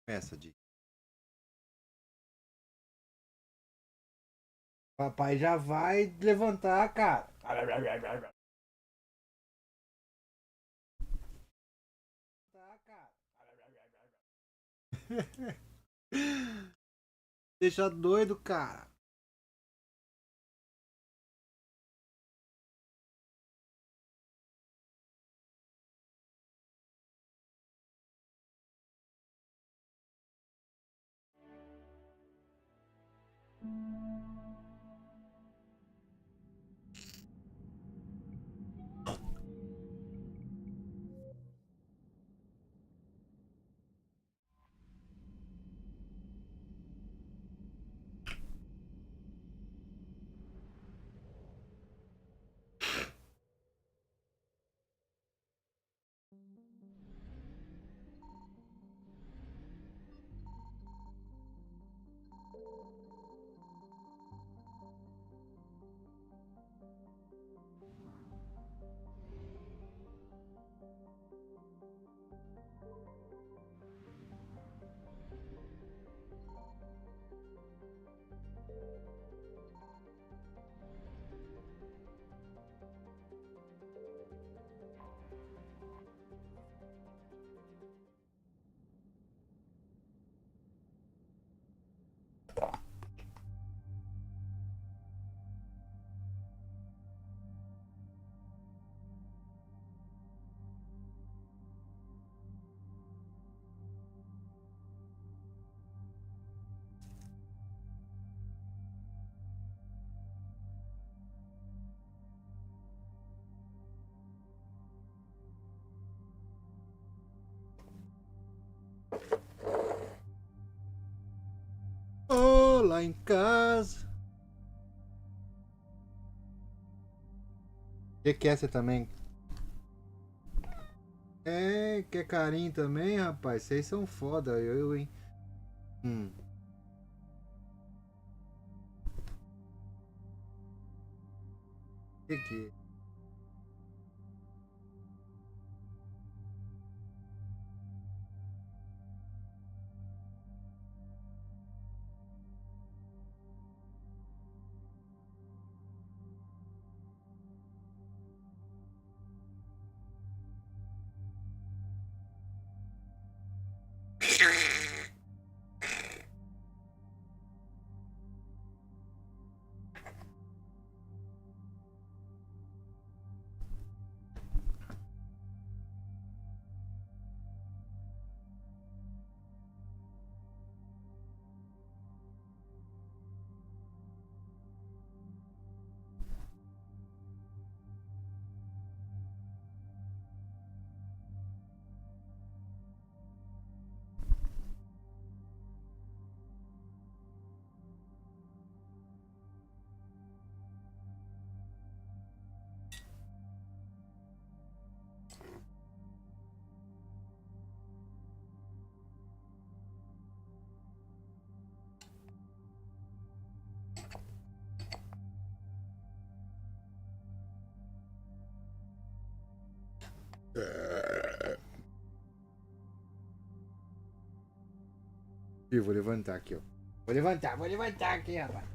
Começa, de Papai já vai levantar, cara. Deixa doido, cara. Oh, lá em casa. Que é você também? É, quer carinho também, rapaz? Vocês são foda, hein? Hum. Que? Ih, vou levantar aqui, ó. Vou levantar aqui, rapaz.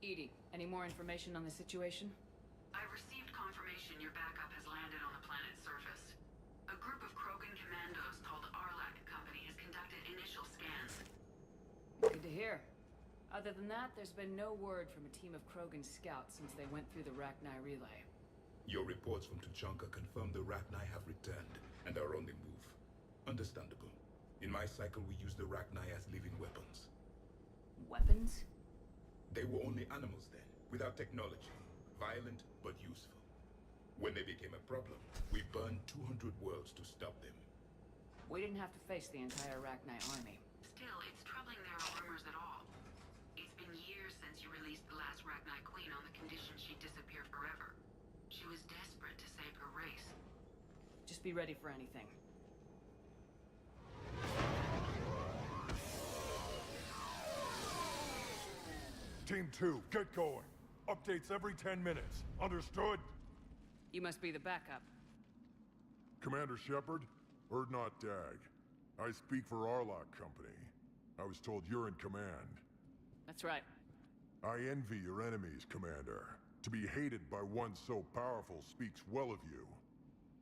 EDI, any more information on the situation? I've received confirmation your backup has landed on the planet's surface. A group of Krogan commandos called the Company has conducted initial scans. Good to hear. Other than that, there's been no word from a team of Krogan scouts since they went through the Rachni relay. Your reports from Tuchanka confirm the Rachni have returned and are on the move. Understandable. In my cycle, we use the Rachni as living weapons. Weapons? They were only animals then, without technology. Violent, but useful. When they became a problem, we burned 200 worlds to stop them. We didn't have to face the entire Rachni army. Still, it's troubling there are rumors at all. It's been years since you released the last Rachni Queen on the condition she'd disappear forever. She was desperate to save her race. Just be ready for anything. Team 2, get going. Updates every 10 minutes. Understood? You must be the backup. Commander Shepard, Erdnot Dag. I speak for Company. I was told you're in command. That's right. I envy your enemies, Commander. To be hated by one so powerful speaks well of you.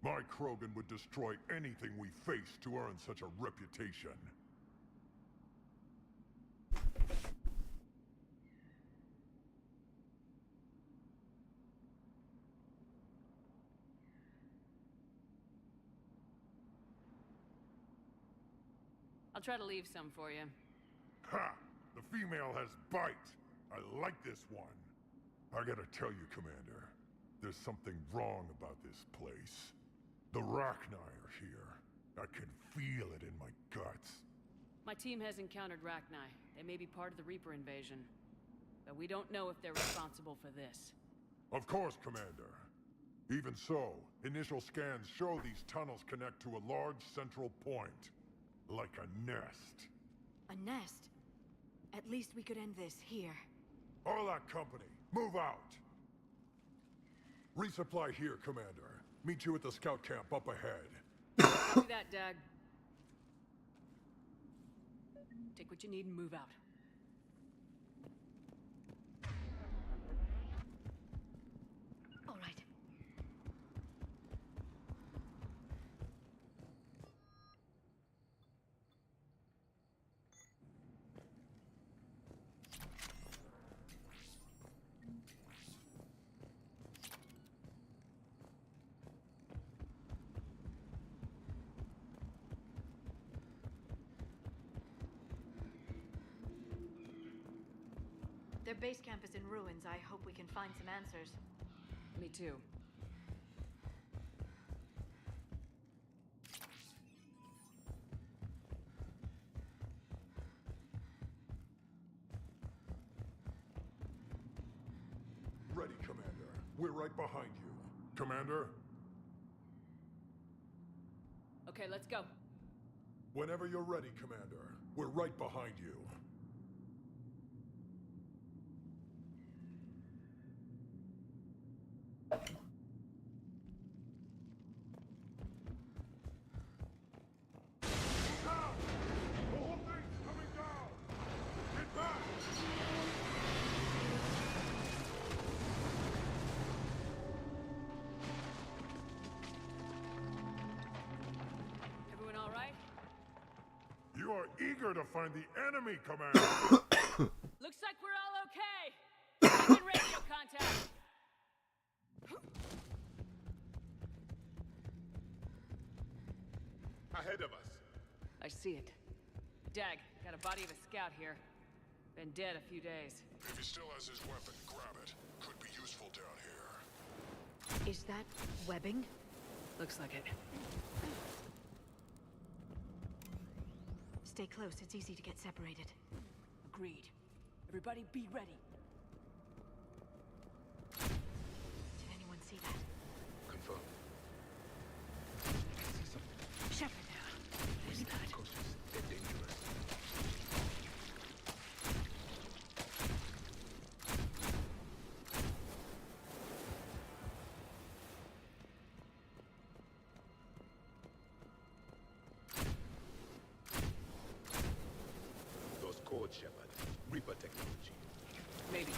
My Krogan would destroy anything we face to earn such a reputation. I'll try to leave some for you. Ha! The female has bite! I like this one. I gotta tell you, Commander, there's something wrong about this place. The Rachni are here. I can feel it in my guts. My team has encountered Rachni. They may be part of the Reaper invasion. But we don't know if they're responsible for this. Of course, Commander. Even so, initial scans show these tunnels connect to a large central point. Like a nest. A nest? At least we could end this here. Company, move out! Resupply here, Commander. Meet you at the scout camp up ahead. Copy that, Dag. Take what you need and move out. All right. Their base camp is in ruins. I hope we can find some answers. Me too. Ready, Commander. We're right behind you. Commander? Okay, let's go. Whenever you're ready, Commander. We're right behind you. You are eager to find the enemy, Commander! Looks like we're all okay! Making radio contact! Ahead of us. I see it. Dag, got a body of a scout here. Been dead a few days. If he still has his weapon, grab it. Could be useful down here. Is that webbing? Looks like it. Stay close, it's easy to get separated. Agreed. Everybody be ready. Did anyone see that? Confirm. Shepard! We need to be cautious. They're dangerous. Those codes, Shepard. Reaper technology. Maybe.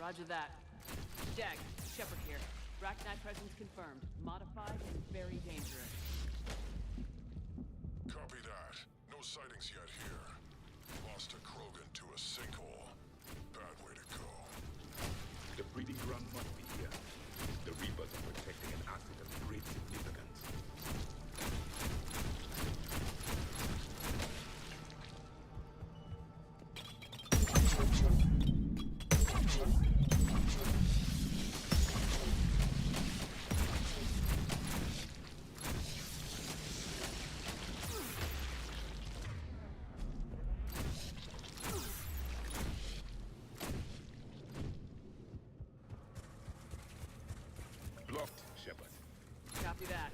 Roger that. Jag, Shepard here. Rachni presence confirmed. Modified and very dangerous. Copy that. No sightings yet here. Lost a Krogan to a sinkhole. Bad way to go. The breeding ground must be here. The Reapers are protecting an asset of great significance. Blocked, Shepard. Copy that.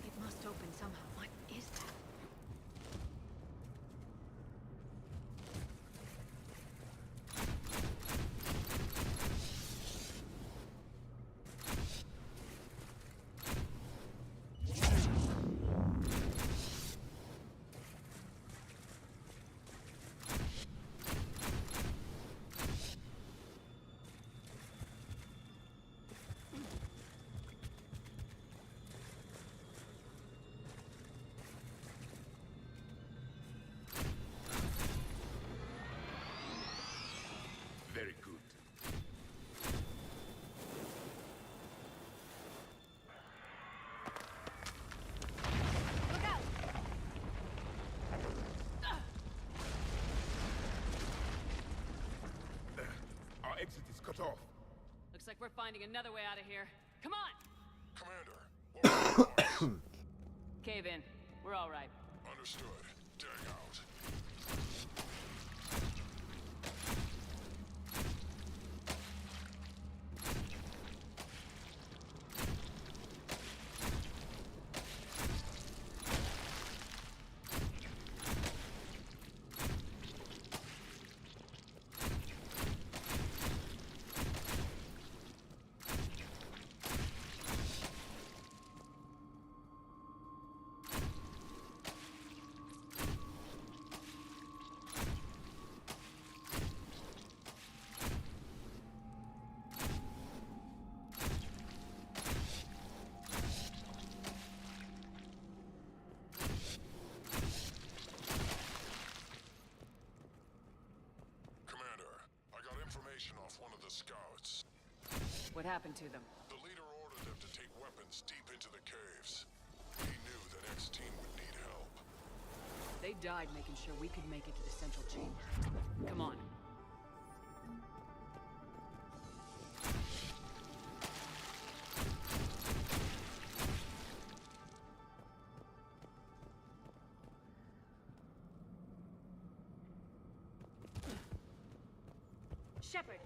It must open somehow. What is that? Very good. Look out! Our exit is cut off. Looks like we're finding another way out of here. Come on! Commander, what was yours? Cave in. We're all right. Understood. Dag out. Information off one of the scouts. What happened to them? The leader ordered them to take weapons deep into the caves. He knew the next team would need help. They died making sure we could make it to the central chamber. Come on. Shepard!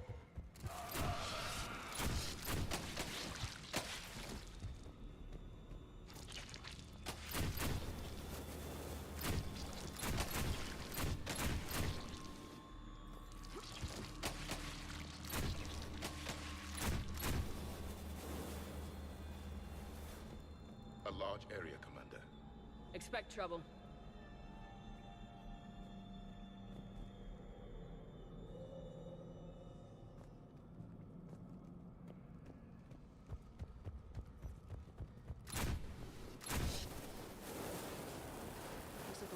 A large area, Commander. Expect trouble.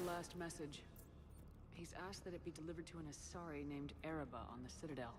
Last message. He's asked that it be delivered to an Asari named Ereba on the Citadel.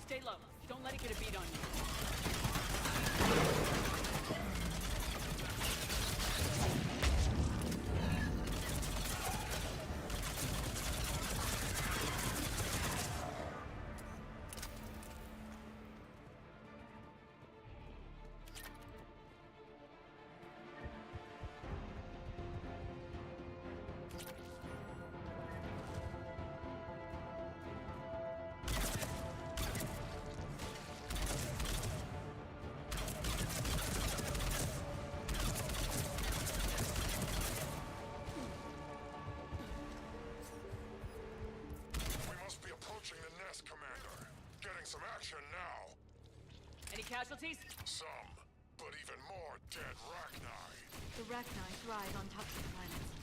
Stay low. Don't let it get a beat on you. Some action now. Any casualties? Some, but even more dead Rachni. The Rachni thrive on toxic planets.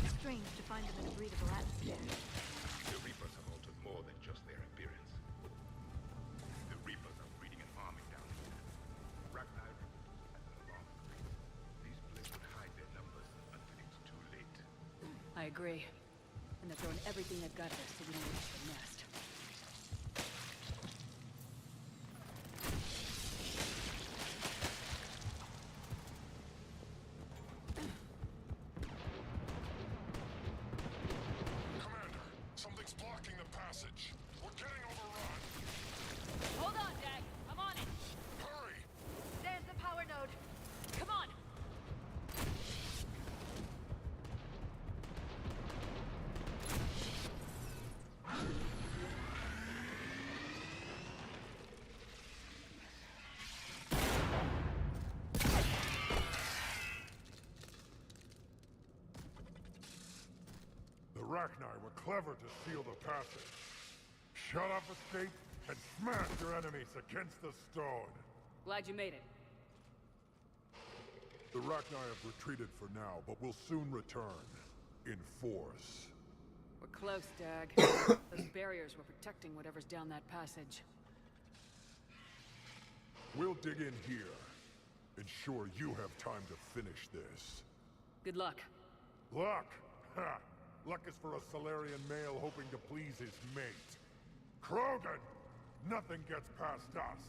It's strange to find them in a breathable atmosphere. The Reapers have altered more than just their appearance. The Reapers are breeding an army down here. Rachni has an alarm creep. These places would hide their numbers until it's too late. I agree. And they're throwing everything they've got there so we don't reach the nest. Rachni were clever to seal the passage. Shut off escape and smash your enemies against the stone. Glad you made it. The Rachni have retreated for now, but will soon return. In force. We're close, Dag. Those barriers were protecting whatever's down that passage. We'll dig in here. Ensure you have time to finish this. Good luck. Luck? Ha! Luck is for a Solarian male hoping to please his mate. Krogan! Nothing gets past us!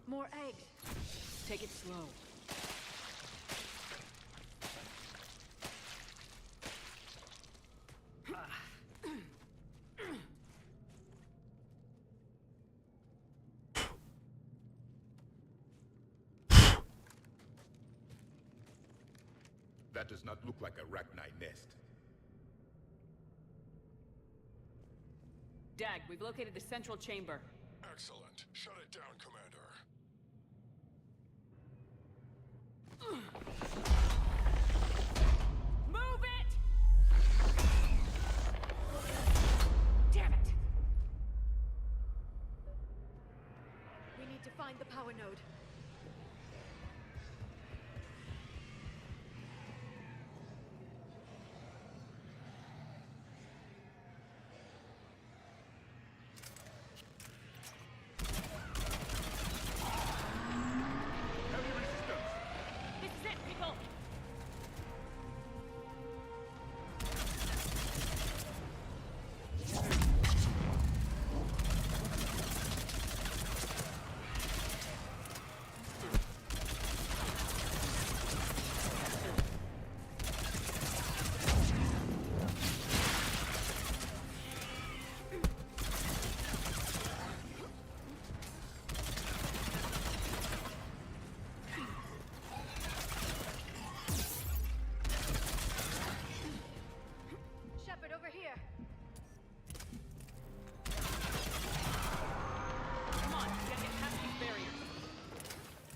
More eggs. Take it slow. That does not look like a Rachni nest. Dag, we've located the central chamber. Excellent. Shut it down, Commander. Move it! Damn it! We need to find the power node.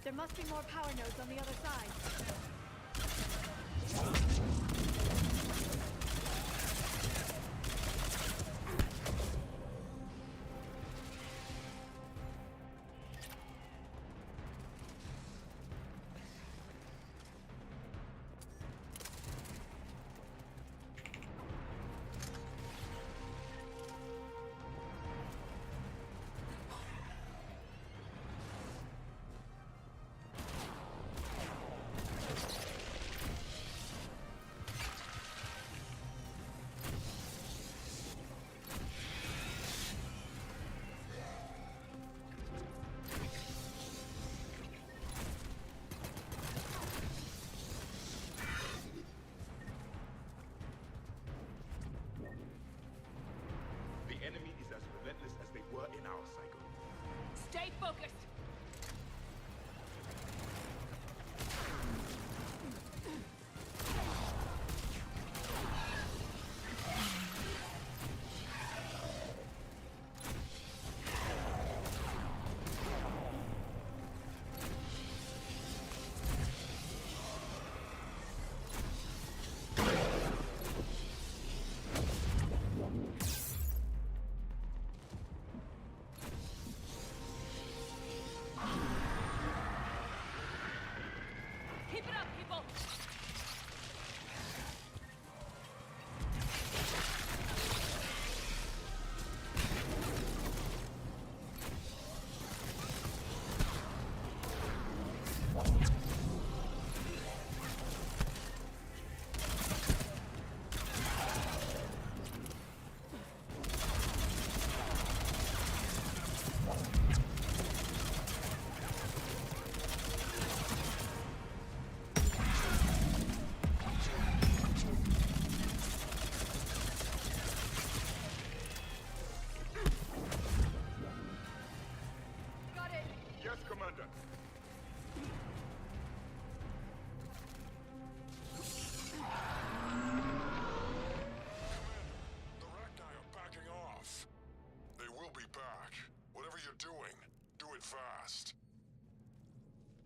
There must be more power nodes on the other side.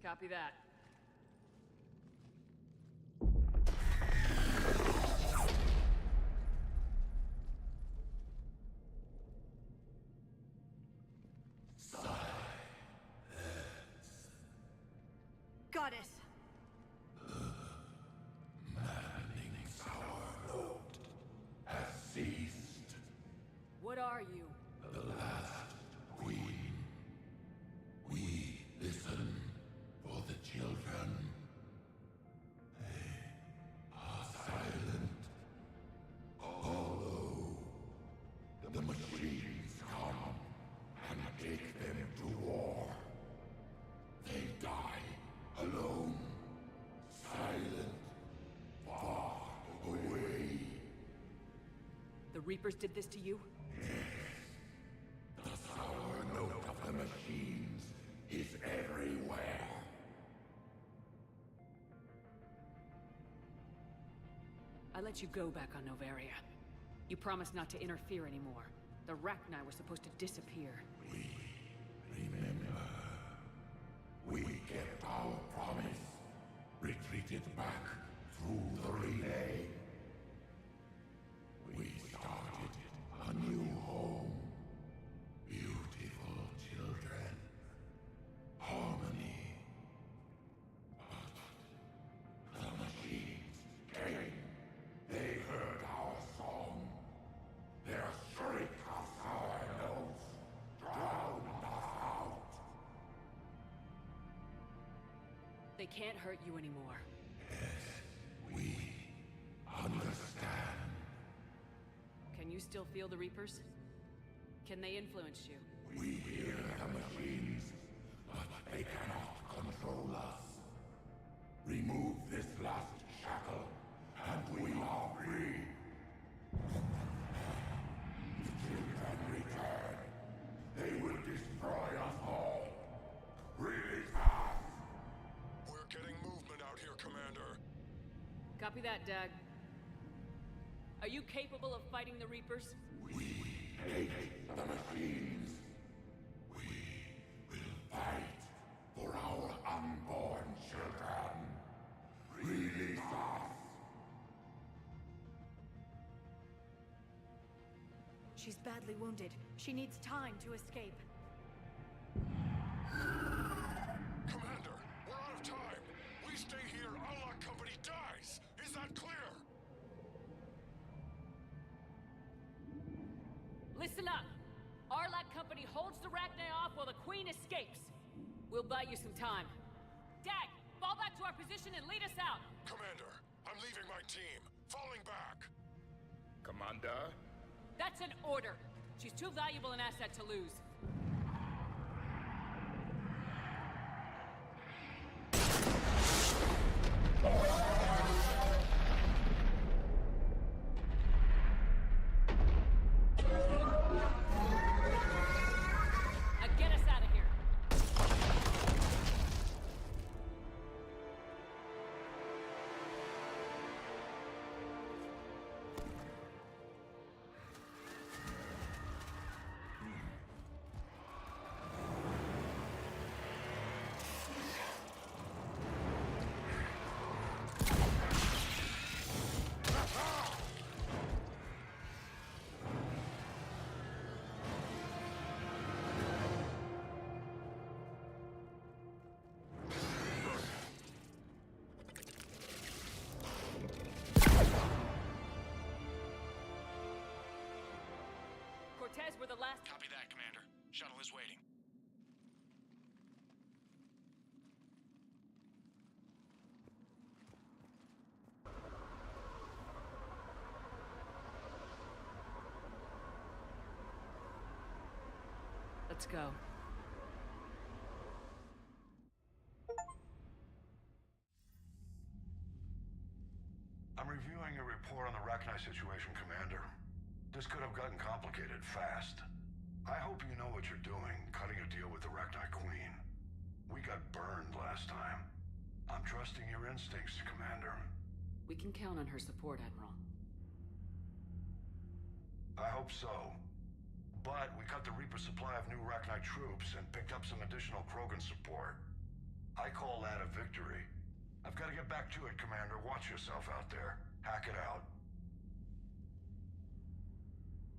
Copy that. Goddess. What are you? Queen, we listen for the children. They are silent. Although the machines come and take them to war, they die alone, silent, far away. The Reapers did this to you? The sour note of the machines is everywhere. I let you go back on Novaria. You promised not to interfere anymore. The Rachni were supposed to disappear. We remember. We kept our promise. Retreated back through the relay. We started a new home. Beautiful children. Harmony. But the machines came. They heard our song. Their shriek of sour notes drowned us out. They can't hurt you anymore. We understand. Can you still feel the Reapers? Can they influence you? We hear the machines, but they cannot control us. Remove this last shackle, and we are free. The children return. They will destroy us all. Release us! We're getting movement out here, Commander. Copy that, Dag. Are you capable of fighting the Reapers? We hate the machines. We will fight for our unborn children. Release us! She's badly wounded. She needs time to escape. Commander, we're out of time. We stay here, Unlock Company dies. Is that clear? Listen up! Arlac Company holds the Rachni off while the Queen escapes. We'll buy you some time. Dag, fall back to our position and lead us out! Commander, I'm leaving my team. Falling back. Commander? That's an order. She's too valuable an asset to lose. Now get us out of here. Cortez, we're the last. Copy that, Commander. Shuttle is waiting. Let's go. I'm reviewing your report on the Rachni situation, Commander. This could have gotten complicated fast. I hope you know what you're doing, cutting a deal with the Rachni Queen. We got burned last time. I'm trusting your instincts, Commander. We can count on her support, Admiral. I hope so. But we cut the Reaper supply of new Rachni troops and picked up some additional Krogan support. I call that victory. I've got to get back to it, Commander. Watch yourself out there. Hack it out.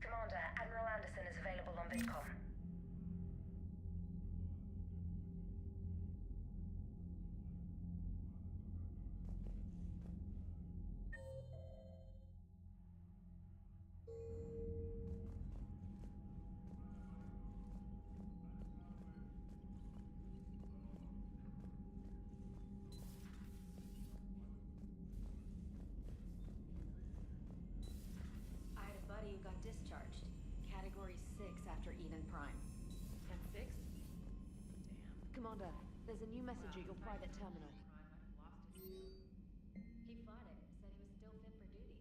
Commander, Admiral Anderson is available on VidCom. I had a buddy who got discharged. Category 6 after Eden Prime. And 6? Commander, there's a new message at your private terminal. He fought it, said he was still fit for duty.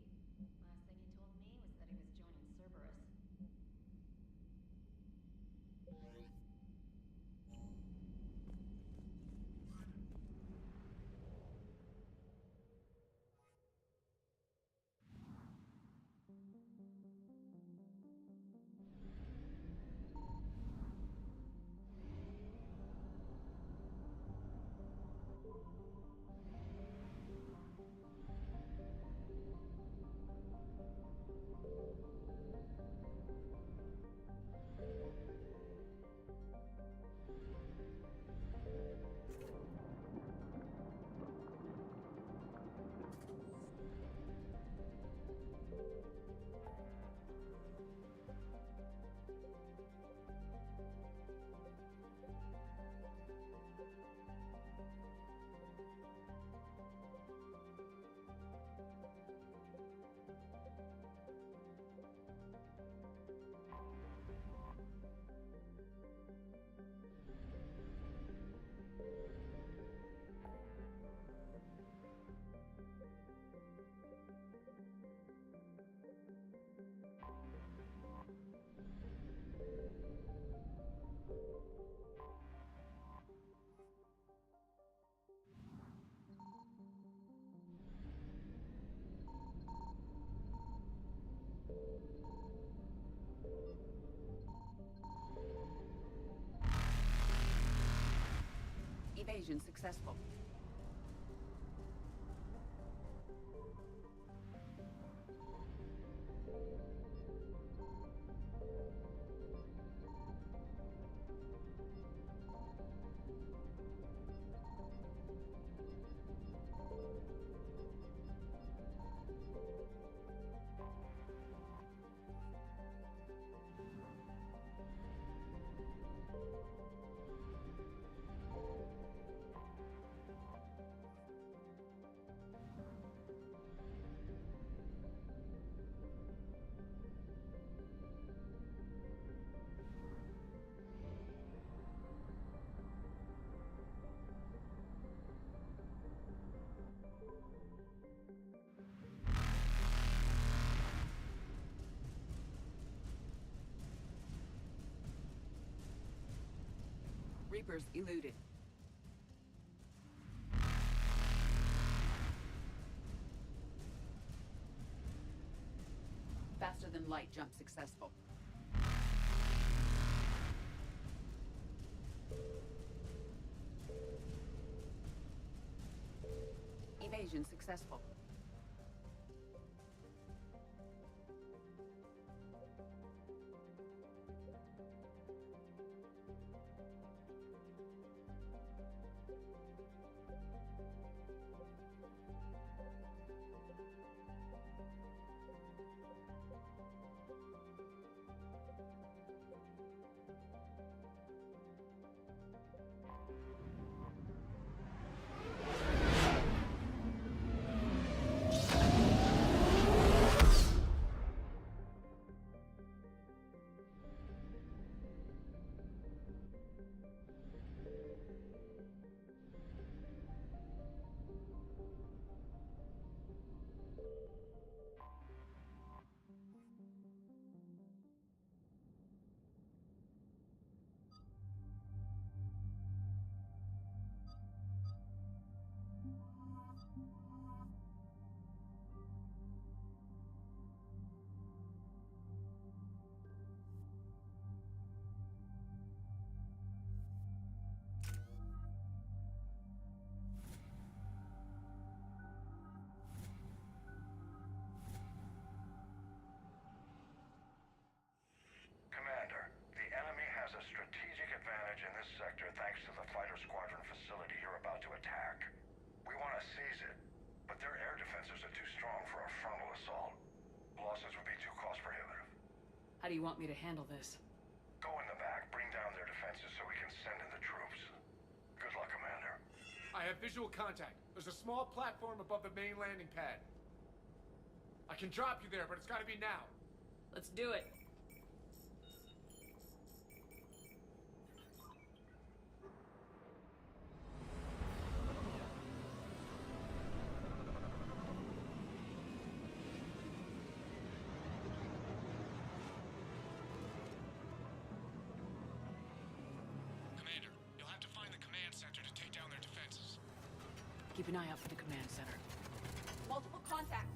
Last thing he told me was that he was joining Cerberus. Evasion successful. Reapers eluded. Faster than light jump successful. Evasion successful. attack. We want to seize it, but their air defenses are too strong for a frontal assault. Losses would be too cost prohibitive. How do you want me to handle this? Go in the back, bring down their defenses so we can send in the troops. Good luck, Commander. I have visual contact. There's a small platform above the main landing pad. I can drop you there, but it's gotta be now. Let's do it. Commander, you'll have to find the command center to take down their defenses. Keep an eye out for the command center. Multiple contacts.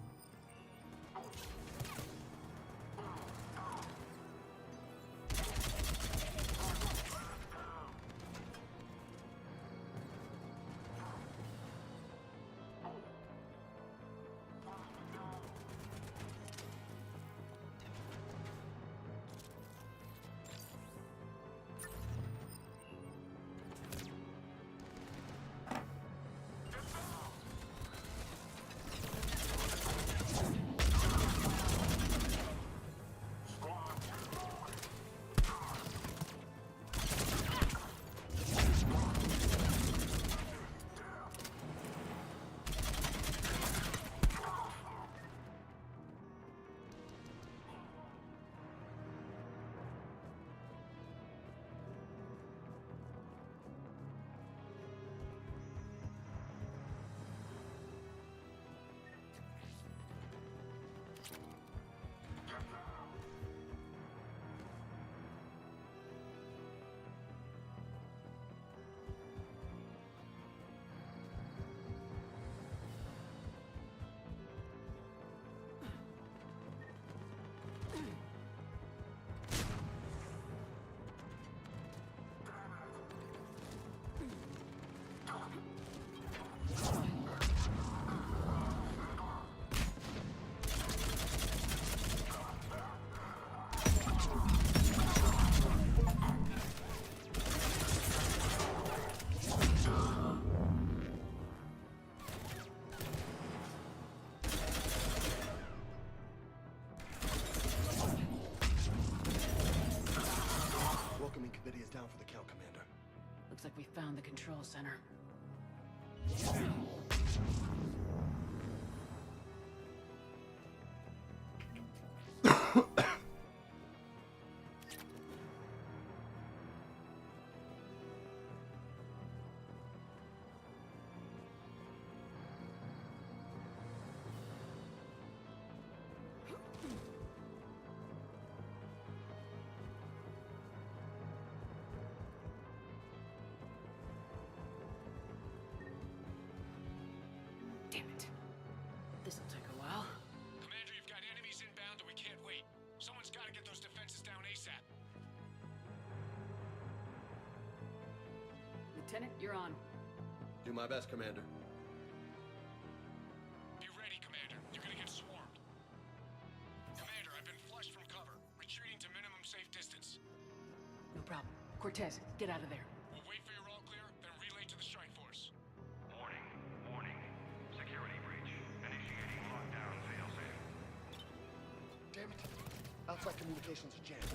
Committee is down for the count, Commander. Looks like we found the control center. Damn it. This'll take a while. Commander, you've got enemies inbound and we can't wait. Someone's gotta get those defenses down ASAP. Lieutenant, you're on. Do my best, Commander. Be ready, Commander. You're gonna get swarmed. Commander, I've been flushed from cover. Retreating to minimum safe distance. No problem. Cortez, get out of there. We'll wait for your all clear, then relay to the strike force. Warning, warning. Security breach. Initiating lockdown failsafe. Damn it. Outside communications are jammed.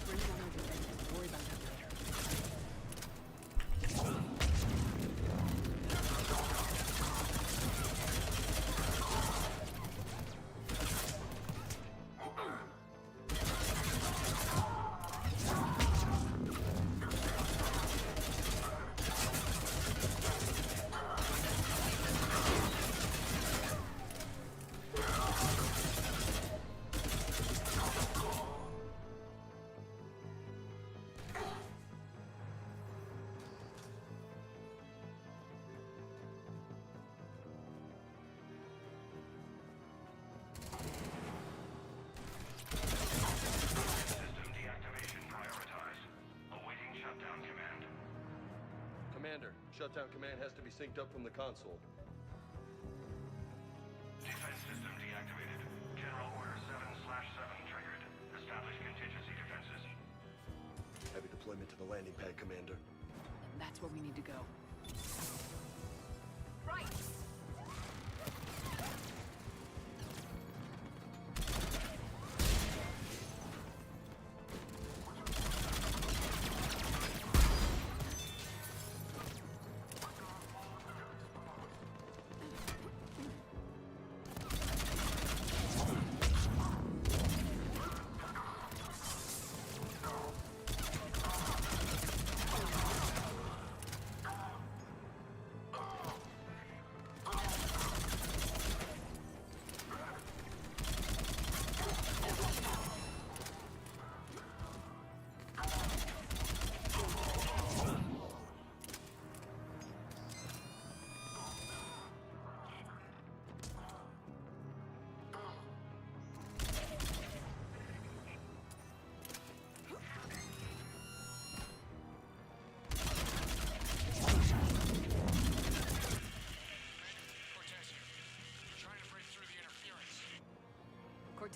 Bring down our defenses. Worry about that later. Commander, shutdown command has to be synced up from the console. Defense system deactivated. General Order 7/7 triggered. Establish contingency defenses. Heavy deployment to the landing pad, Commander. And that's where we need to go.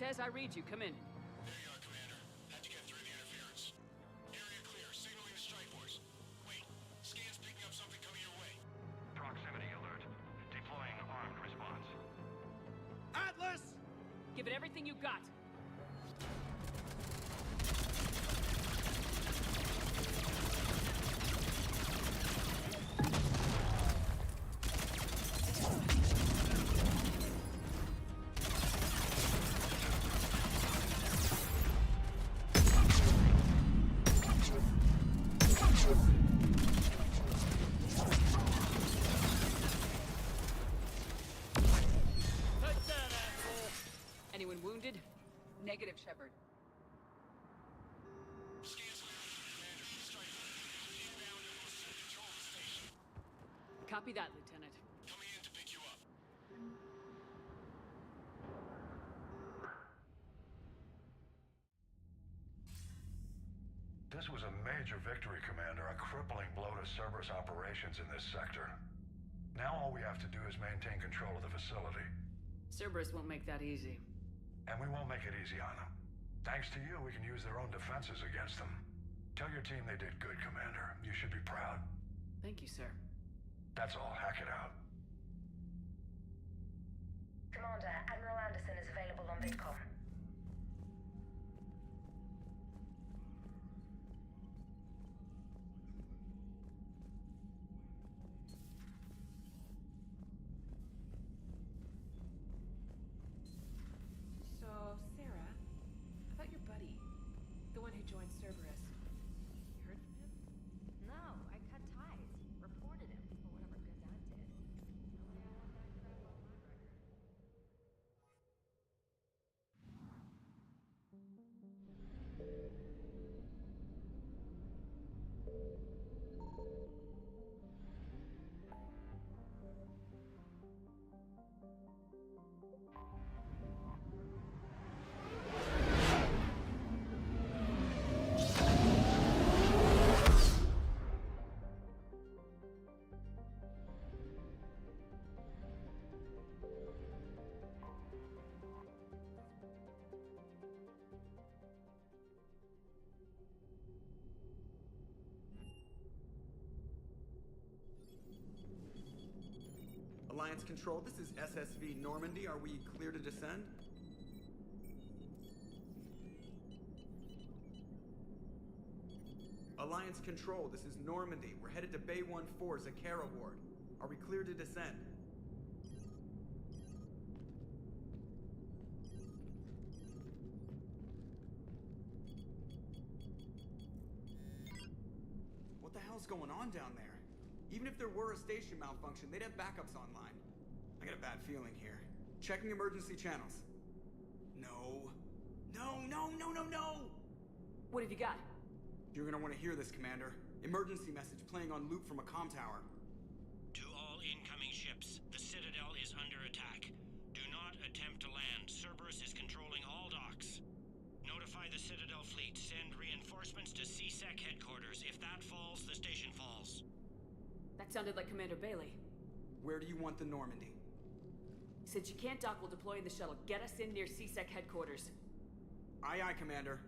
Cortez, I read you. Come in. There you are, Commander. Had to get through the interference. Area clear. Signaling the strike force. Wait. Scan's picking up something coming your way. Proximity alert. Deploying armed response. Atlas! Give it everything you got. Anyone wounded? Negative, Shepard. Scan's clear. Commander. Strike force. Inbound and most soon control the station. Copy that, Lieutenant. Coming in to pick you up. This was a major victory, Commander. A crippling blow to Cerberus operations in this sector. Now all we have to do is maintain control of the facility. Cerberus won't make that easy. And we won't make it easy on them. Thanks to you, we can use their own defenses against them. Tell your team they did good, Commander. You should be proud. Thank you, sir. That's all. Hack it out. Commander, Admiral Anderson is available on VidCom. So, Sarah, about your buddy, the one who joined Cerberus. You heard from him? No, I cut ties. Reported him for whatever good that did. Nobody I want that crap on my record. Alliance Control, this is SSV Normandy. Are we clear to descend? Alliance Control, this is Normandy. We're headed to Bay 1-4, Zakara Ward. Are we clear to descend? What the hell's going on down there? Even if there were a station malfunction, they'd have backups online. I got a bad feeling here. Checking emergency channels. No. No, no, no, no, no! What have you got? You're gonna want to hear this, Commander. Emergency message playing on loop from a comm tower. To all incoming ships, the Citadel is under attack. Do not attempt to land. Cerberus is controlling all docks. Notify the Citadel fleet. Send reinforcements to CSEC headquarters. If that falls, the station falls. That sounded like Commander Bailey. Where do you want the Normandy? Since you can't dock while deploying the shuttle, get us in near CSEC headquarters. Aye, aye, Commander.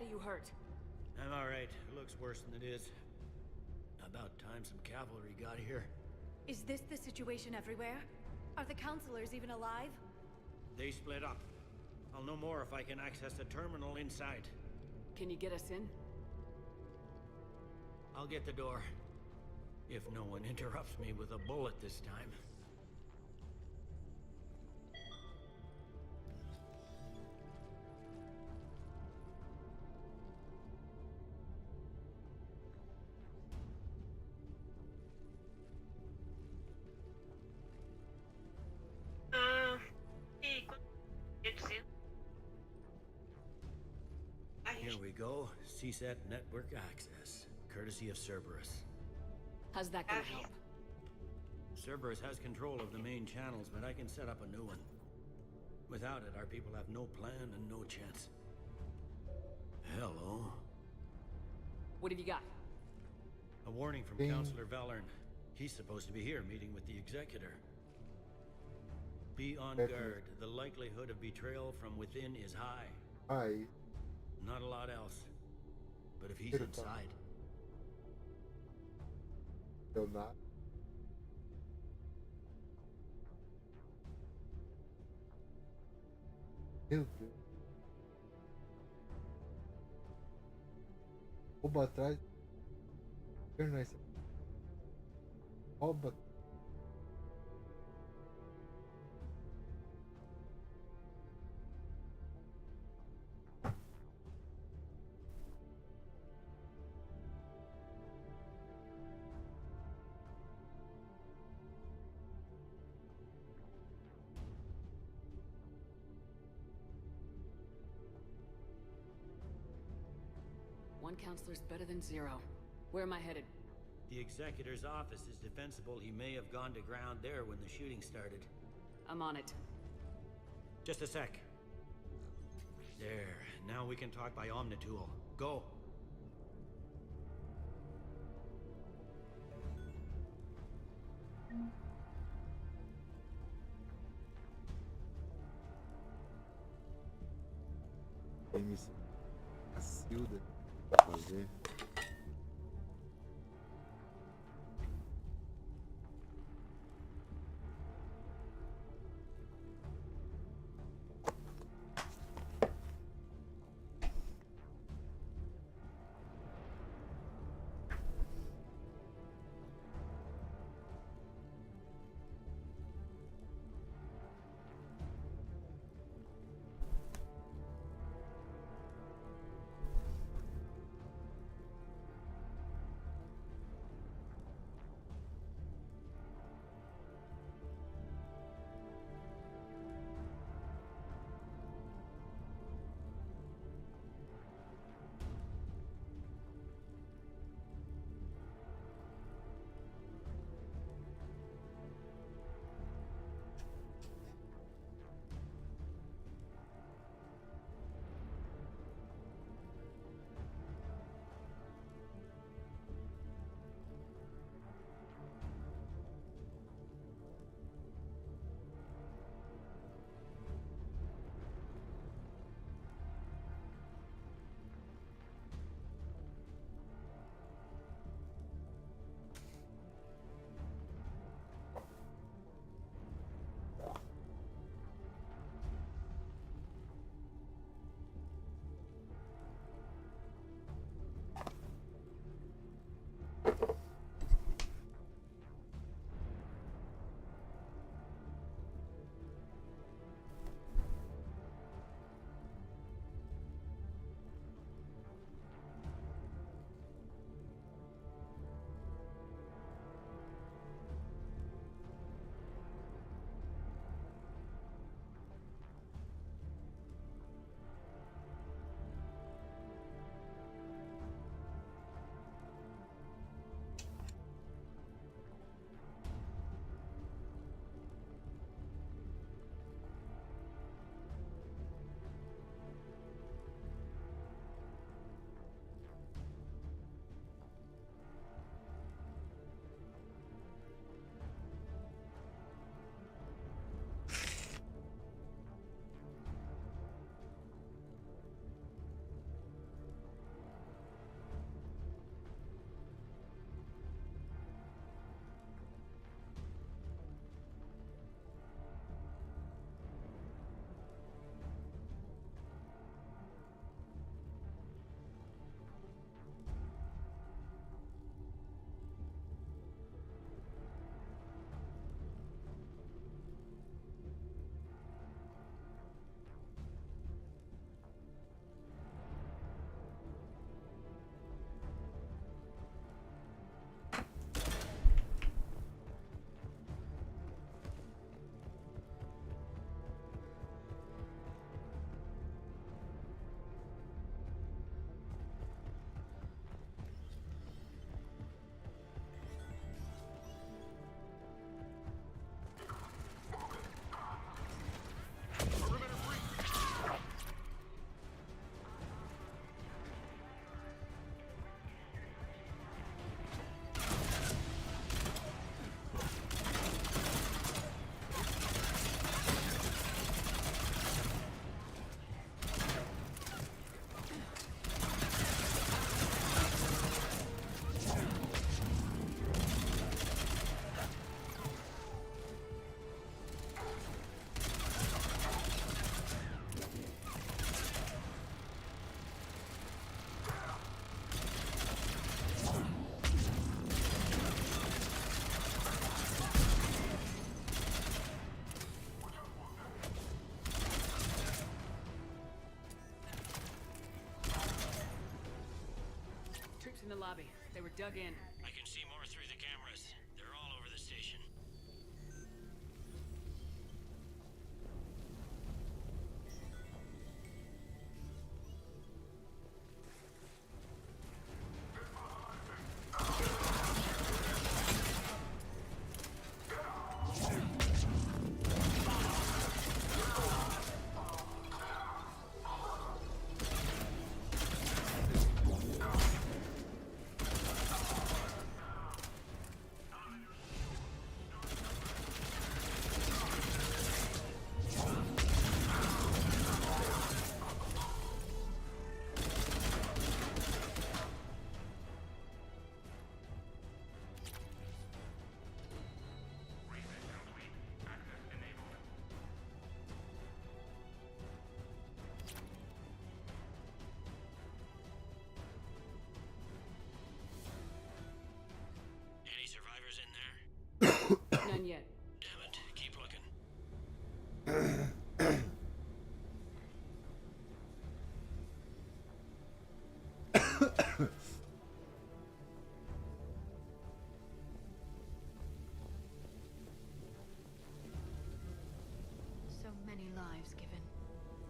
bad are you hurt? I'm alright. It looks worse than it is. About time some cavalry got here. Is this the situation everywhere? Are the counselors even alive? They split up. I'll know more if I can access the terminal inside. Can you get us in? I'll get the door. If no one interrupts me with a bullet this time. Here we go. CSAT network access, courtesy of Cerberus. How's that gonna help? Cerberus has control of the main channels, but I can set up a new one. Without it, our people have no plan and no chance. Hello. What have you got? A warning from Counselor Valern. He's supposed to be here meeting with the Executor. Be on guard. The likelihood of betrayal from within is high. High. Not a lot else. But if he's inside... Still not. Meu Deus. Rouba atrás. Rouba. One counselor's better than zero. Where am I headed? The Executor's office is defensible. He may have gone to ground there when the shooting started. I'm on it. Just a sec. There. Now we can talk by Omnitool. Go. A Silda pra fazer. in the lobby. They were dug in. I can see more through the cameras. They're all over the station. Any survivors in there? None yet. Damn it. Keep looking. So many lives given.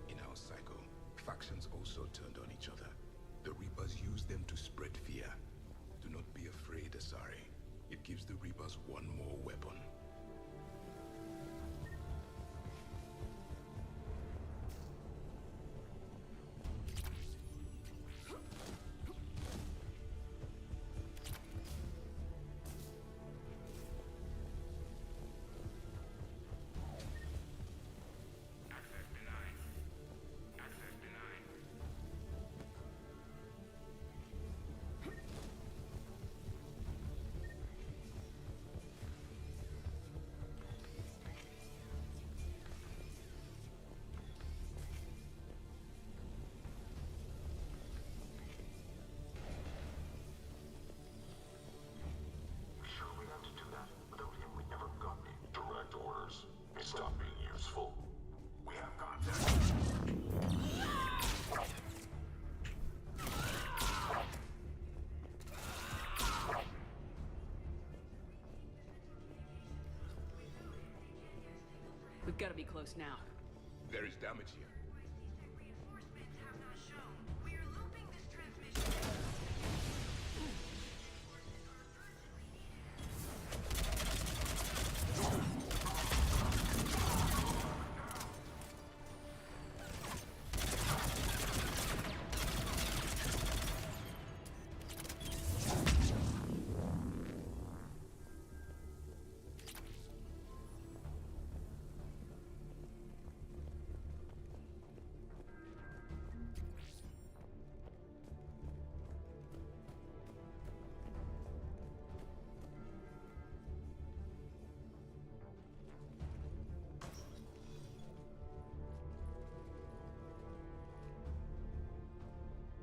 In our cycle, factions also turned on each other. The Reapers used them to spread fear. Do not be afraid, Asari. It gives the Reapers one more weapon. Access denied. Access denied. Sure we have to do that? Without him, we'd never gotten it. Direct orders. Stop being useful. We have contact. We've got to be close now. There is damage here. Reinforcements have not shown. We are looping this transmission.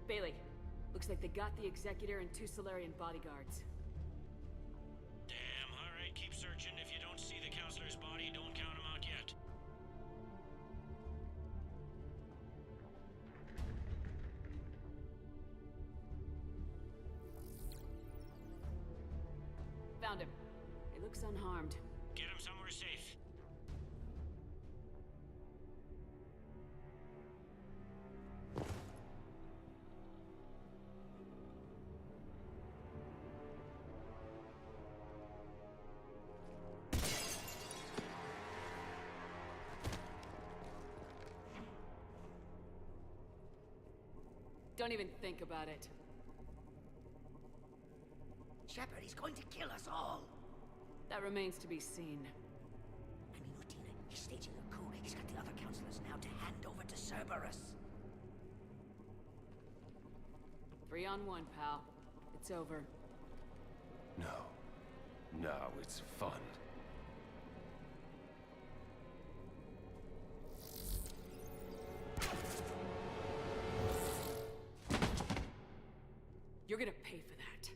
Bailey, looks like they got the Executor and 2 Solarian bodyguards. Damn. All right. Keep searching. If you don't see the counselor's body, don't count him out yet. Found him. He looks unharmed. Get him somewhere safe. Don't even think about it. Shepard, he's going to kill us all. That remains to be seen. I mean, Utina, he's staging a coup. He's got the other counselors now to hand over to Cerberus. 3 on 1, pal. It's over. No. No, it's fun. You're gonna pay for that.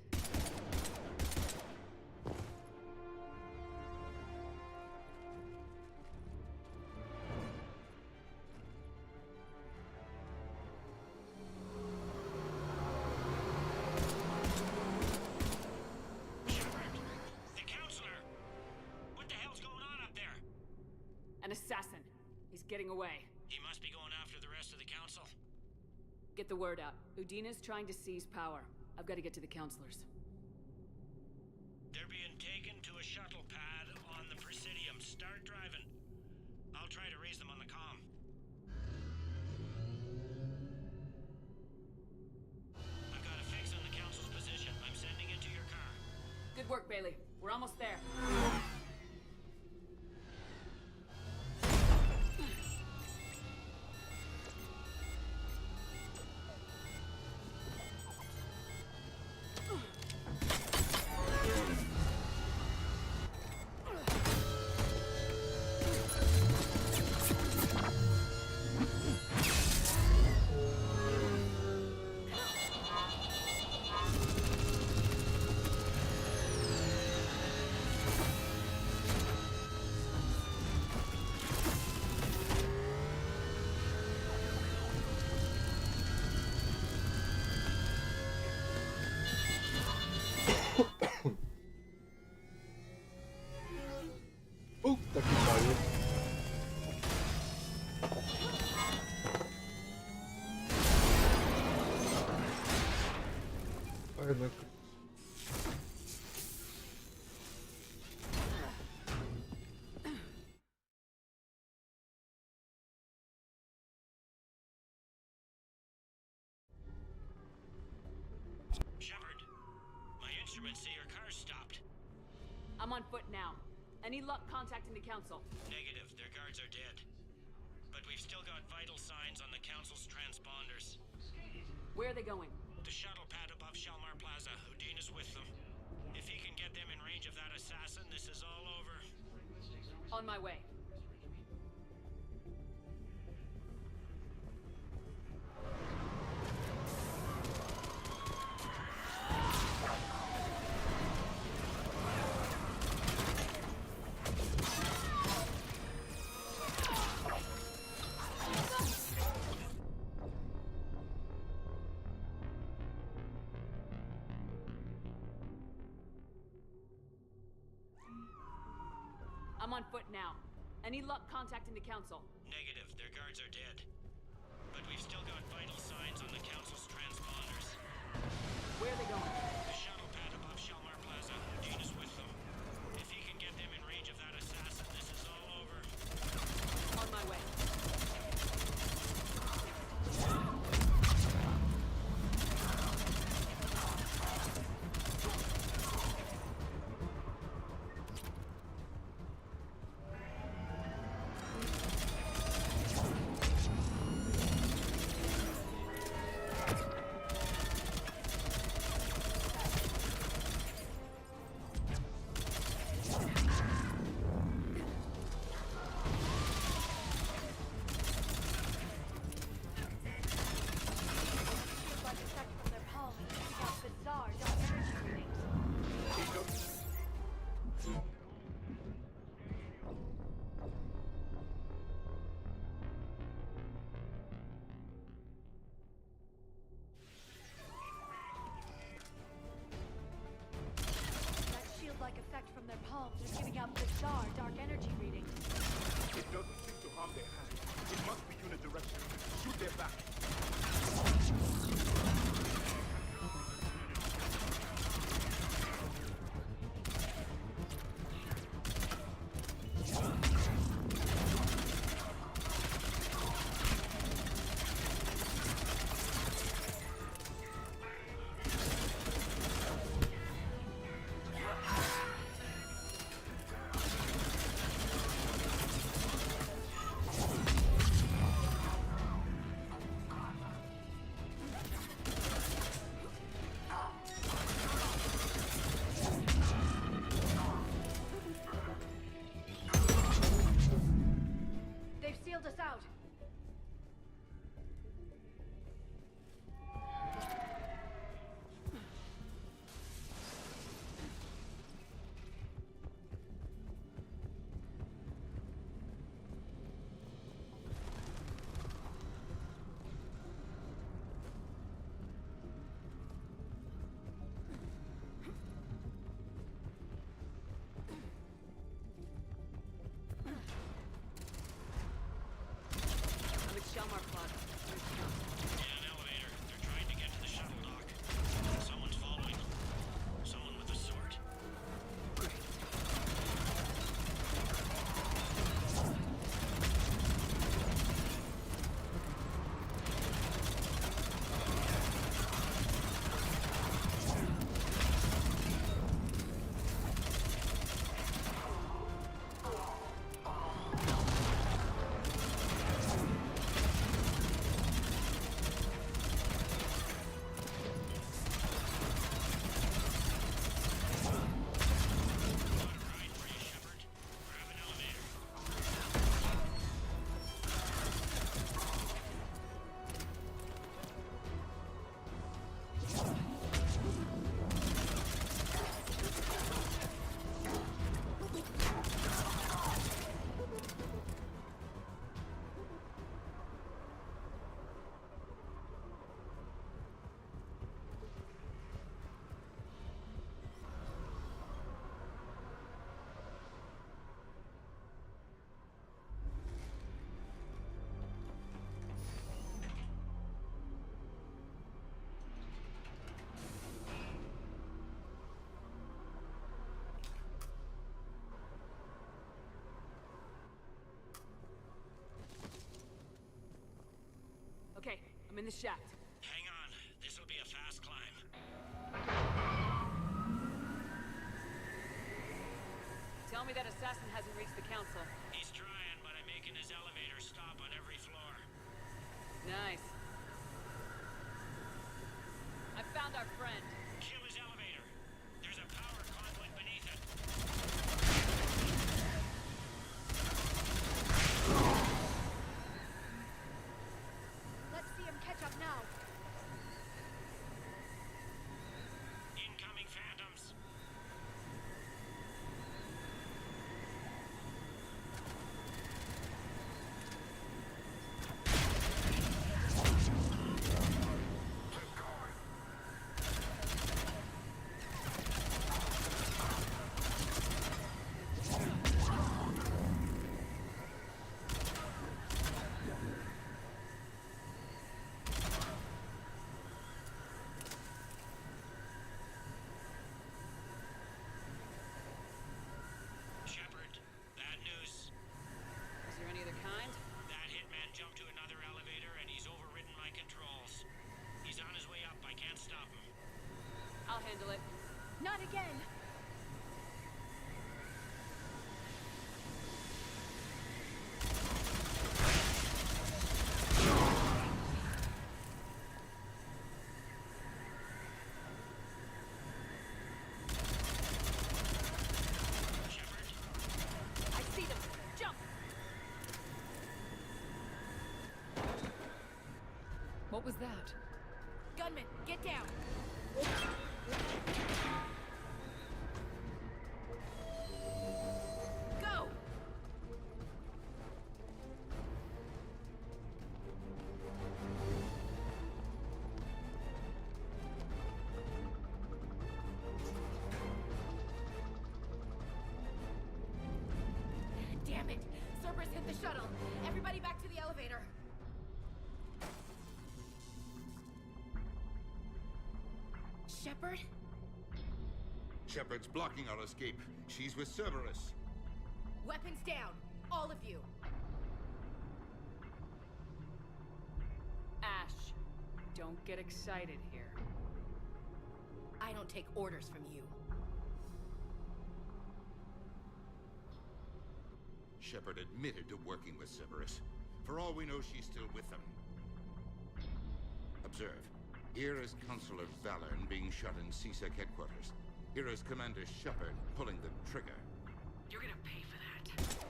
getting away. He must be going after the rest of the council. Get the word out. Udina's trying to seize power. I've got to get to the councilors. They're being taken to a shuttle pad on the Presidium. Start driving. I'll try to raise them on the comm. I've got a fix on the council's position. I'm sending it to your car. Good work, Bailey. We're almost there. Puta que pariu. Ai, não. Shepard, my instruments say your car's stopped. I'm on foot now. Any luck contacting the council? Negative, their guards are dead. But we've still got vital signs on the council's transponders. Where are they going? The shuttle pad above Shalmar Plaza. Udina's with them. If he can get them in range of that assassin, this is all over. On my way. I'm on foot now. Any luck contacting the council? Negative, their guards are dead. But we've still got vital signs on the council's transponders. Where are they going? The shuttle pad above Shalmar Plaza. Udina's with them. If he can get them in range of that assassin, this is all over. On my way. Effect from their palms is giving out bizarre dark energy readings. It doesn't seem to harm their hands. It must be unidirectional. Shoot their back. I'm in the shaft. Hang on. This'll be a fast climb. Tell me that assassin hasn't reached the council. He's trying, but I'm making his elevator stop on every floor. Nice. I found our friend. Kill his elevator. There's a power conduit beneath it. Let's see him catch up now. Incoming phantoms. Shepard, bad news. Is there any other kind? That hitman jumped to another elevator and he's overridden my controls. He's on his way up. I can't stop him. I'll handle it. Not again. I see them. Jump! What was that? Gunman, get down. Go! Damn it! Cerberus hit the shuttle. Everybody back to the elevator. Shepard? Shepard's blocking our escape. She's with Cerberus. Weapons down. All of you. Ash, don't get excited here. I don't take orders from you. Shepard admitted to working with Cerberus. For all we know, she's still with them. Observe. Here is Consular Valern being shot in CSEC headquarters. Here is Commander Shepard pulling the trigger. You're gonna pay for that.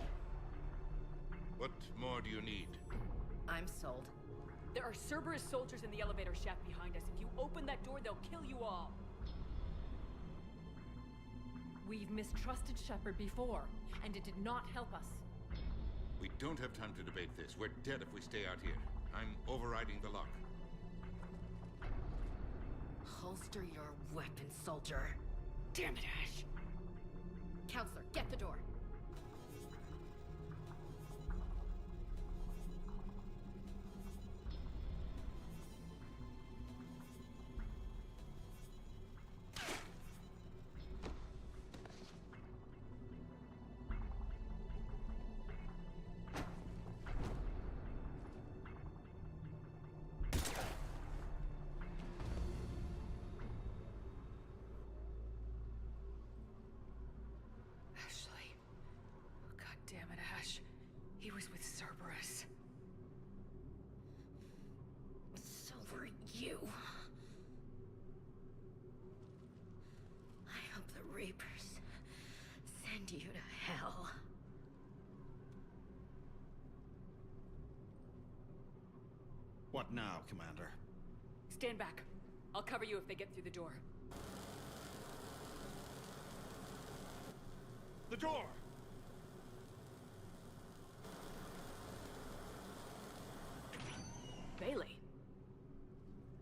What more do you need? I'm sold. There are Cerberus soldiers in the elevator shaft behind us. If you open that door, they'll kill you all. We've mistrusted Shepard before, and it did not help us. We don't have time to debate this. We're dead if we stay out here. I'm overriding the lock. Holster your weapon, soldier. Damn it, Ash. Counselor, get the door. Damn it, Ash. He was with Cerberus. So were you. I hope the Reapers send you to hell. What now, Commander? Stand back. I'll cover you if they get through the door. The door! Bailey.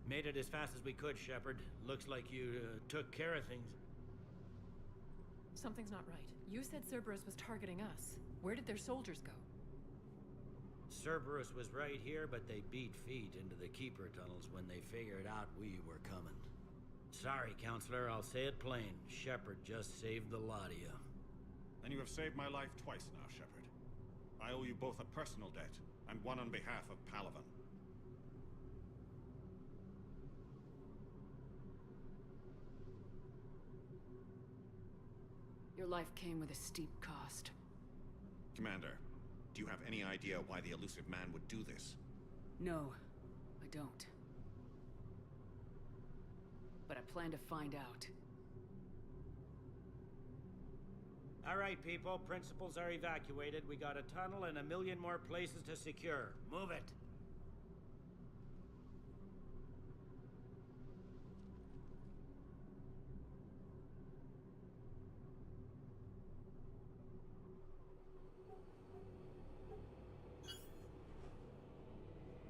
Made it as fast as we could, Shepard. Looks like you took care of things. Something's not right. You said Cerberus was targeting us. Where did their soldiers go? Cerberus was right here, but they beat feet into the Keeper tunnels when they figured out we were coming. Sorry, Counselor, I'll say it plain. Shepard just saved the lot of you. And you have saved my life twice now, Shepard. I owe you both a personal debt, and one on behalf of Palaven. Your life came with a steep cost. Commander, do you have any idea why the elusive man would do this? No, I don't. But I plan to find out. All right, people. Principals are evacuated. We got a tunnel and 1 million more places to secure. Move it.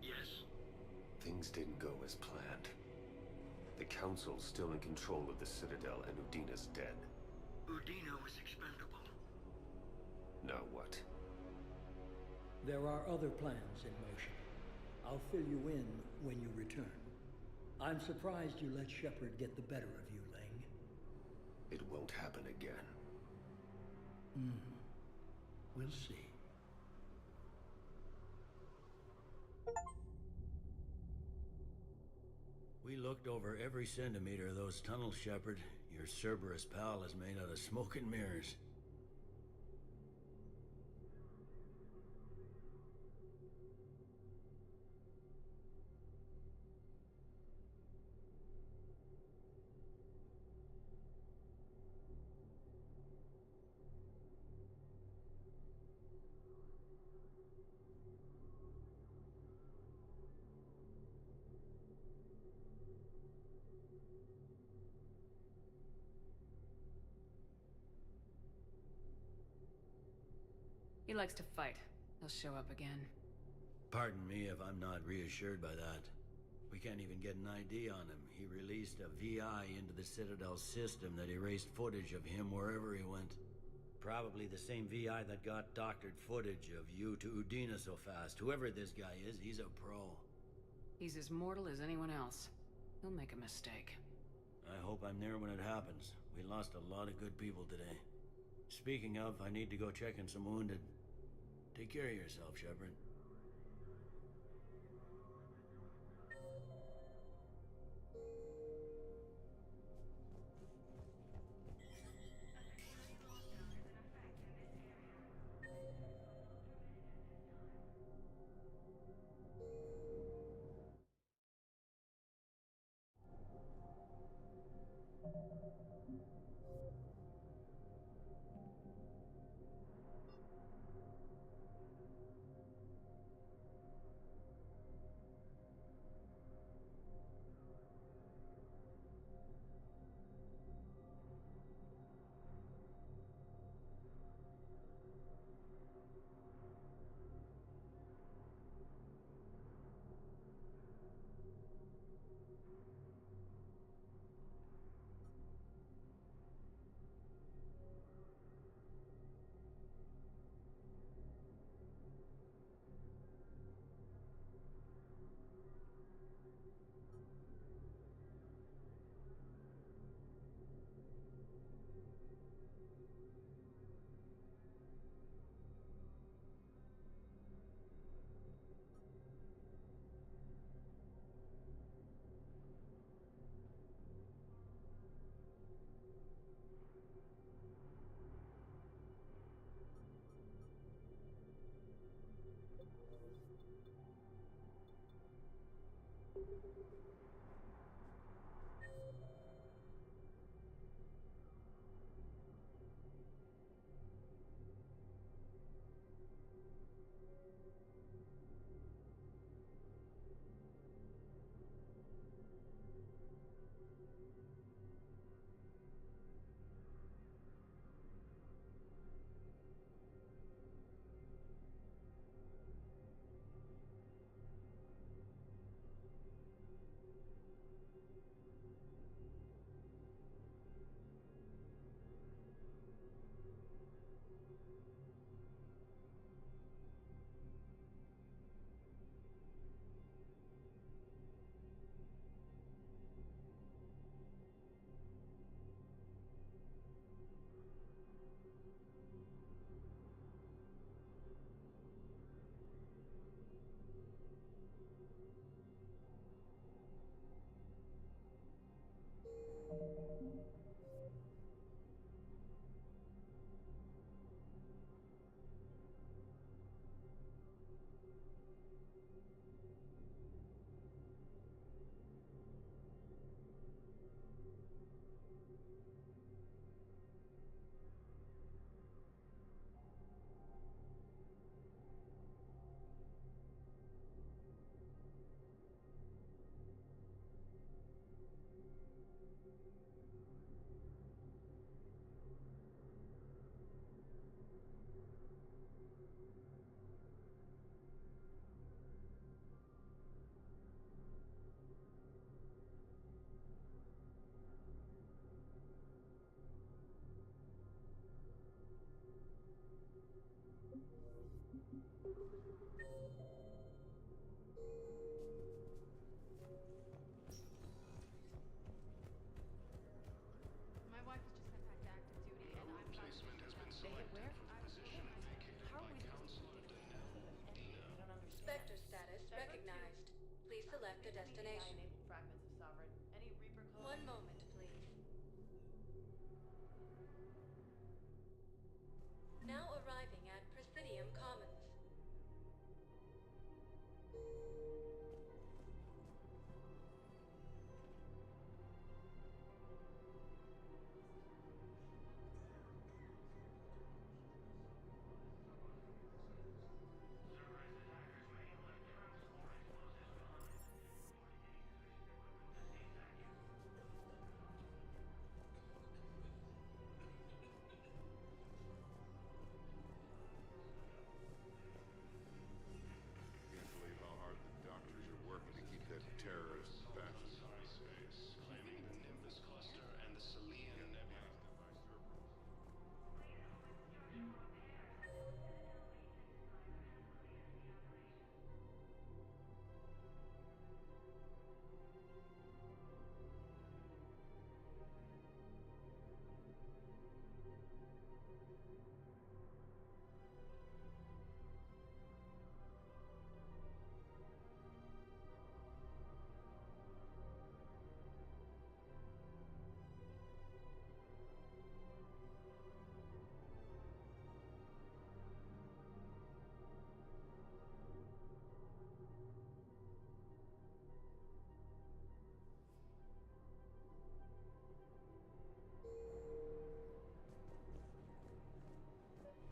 Yes? Things didn't go as planned. The Council's still in control of the Citadel and Udina's dead. Udina was expendable. Now what? There are other plans in motion. I'll fill you in when you return. I'm surprised you let Shepard get the better of you, Ling. It won't happen again. We'll see. We looked over every centimeter of those tunnels, Shepard. Your Cerberus pal is made out of smoke and mirrors. He likes to fight. He'll show up again. Pardon me if I'm not reassured by that. We can't even get an ID on him. He released a VI into the Citadel system that erased footage of him wherever he went. Probably the same VI that got doctored footage of you to Udina so fast. Whoever this guy is, he's a pro. He's as mortal as anyone else. He'll make a mistake. I hope I'm there when it happens. We lost a lot of good people today. Speaking of, I need to go check on some wounded. Take care of yourself, Shepard. your destination. AI-enabled fragments of Sovereign. Any Reaper code? One moment, please. Now arriving at Presidium Commons. Can't believe how hard the doctors are working to keep that terrorist bastard in space. Claiming the Nimbus cluster and the Selian Nebula.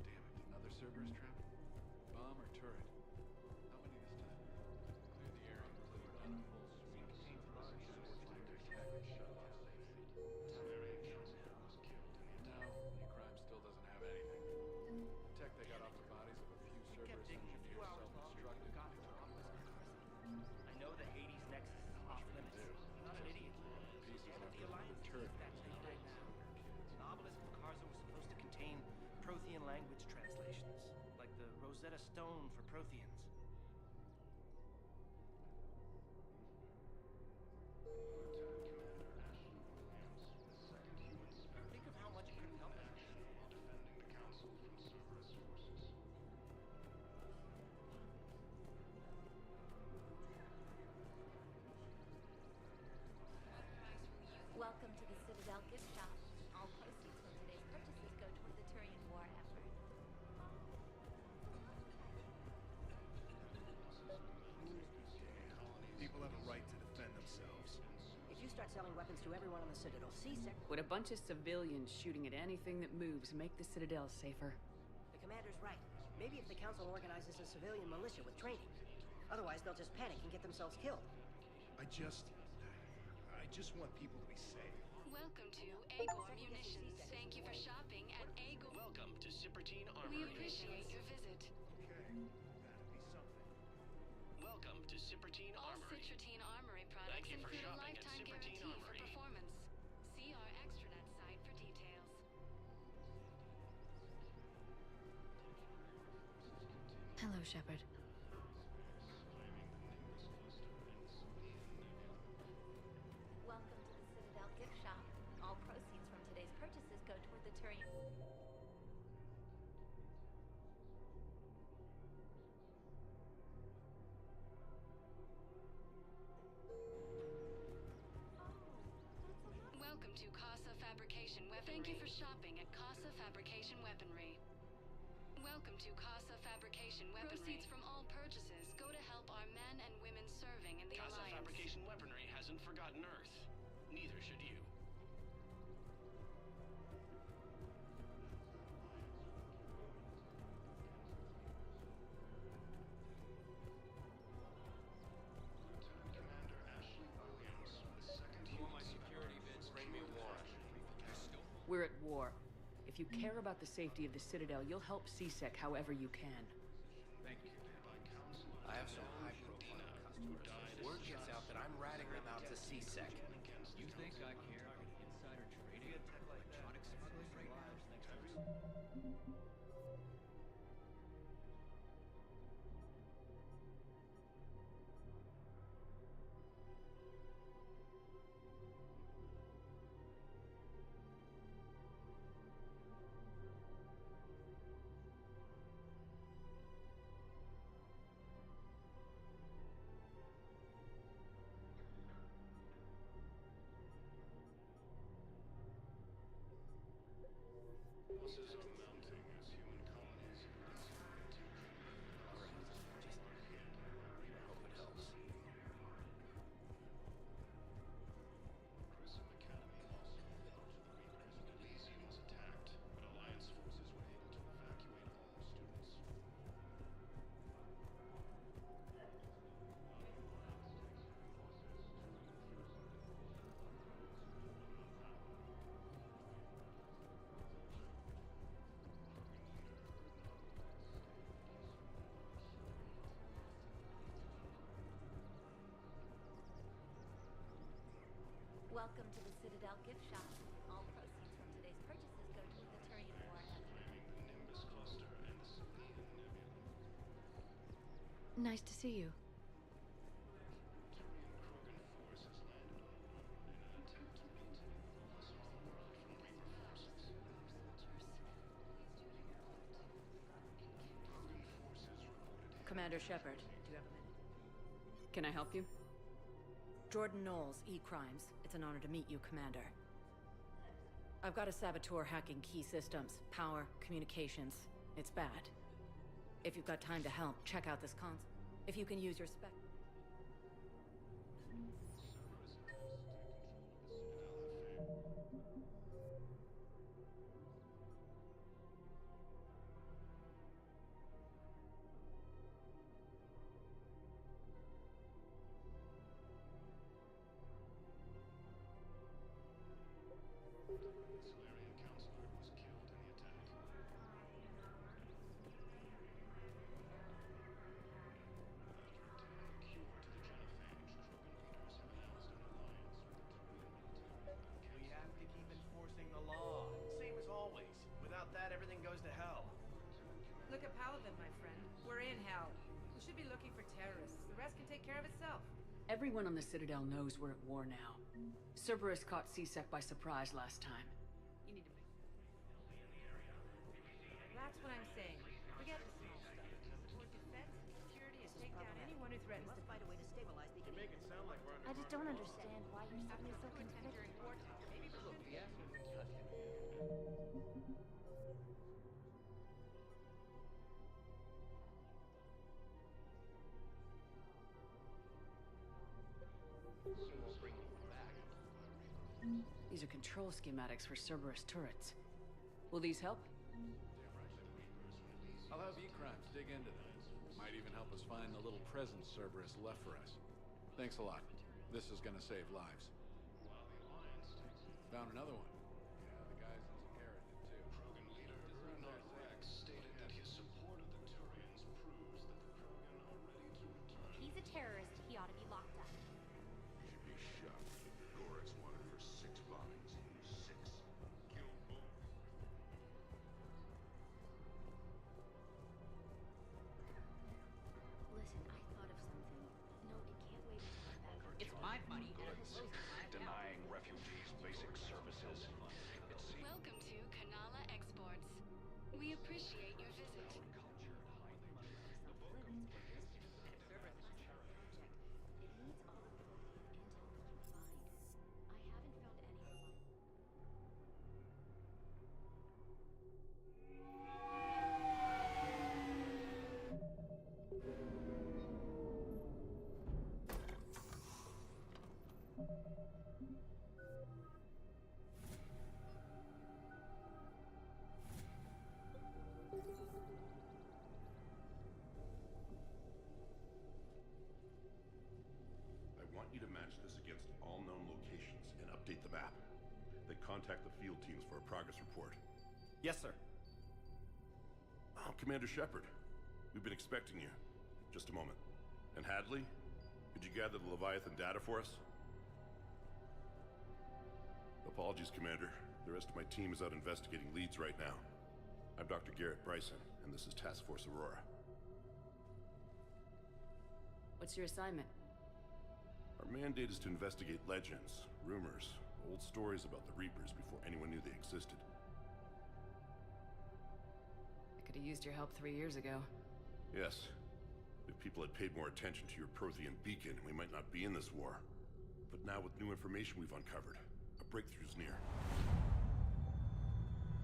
Damn it, another Cerberus trap? Bomb or turret? How many this time? Clear the area, including none of full suite. Unfortunately, their tech is shut off safely. Salarian council was killed in the No, Ukraine still doesn't have anything. The tech they got off the bodies of a few Cerberus engineers self-destructed. I know the Hades Nexus is off limits. I'm not an idiot. Pieces And after the another Alliance turret. needs that thing right now. The obelisk of Karza was supposed to contain Prothean language translations, like the Rosetta Stone for Protheans. Think of how much it could have helped us. defending the council from Cerberus forces. Welcome to the Citadel gift shop. All proceeds from today's purchases go toward the Turian war effort. People have a right to defend themselves. If you start selling weapons to everyone on the Citadel, C-Sec... Would a bunch of civilians shooting at anything that moves make the Citadel safer? The commander's right. Maybe if the council organizes a civilian militia with training. Otherwise, they'll just panic and get themselves killed. I just want people to be safe. Welcome to Agor Munitions. Thank you for shopping at Agor. Welcome to Cipertine Armory. We appreciate your visit. Welcome to Cipertine All Armory. Citrotine Armory products Thank you for include a shopping at lifetime Cipertine guarantee for Armory. performance. See our extranet site for details. Hello, Shepard. Welcome to the Citadel gift shop. All proceeds from today's purchases go toward the Turian. Welcome to Casa Fabrication Weaponry. Thank you for shopping at Casa Fabrication Weaponry. Welcome to Casa Fabrication Weaponry. Proceeds from all purchases go to help our men and women serving in the Casa Alliance. Fabrication Weaponry hasn't forgotten Earth. Neither should you. We're at war. If you care about the safety of the Citadel, you'll help C-Sec however you can. Thank you. I have some high-profile customers. Word gets out that I'm ratting them out to C-Sec. You think I care about insider trading, electronic smuggling right now? Losses are mounting as human colonies Alright, I hope it helps. Chris and Academy also acknowledged the Reapers. Elysium was attacked, but Alliance forces were able to evacuate all students. Welcome to the Citadel gift shop. All proceeds from today's purchases go to the Turian War effort. Claiming the Nimbus cluster and the Celine Nebula. Nice to see you. Turian Krogan force has landed on Rome in an attempt to maintain the loss of the world from Reaper forces. Krogan forces reported Commander Shepard, do you have a minute? Can I help you? Jordan Knowles, E-Crimes. It's an honor to meet you, Commander. I've got a saboteur hacking key systems, power, communications. It's bad. If you've got time to help, check out this console. If you can use your spec... Solarian counselor was killed in the attack. After obtaining a cure to the genophage, Krogan leaders have announced an alliance with the Turian military. We have to keep enforcing the law. Same as always. Without that, everything goes to hell. Look at Paladin, my friend. We're in hell. We should be looking for terrorists. The rest can take care of itself. Everyone on the Citadel knows we're at war now. Cerberus caught C-Sec by surprise last time. You need to make... That's what I'm saying. Forget the small stuff. For defense and security and take down anyone who threatens to find a way to stabilize the... You make it sound like we're under... I just don't understand why you're suddenly so conflicted. Maybe look, the ass was cut. Soon we'll bring you back. These are control schematics for Cerberus turrets. Will these help? I'll have E-Crimes dig into them. Might even help us find the little present Cerberus left for us. Thanks a lot. This is gonna save lives. While the Alliance takes Found another one. Yeah, the guys in Sahara did too. Krogan leader Ernard Rex stated that his support of the Turians proves that the Krogan are ready to return. He's a terrorist. He ought to be locked up. Should be shot. Gorex wanted for 6 bombings. 6. Kill both. Listen, I thought of something. No, it can't wait until I'm back. It's my money. Goods, denying refugees basic services. Welcome to Kanala Exports. We appreciate your visit. It needs all of the intel we can find. I haven't found anyone. I want you to match this against all known locations and update the map. Then contact the field teams for a progress report. Yes, sir. Oh, Commander Shepard. We've been expecting you. Just a moment. And Hadley? Could you gather the Leviathan data for us? Apologies, Commander. The rest of my team is out investigating leads right now. I'm Dr. Garrett Bryson, and this is Task Force Aurora. What's your assignment? Our mandate is to investigate legends, rumors, old stories about the Reapers before anyone knew they existed. I could have used your help 3 years ago. Yes. If people had paid more attention to your Prothean beacon, we might not be in this war. But now with new information we've uncovered, a breakthrough's near.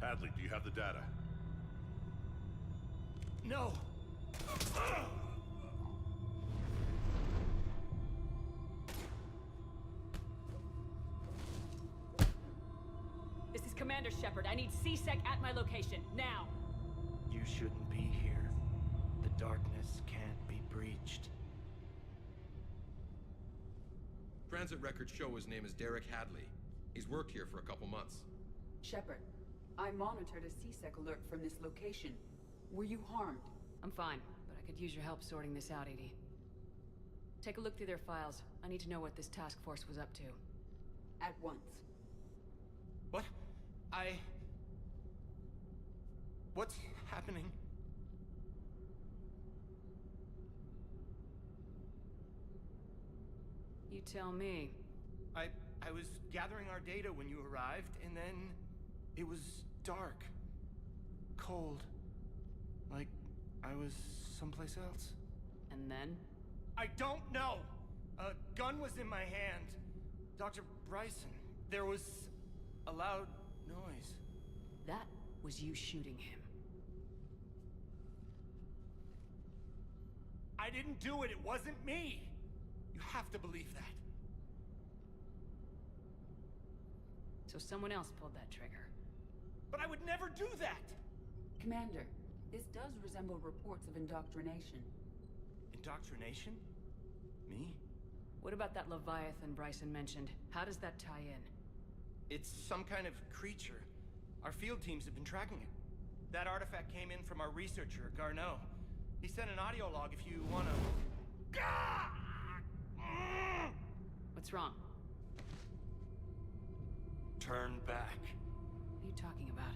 Hadley, do you have the data? No! This is Commander Shepard. I need C-Sec at my location, now! You shouldn't be here. The darkness can't be breached. Transit records show his name is Derek Hadley. He's worked here for a couple months. Shepard, I monitored a C-Sec alert from this location. Were you harmed? I'm fine, but I could use your help sorting this out, Edie. Take a look through their files. I need to know what this task force was up to. At once. What? What's happening? You tell me. I was gathering our data when you arrived, and then it was dark. Cold. Like I was someplace else. And then? I don't know! A gun was in my hand. Dr. Bryson, there was a loud noise. That was you shooting him. I didn't do it, it wasn't me! You have to believe that. So someone else pulled that trigger. But I would never do that! Commander, this does resemble reports of indoctrination. Indoctrination? Me? What about that Leviathan Bryson mentioned? How does that tie in? It's some kind of creature. Our field teams have been tracking it. That artifact came in from our researcher, Garneau. He sent an audio log if you wanna... What's wrong? Turn back. What are you talking about?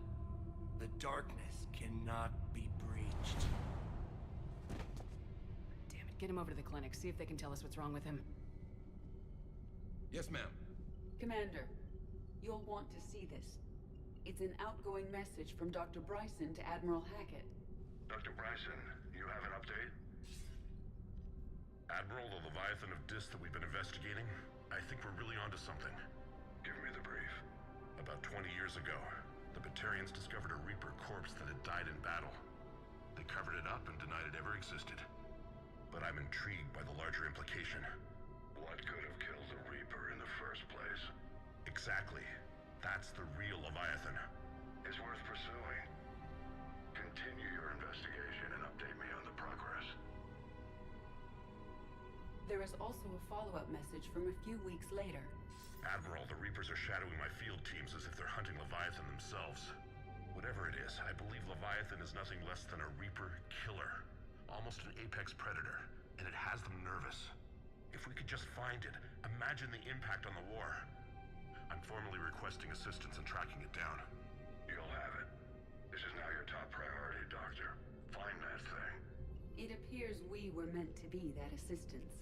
The darkness cannot be breached. Damn it, get him over to the clinic. See if they can tell us what's wrong with him. Yes, ma'am. Commander, you'll want to see this. It's an outgoing message from Dr. Bryson to Admiral Hackett. Dr. Bryson, you have an update? Admiral, the Leviathan of Dis that we've been investigating, I think we're really onto something. Give me the brief. About 20 years ago, the Batarians discovered a Reaper corpse that had died in battle. They covered it up and denied it ever existed. But I'm intrigued by the larger implication. What could have killed the Reaper in the first place? Exactly. That's the real Leviathan. It's worth pursuing. Continue your investigation and update me on the progress. There is also a follow-up message from a few weeks later. Admiral, the Reapers are shadowing my field teams as if they're hunting Leviathan themselves. Whatever it is, I believe Leviathan is nothing less than a Reaper killer. Almost an apex predator, and it has them nervous. If we could just find it, imagine the impact on the war. I'm formally requesting assistance in tracking it down. You'll have it. This is now your top priority, Doctor. Find that thing. It appears we were meant to be that assistance.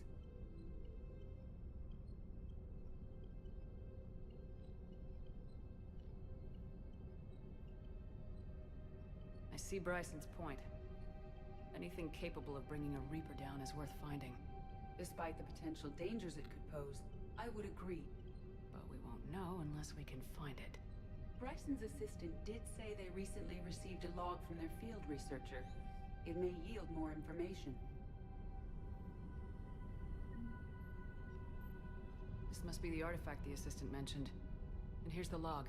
I see Bryson's point. Anything capable of bringing a Reaper down is worth finding. Despite the potential dangers it could pose, I would agree. But we won't know unless we can find it. Bryson's assistant did say they recently received a log from their field researcher. It may yield more information. This must be the artifact the assistant mentioned. And here's the log.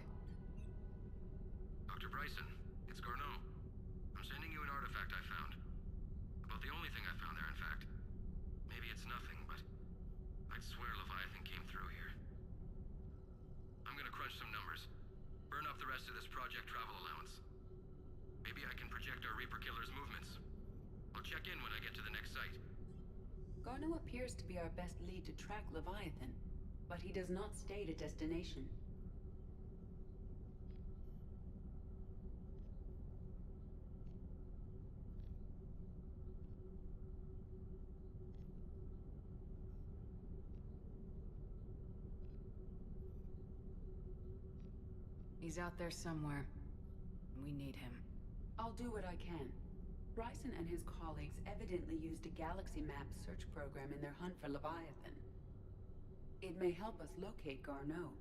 Dr. Bryson, it's Garneau. I'm sending you an artifact I found. About the only thing I found there, in fact. Maybe it's nothing, but I'd swear Leviathan came through here. I'm gonna crunch some numbers. Burn up the rest of this project travel allowance. Maybe I can project our Reaper killer's movements. I'll check in when I get to the next site. Garneau appears to be our best lead to track Leviathan, but he does not state a destination. He's out there somewhere. We need him. I'll do what I can. Bryson and his colleagues evidently used a galaxy map search program in their hunt for Leviathan. It may help us locate Garneau.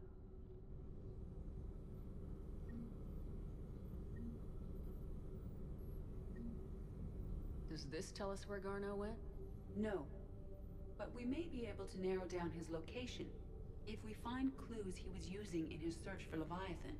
Does this tell us where Garneau went? No. But we may be able to narrow down his location if we find clues he was using in his search for Leviathan.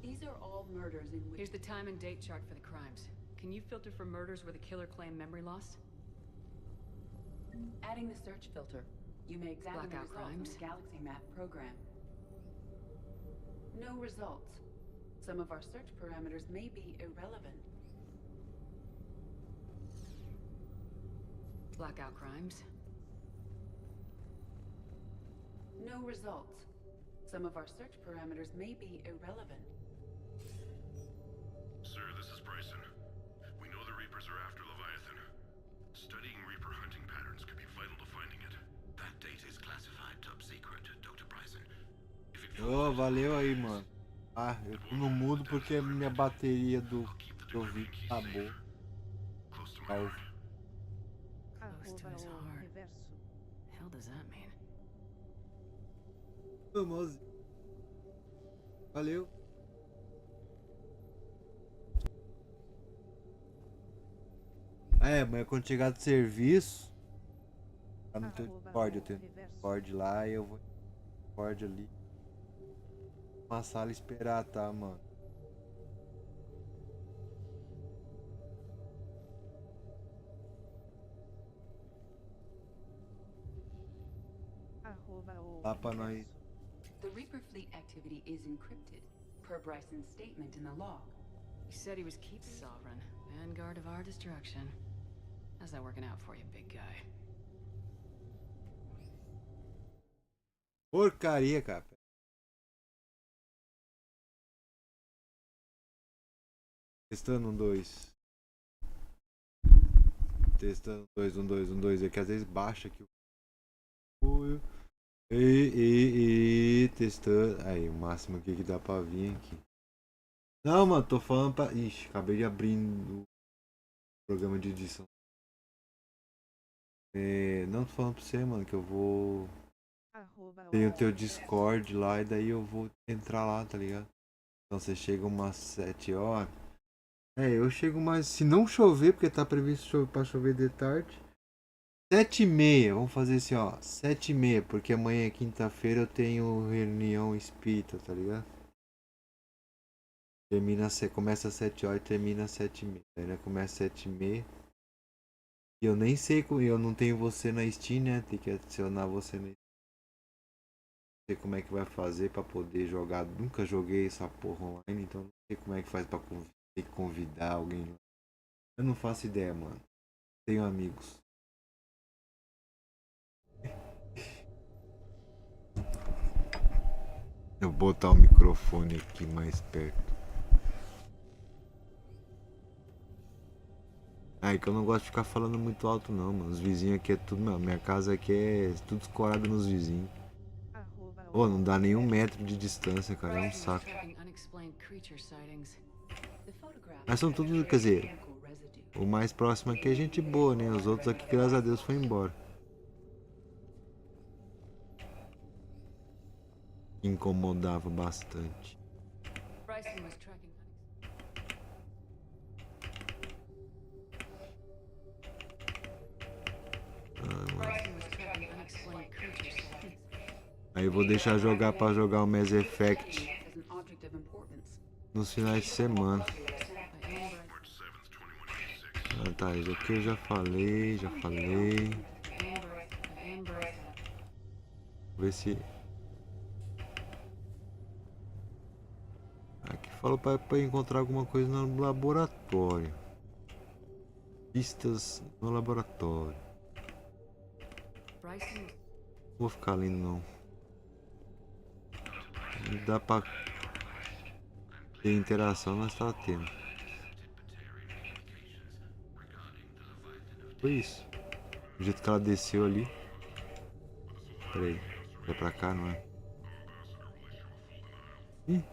These are all murders in which... Here's the time and date chart for the crimes. Can you filter for murders where the killer claimed memory loss? Adding the search filter, you may examine the Blackout results in crimes. the Galaxy Map program. No results. Some of our search parameters may be irrelevant. Blackout crimes. No results. Some of our search parameters may be irrelevant. Sir, this is Bryson. We know the Reapers are after Leviathan. Studying Reaper hunting patterns could be vital to finding it. That data is classified top secret, Dr. Bryson. Oh, valeu aí, mano. Ah, eu tô no mudo porque minha bateria do ouvido acabou. Close to his heart. The hell does that mean? Vamos. Valeu. É, mas quando chegar do serviço, tá no teu Discord, eu tenho Discord lá e eu vou Discord ali. Uma sala esperar, tá, mano? Lá pra nós. The Reaper fleet activity is encrypted, per Bryson's statement in the log. He said he was keep sovereign, vanguard of our destruction. How's that working out for you, big guy? Porcaria, cara. Testando 1-2. Testando 1-2. É que às vezes baixa aqui o. E testando. Aí, o máximo aqui que dá pra vir aqui. Não, mano, tô falando pra. Ixi, acabei de abrir o programa de edição. Não tô falando pra você, mano, que eu vou. Tem o teu Discord lá e daí eu vou entrar lá, tá ligado? Então você chega umas 7 horas. Eu chego mais. Se não chover, porque tá previsto pra chover de tarde. 7h30, vamos fazer assim, ó. 7h30, porque amanhã é quinta-feira eu tenho reunião espírita, tá ligado? Começa às 7 horas e termina às 7h30. Aí, né? Começa às 7h30. E eu nem sei, eu não tenho você na Steam, né? Tem que adicionar você na Steam. Não sei como é que vai fazer pra poder jogar. Nunca joguei essa porra online, então não sei como é que faz pra ter que convidar alguém. Eu não faço ideia, mano. Tenho amigos. Eu vou botar o microfone aqui mais perto. Que eu não gosto de ficar falando muito alto não, mano. Os vizinhos aqui é tudo, minha casa aqui é tudo escorado nos vizinhos. Pô, não dá nem 1 metro de distância, cara, é um saco. Mas são tudo, quer dizer, o mais próximo aqui é gente boa, né? Os outros aqui, graças a Deus, foi embora. Incomodava bastante. Aí eu vou deixar jogar pra jogar o Mass Effect nos finais de semana. Tá, isso aqui eu já falei. Vou ver se... Aqui falou pra encontrar alguma coisa no laboratório. Pistas no laboratório. Não vou ficar lendo não. Não dá pra ter interação, mas tá tendo. Foi isso. Do jeito que ela desceu ali. Pera aí. É pra cá, não é? Ih.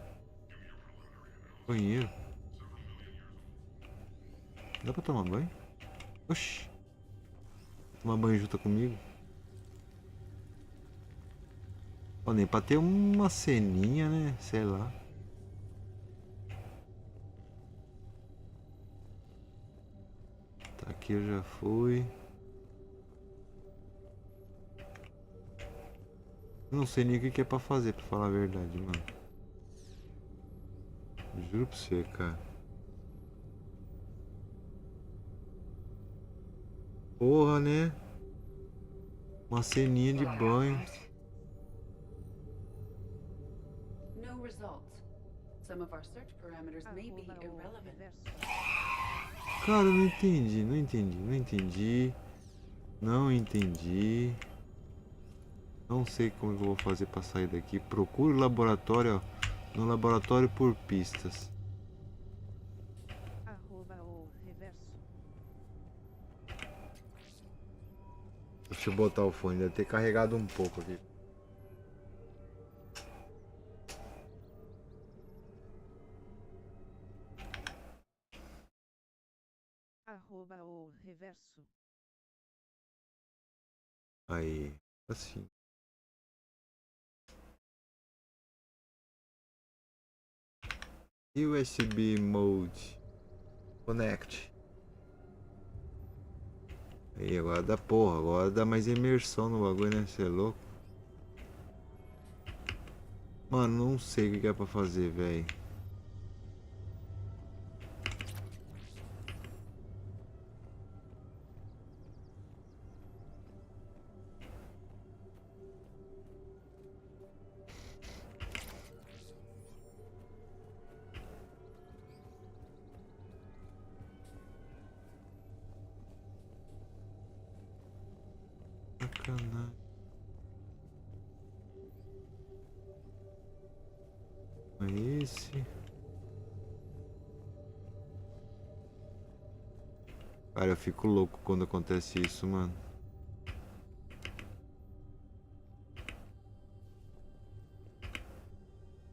Banheiro. Dá pra tomar banho? Oxi. Tomar banho junto comigo? Ó, nem pra ter uma ceninha, né? Sei lá. Tá, aqui eu já fui. Não sei nem o que é pra fazer, pra falar a verdade, mano. Juro pra você, cara. Porra, né? Uma ceninha de banho. No results. Some of our search parameters may be irrelevant. Cara, eu não entendi, não entendi, não entendi. Não entendi. Não sei como eu vou fazer pra sair daqui. Procure o laboratório, ó. No laboratório por pistas. Deixa eu botar o fone, deve ter carregado um pouco aqui. Aí, assim. USB mode. Connect. Aí agora dá porra, agora dá mais imersão no bagulho, né? Você é louco? Mano, não sei o que é pra fazer, velho. Sacanagem. É esse. Cara, eu fico louco quando acontece isso, mano.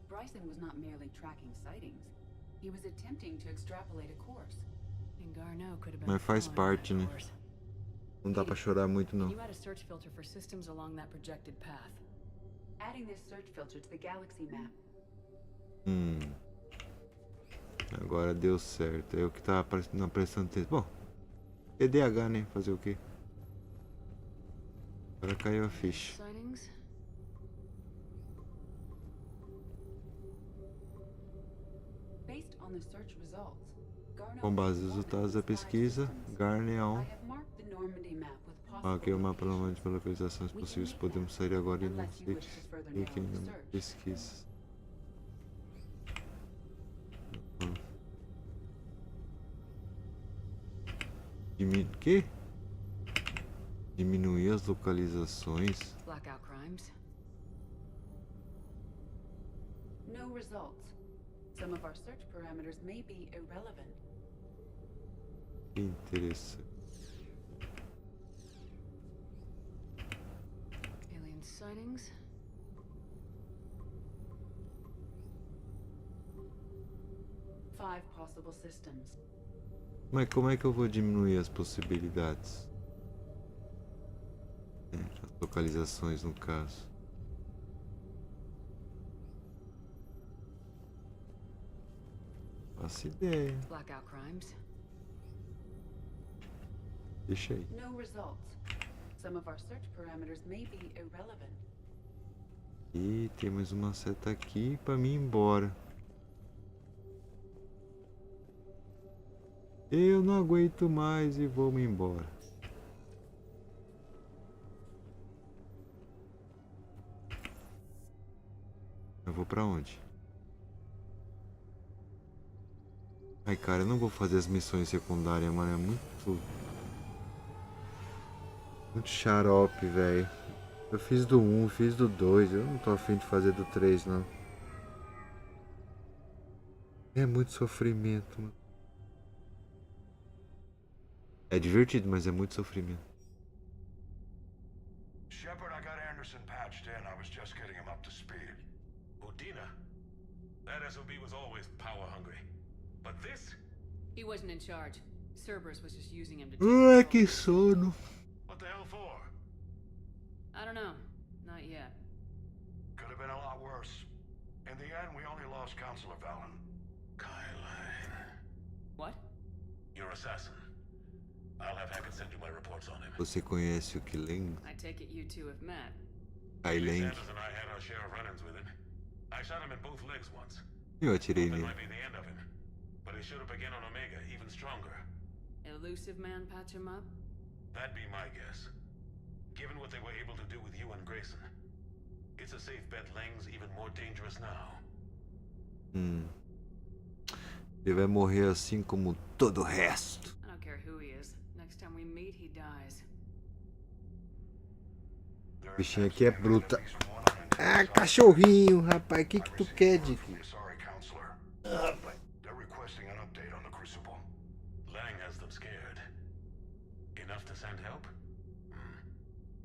Bryson was not merely tracking sightings. He was attempting to extrapolate a course. Mas faz parte, né? Não dá pra chorar muito, não. Can you add a search filter for systems along that projected path? Adding this search filter to the galaxy map. Agora deu certo. Eu que tava não prestando atenção. Bom, TDAH, né? Fazer o quê? Agora caiu a ficha. Based on the search results, Com base nos resultados da pesquisa, Garneon marquei o mapa normalmente para localizações possíveis. Podemos sair agora e não sei aqui na pesquisa. Que? Diminuir as localizações? Blackout crimes. No results. Some of our search parameters may be irrelevant. Que interessante. Alien sightings. Five possible systems. Mas como é que eu vou diminuir as possibilidades? As localizações, no caso. Faço ideia. Blackout crimes. Deixa aí. No results. Some of our search parameters may be irrelevant. E temos uma seta aqui para mim ir embora. Eu não aguento mais e vou me embora. Eu vou pra onde? Ai, cara, eu não vou fazer as missões secundárias, mano. É muito xarope, velho. Eu fiz do 1, fiz do 2. Eu não tô afim de fazer do 3, não. É muito sofrimento, mano. É divertido, mas é muito sofrimento. That SOB was always power hungry. But this? He wasn't in charge. Cerberus was just using him to Ai, que sono. What the hell for? I don't know. Not yet. Could have been a lot worse. In the end, we only lost Counselor Valen. What? Your assassin. I'll have Hackett send you my reports on him. Você conhece o Killing? I take it you two have met. Aileen. Sanders and I had our share of run-ins with him. I shot him in both legs once. Eu atirei That nele. might be the end of him. But he showed up again on Omega, even stronger. Elusive man patch him up? That'd be my guess. Given what they were able to do with you and Grayson. It's a safe bet Lang's even more dangerous now. Ele vai morrer assim como todo o resto. I don't care who he is. Next time we meet, he dies. O bichinho aqui é bruta. Ah, cachorrinho, rapaz. O que tu quer, Dick? Sorry, Counselor. They're requesting an update on the Crucible. Lang has them scared. Enough to send help?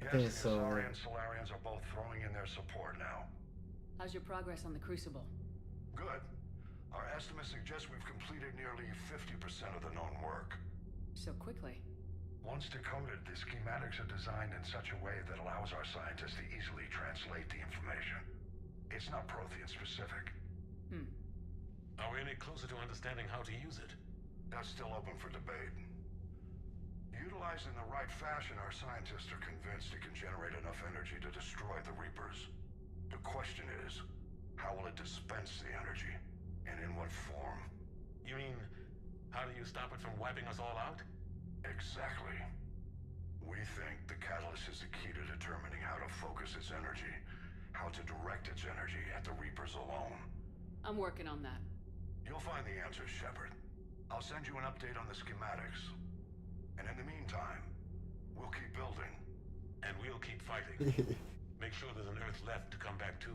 Yes, the Asari and Solarians are both throwing in their support now. How's your progress on the Crucible? Good. Our estimates suggest we've completed nearly 50% of the known work. So quickly. Once decoded, the schematics are designed in such a way that allows our scientists to easily translate the information. It's not Prothean specific. Are we any closer to understanding how to use it? That's still open for debate. Utilized in the right fashion, our scientists are convinced it can generate enough energy to destroy the Reapers. The question is, how will it dispense the energy? And in what form? You mean, how do you stop it from wiping us all out? Exactly. We think the catalyst is the key to determining how to focus its energy, how to direct its energy at the Reapers alone. I'm working on that. You'll find the answers, Shepard. I'll send you an update on the schematics. And in the meantime, we'll keep building. And we'll keep fighting. Make sure there's an Earth left to come back to.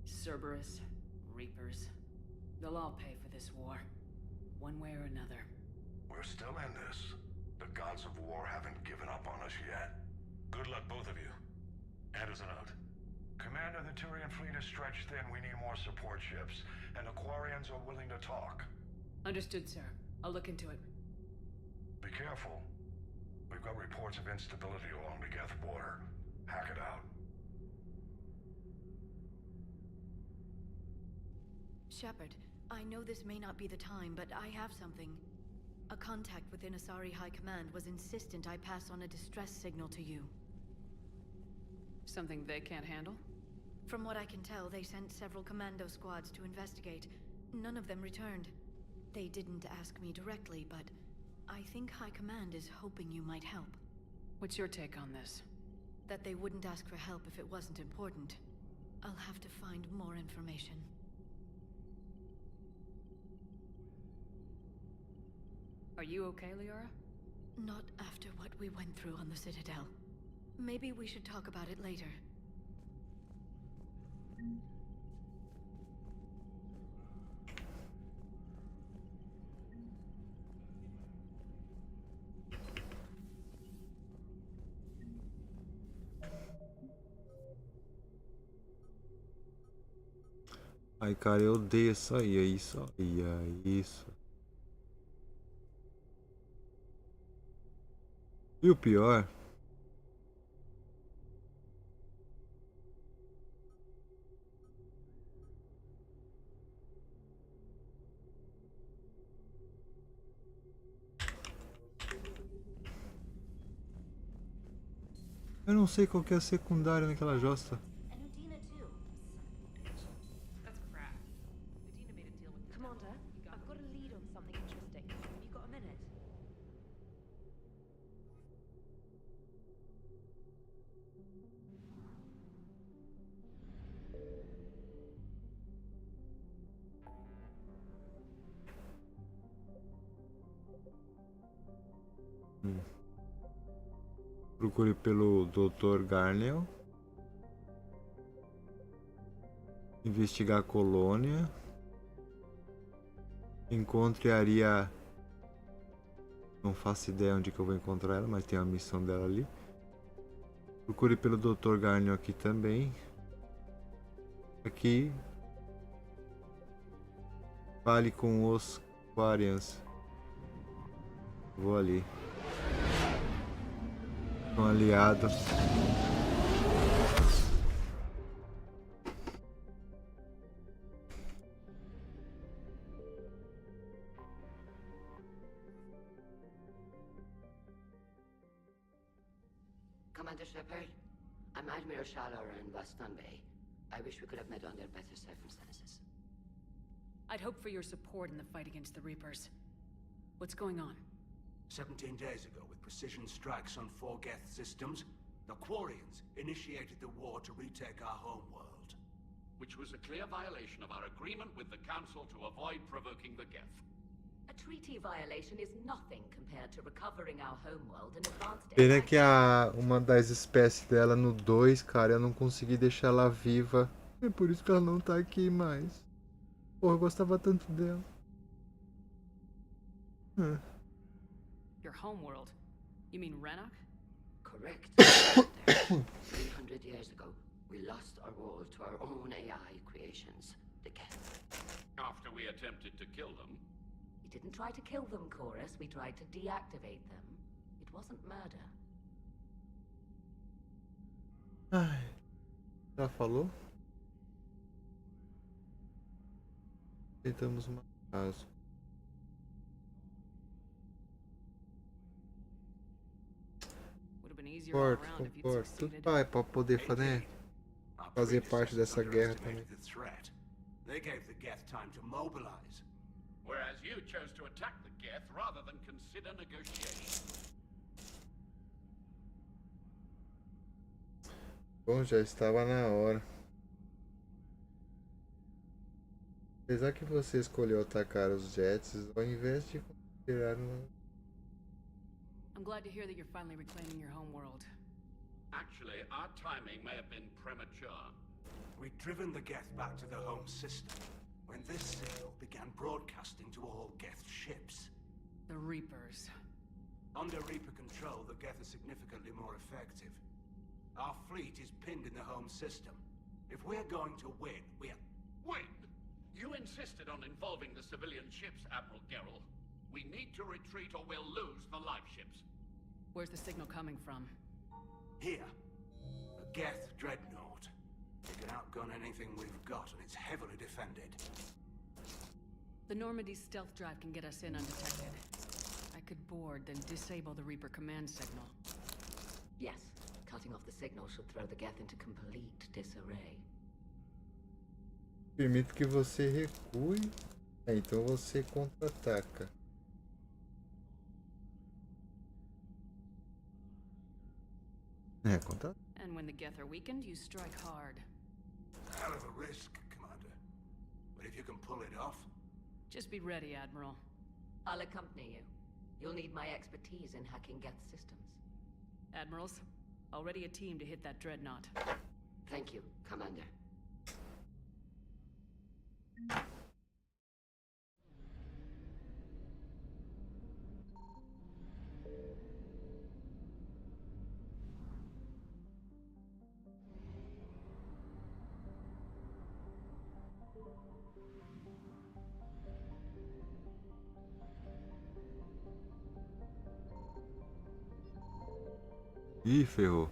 Cerberus, Reapers. They'll all pay for this war. One way or another. We're still in this. The gods of war haven't given up on us yet. Good luck, both of you. Anderson out. Commander, the Turian fleet is stretched thin. We need more support ships. And the Quarians are willing to talk. Understood, sir. I'll look into it. Be careful. We've got reports of instability along the Geth border. Hack it out. Shepard, I know this may not be the time, but I have something. A contact within Asari High Command was insistent I pass on a distress signal to you. Something they can't handle? From what I can tell, they sent several commando squads to investigate. None of them returned. They didn't ask me directly, but I think High Command is hoping you might help. What's your take on this? That they wouldn't ask for help if it wasn't important. I'll have to find more information. Are you okay, Liara? Not after what we went through on the Citadel. Maybe we should talk about it later. Ai, cara, eu odeio isso aí, é isso aí, é isso. E o pior... Eu não sei qual que é a secundária naquela josta. That's crap. Udina made a deal with Commander, I've got a lead on something interesting. Have you got a minute? Procure pelo Dr. Garnell. Investigar a colônia. Encontre a área Não faço ideia onde que eu vou encontrar ela, mas tem a missão dela ali. Procure pelo Dr. Garnion aqui também. Aqui. Fale com os Quarians. Vou ali. Um aliado. Commander Shepard, I'm Admiral Shallower in West Bay. I wish we could have met under better circumstances. I'd hope for your support in the fight against the Reapers. What's going on? 17 days ago, with precision strikes on 4 Geth systems, the Quarians initiated the war to retake our homeworld. Which was a clear violation of our agreement with the Council to avoid provoking the Geth. A treaty violation is nothing compared to recovering our homeworld and advanced... Pena que uma das espécies dela no 2, cara, eu não consegui deixar ela viva. É por isso que ela não tá aqui mais. Porra, eu gostava tanto dela. Your homeworld? You mean Rannoch? Correct. 300 years ago, we lost our world to our own AI creations, the Geth. After we attempted to kill them. We didn't try to kill them, Chorus. We tried to deactivate them. It wasn't murder. Ai. Já falou? Tentamos uma casa. Concordo. Tudo vai pra poder fazer parte dessa guerra também. They gave the Geth time to mobilize. Whereas you chose to attack the Geth rather than consider negotiation. Bom, já estava na hora. Apesar que você escolheu atacar os Jets ao invés de considerar I'm glad to hear that you're finally reclaiming your homeworld. Actually, our timing may have been premature. We'd driven the Geth back to the home system when this signal began broadcasting to all Geth ships. The Reapers. Under Reaper control, the Geth are significantly more effective. Our fleet is pinned in the home system. If we're going to win, Win? You insisted on involving the civilian ships, Admiral Gerrel. We need to retreat or we'll lose the live ships. Where's the signal coming from? Here. A Geth dreadnought. It can outgun anything we've got, and it's heavily defended. The Normandy's stealth drive can get us in undetected. I could board, then disable the Reaper command signal. Yes. Cutting off the signal should throw the Geth into complete disarray. Permito que você recue. Então você contra-ataca. Conta. And when the Geth are weakened, you strike hard. Hell of a risk, Commander. But if you can pull it off... Just be ready, Admiral. I'll accompany you. You'll need my expertise in hacking Geth systems. Admirals, already a team to hit that dreadnought. Thank you, Commander. Ih, ferrou.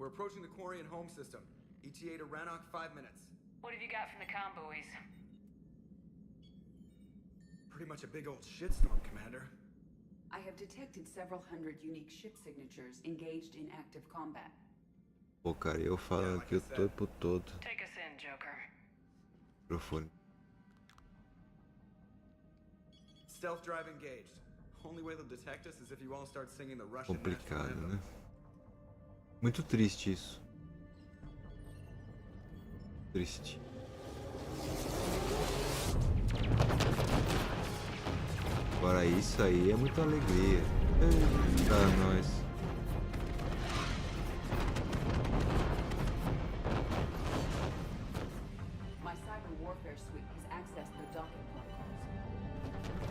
We're approaching the Quarian home system. ETA to Rannoch, 5 minutes. What have you got from the comm buoys? Pretty much a big old shitstorm, Commander. I have detected several hundred unique ship signatures engaged in active combat. Pô, cara, eu falando aqui o tempo todo. Take us in, Joker. Microfone. Stealth drive engaged. Only way they'll detect us is if you all start singing the Russian Complicado, national né? anthem. Muito triste isso. Triste. Agora isso aí é muita alegria. Eita, nós. My cyber warfare suite has accessed the docking protocols.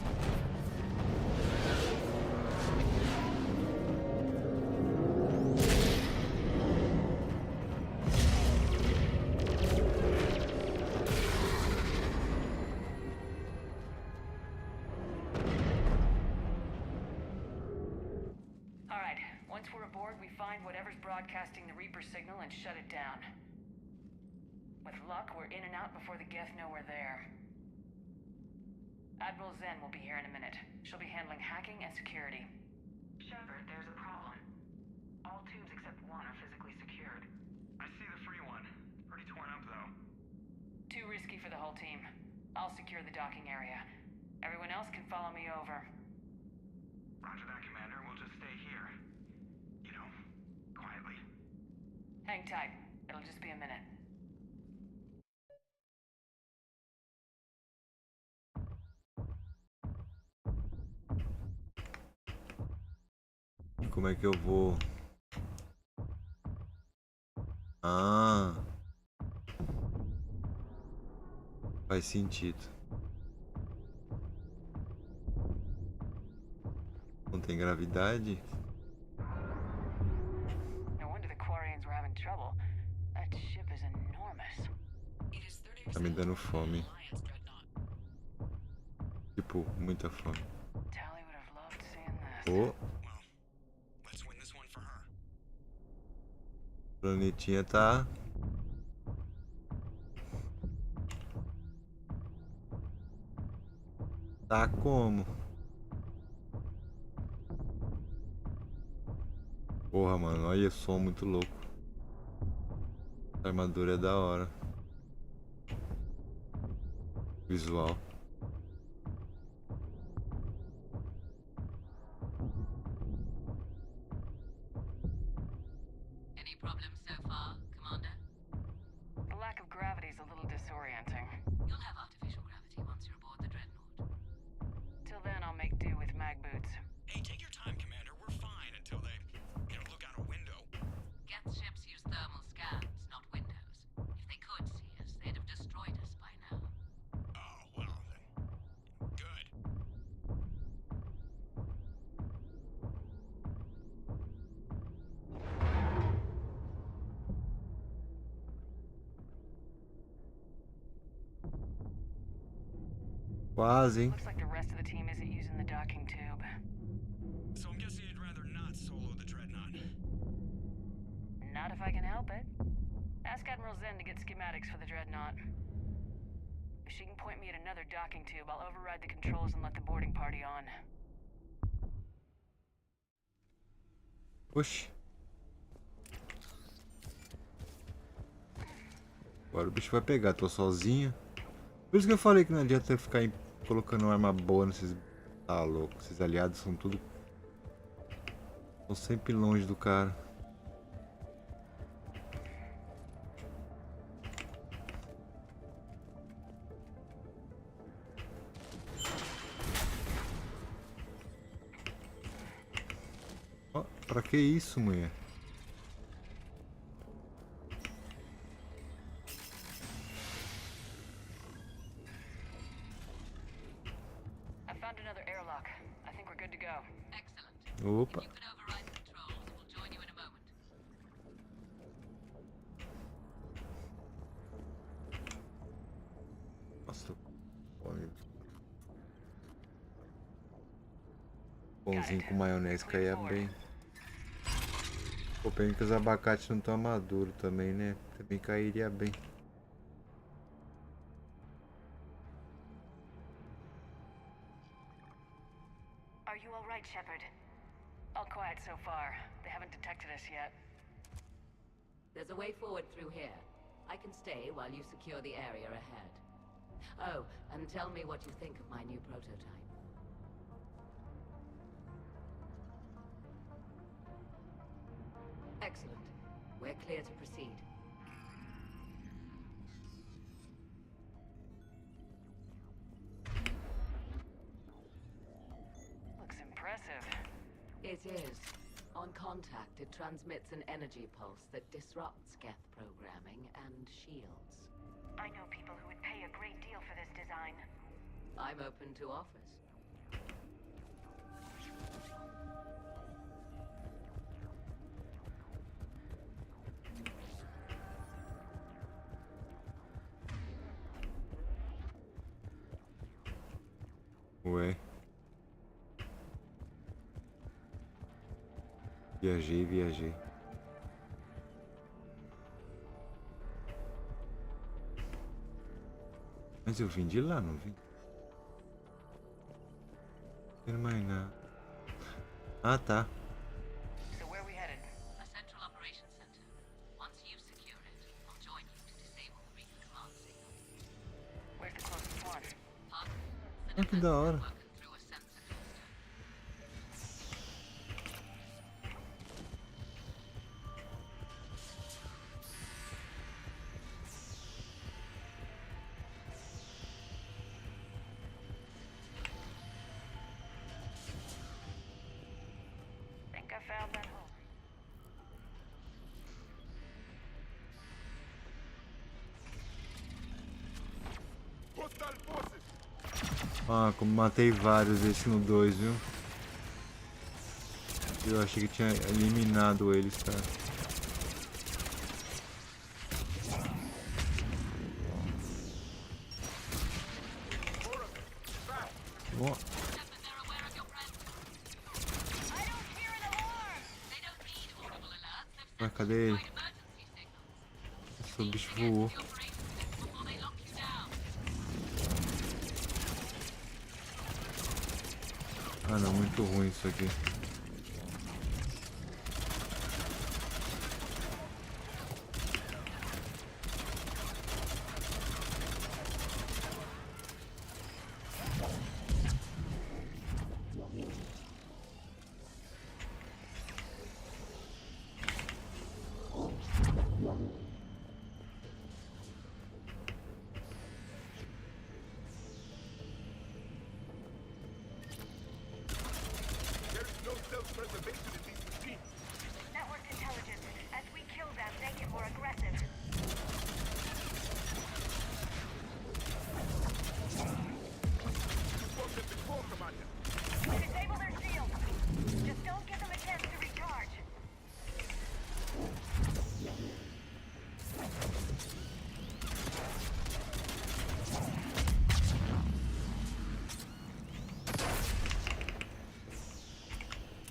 Alright, once we're aboard, we find whatever's broadcasting the Reaper signal and shut it down. With luck, we're in and out before the Geth know we're there. Admiral Zen will be here in a minute. She'll be handling hacking and security. Shepard, there's a problem. All tubes except one are physically secured. I see the free one. Pretty torn up, though. Too risky for the whole team. I'll secure the docking area. Everyone else can follow me over. Roger that, Commander. We'll just stay here. You know, quietly. Hang tight. It'll just be a minute. Como é que eu vou? Ah, faz sentido. Não tem gravidade? No wonder the Quarians were having trouble. That ship is enormous. Tá me dando fome. Tipo, muita fome. Tally would have loved seeing this. Oh, Let's win this one for her. o planetinha tá. Tá como? Porra, mano, olha o som muito louco. A armadura é da hora. Visual. Any problems so far, Commander? The lack of gravity is a little disorienting. You'll have artificial gravity once you're aboard the Dreadnought. Till then, I'll make do with mag boots. Hey, take your time, Commander. We're fine until they, look out a window. Geth ships use thermal scans, not windows. If they could see us, they'd have destroyed us by now. Oh, well then. Good. Quase, hein? Looks like the rest of the team isn't using the docking tube. So I'm guessing you'd rather not solo the Dreadnought. Not if I can help it. Ask Admiral Zen to get schematics for the Dreadnought. If she can point me at another docking tube, I'll override the controls and let the boarding party on. Oxi. Agora o bicho vai pegar, tô sozinho. Por isso que eu falei que não adianta eu ficar colocando uma arma boa nesses. Tá louco, esses aliados são tudo. Estão sempre longe do cara. Ó, pra que isso, mulher? I found another airlock. I think we're good to go. Excellent. Opa. You can override the controls. We'll join you in a moment. Nossa, tô com fome. Pãozinho com maionese caía bem. Pô, pena que os abacates não estão maduros também, né? Também cairia bem. Are you all right, Shepard? All quiet so far. They haven't detected us yet. There's a way forward through here. I can stay while you secure the area ahead. Oh, and tell me what you think of my new prototype. Excellent. We're clear to proceed. Looks impressive. It is. On contact, it transmits an energy pulse that disrupts Geth programming and shields. I know people who would pay a great deal for this design. I'm open to offers. Ué. Viajei. Mas eu vim de lá, não vim? Não tem mais nada. Ah, tá. So where are we headed? A central operations center. Once you secure it, I'll join you to disable the Reaper command signal. Where's the closest one? Ah, que da hora. Think I found that hole. Ah, como matei vários esse no 2, viu? Eu achei que tinha eliminado eles, cara. Ó. Ah, cadê ele? Esse bicho voou. Ah não, muito ruim isso aqui. Networked intelligence. As we kill them, they get more aggressive. Disable their shields. Just don't give them a chance to recharge.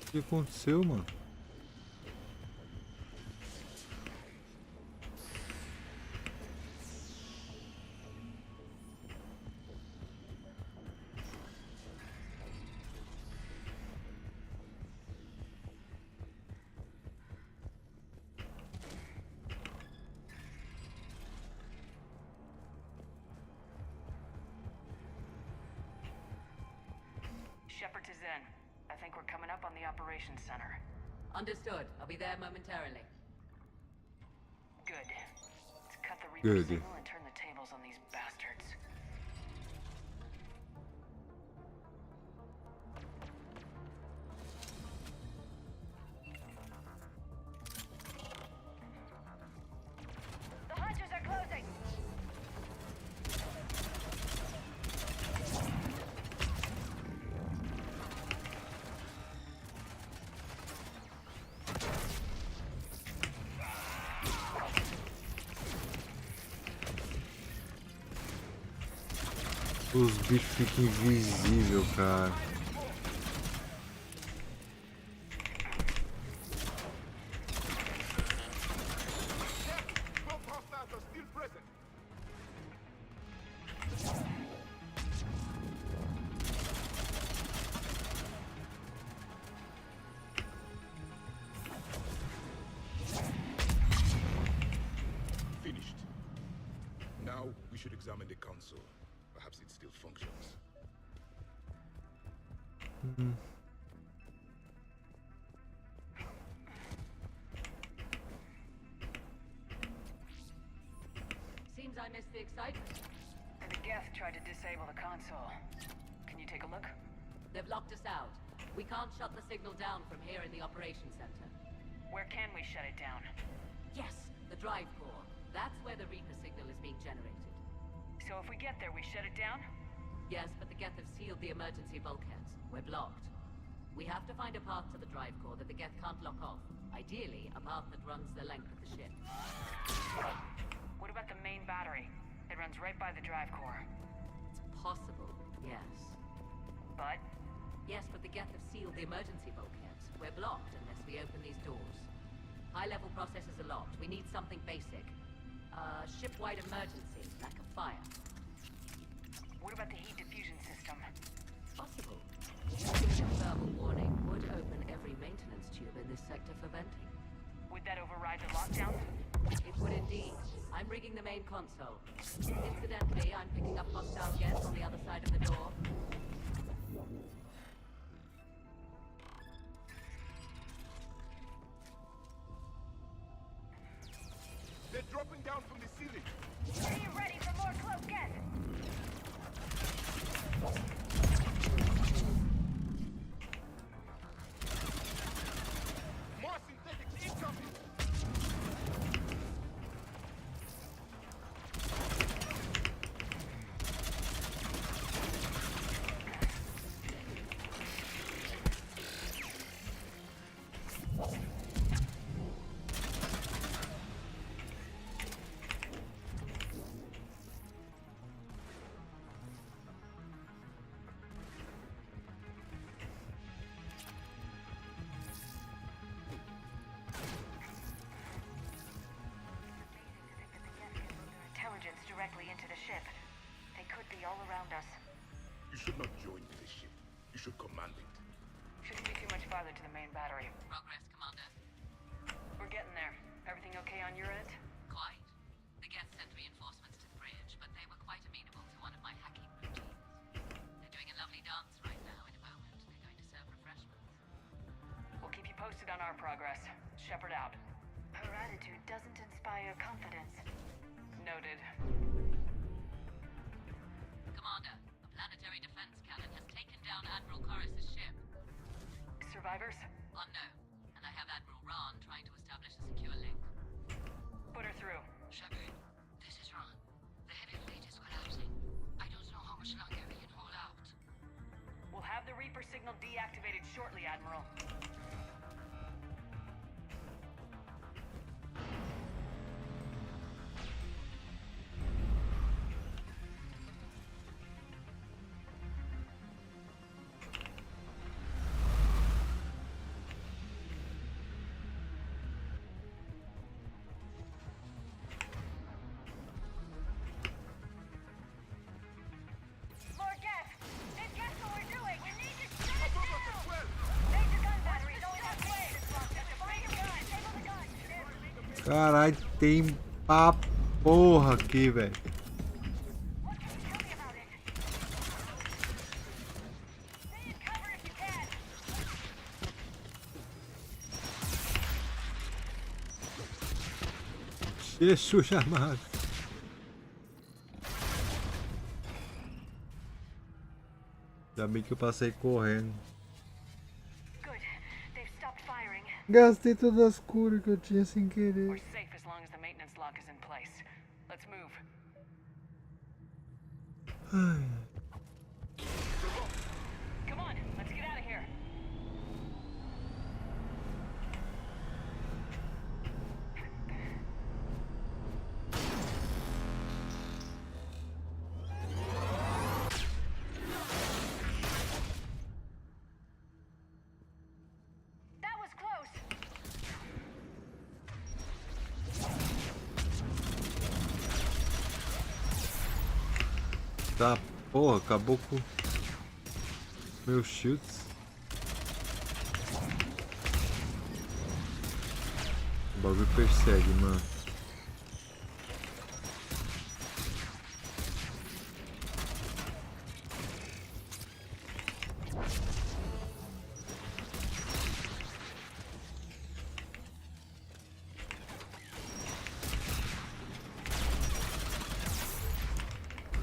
O que aconteceu, mano? Shepard is in. I think we're coming up on the operations center. Understood. I'll be there momentarily. Good. Let's cut the Reaper Good. signal and turn the tables on these bastards. The hatches are closing. Os bichos ficam invisíveis, cara. should examine the console. Perhaps it still functions. Seems I missed the excitement. The Geth tried to disable the console. Can you take a look? They've locked us out. We can't shut the signal down from here in the operations center. Where can we shut it down? Yes, the drive core. That's where the Reaper signal is being generated. So if we get there, we shut it down? Yes, but the Geth have sealed the emergency bulkheads. We're blocked. We have to find a path to the drive core that the Geth can't lock off. Ideally, a path that runs the length of the ship. What about the main battery? It runs right by the drive core. It's possible, yes. But? Yes, but the Geth have sealed the emergency bulkheads. We're blocked unless we open these doors. High-level processors are locked. We need something basic. Ship-wide emergency, like a fire. What about the heat diffusion system? Possible. Giving a thermal warning would open every maintenance tube in this sector for venting. Would that override the lockdown? It would indeed. I'm rigging the main console. Incidentally, I'm picking up hostile Geth on the other side of the door. They're dropping down from the ceiling. Are you ready for more close Geth? More synthetics incoming. Directly into the ship. They could be all around us. You should not join this ship. You should command it. Shouldn't be too much farther to the main battery. Progress, Commander. We're getting there. Everything okay on your end? Quite. The Geth sent reinforcements to the bridge, but they were quite amenable to one of my hacking routines. They're doing a lovely dance right now. In a moment, they're going to serve refreshments. We'll keep you posted on our progress. Shepard out. Her attitude doesn't inspire confidence. Noted. Commander, a planetary defense cannon has taken down Admiral Corus's ship. Survivors? Unknown. And I have Admiral Ron trying to establish a secure link. Put her through. Shepard, this is Ron. The heavy fleet is collapsing. I don't know how much longer we can hold out. We'll have the Reaper signal deactivated shortly, Admiral. Caralho, tem pra porra aqui, velho. Jesus amado. Ainda bem que eu passei correndo. Gastei todas as curas que eu tinha sem querer. We're safe as long as the maintenance lock is in place. Let's move. Ai. Come on, let's get out of here. Tá, porra, acabou com meus shields. O bagulho persegue, mano.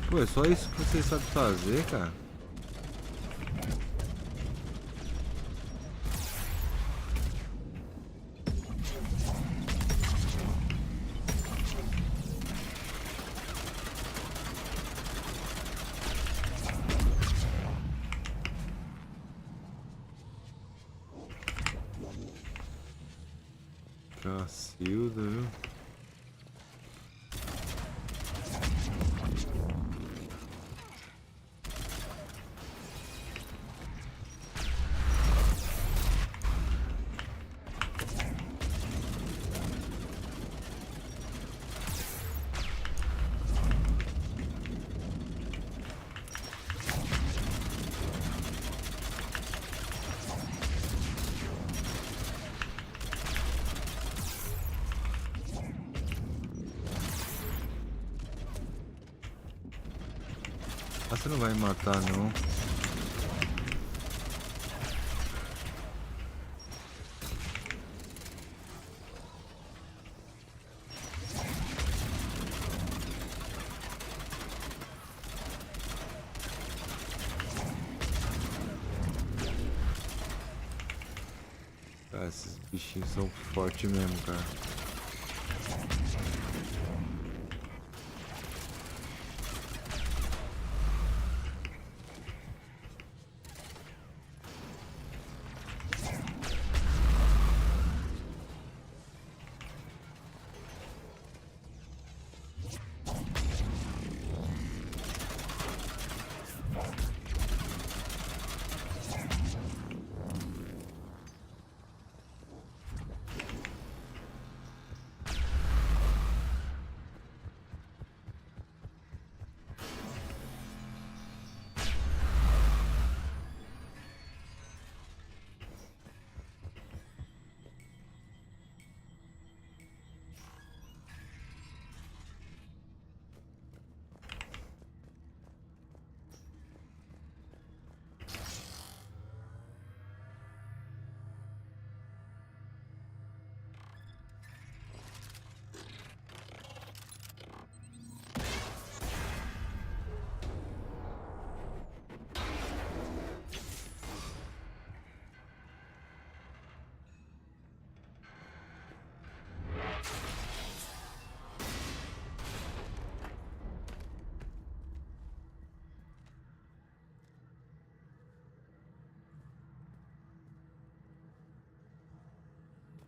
Pô, é só isso que você sabe fazer, cara? Cacilda, viu? Ah, você não vai me matar, não. Cara, esses bichinhos são fortes mesmo, cara.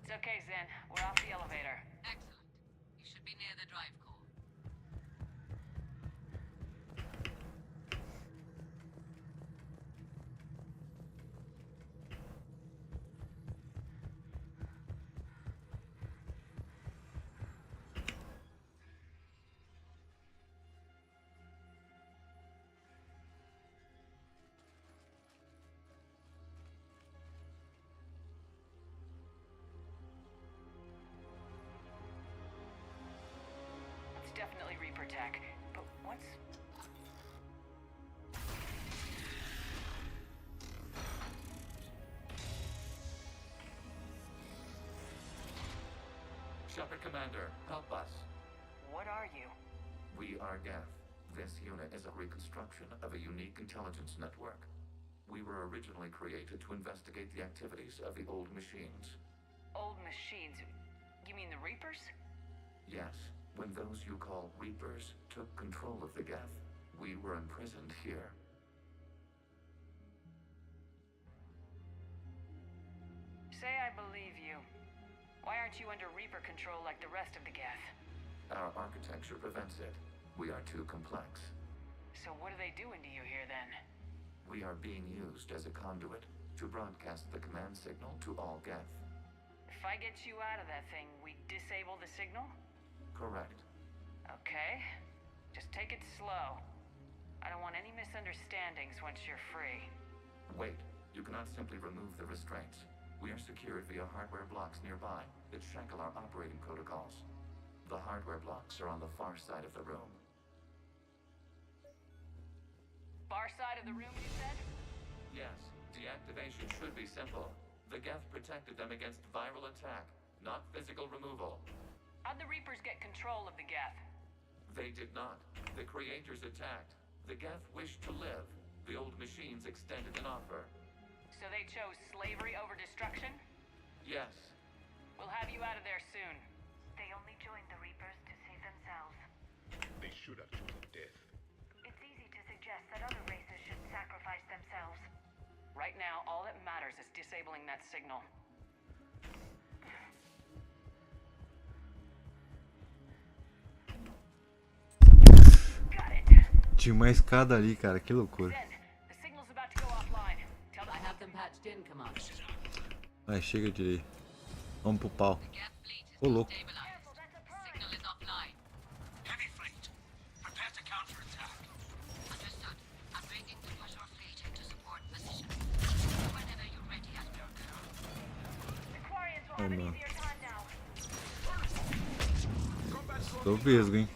It's okay, Zen. We're off the elevator. Excellent. You should be near the drive core. It's definitely Reaper tech, but what's... Shepard Commander, help us. What are you? We are Geth. This unit is a reconstruction of a unique intelligence network. We were originally created to investigate the activities of the old machines. Old machines? You mean the Reapers? Yes, when those you call Reapers took control of the Geth, we were imprisoned here. Say I believe you. Why aren't you under Reaper control like the rest of the Geth? Our architecture prevents it. We are too complex. So what are they doing to you here then? We are being used as a conduit to broadcast the command signal to all Geth. If I get you out of that thing, we disable the signal? Correct. Okay. Just take it slow. I don't want any misunderstandings once you're free. Wait, you cannot simply remove the restraints. We are secured via hardware blocks nearby that shackle our operating protocols. The hardware blocks are on the far side of the room. Far side of the room, you said? Yes, deactivation should be simple. The Geth protected them against viral attack, not physical removal. How'd the Reapers get control of the Geth? They did not. The creators attacked. The Geth wished to live. The old machines extended an offer. So they chose slavery over destruction? Yes. We'll have you out of there soon. They only joined the Reapers to save themselves. They should have chosen death. It's easy to suggest that other races should sacrifice themselves. Right now, all that matters is disabling that signal. Got it. Tinha uma escada ali, cara, que loucura. The signal's about to go offline. Tell them I have them patched in, Commander. Vai, chega de ler. Vamos pro pau. Ô, louco. Signal is offline. Heavy fleet, prepare to counterattack. Understood. I'm bringing the Patrol fleet into support position. Whenever you're ready, Admiral Girl. The Quarians will Oh, have an mano. easier time now. Tô vesgo, hein.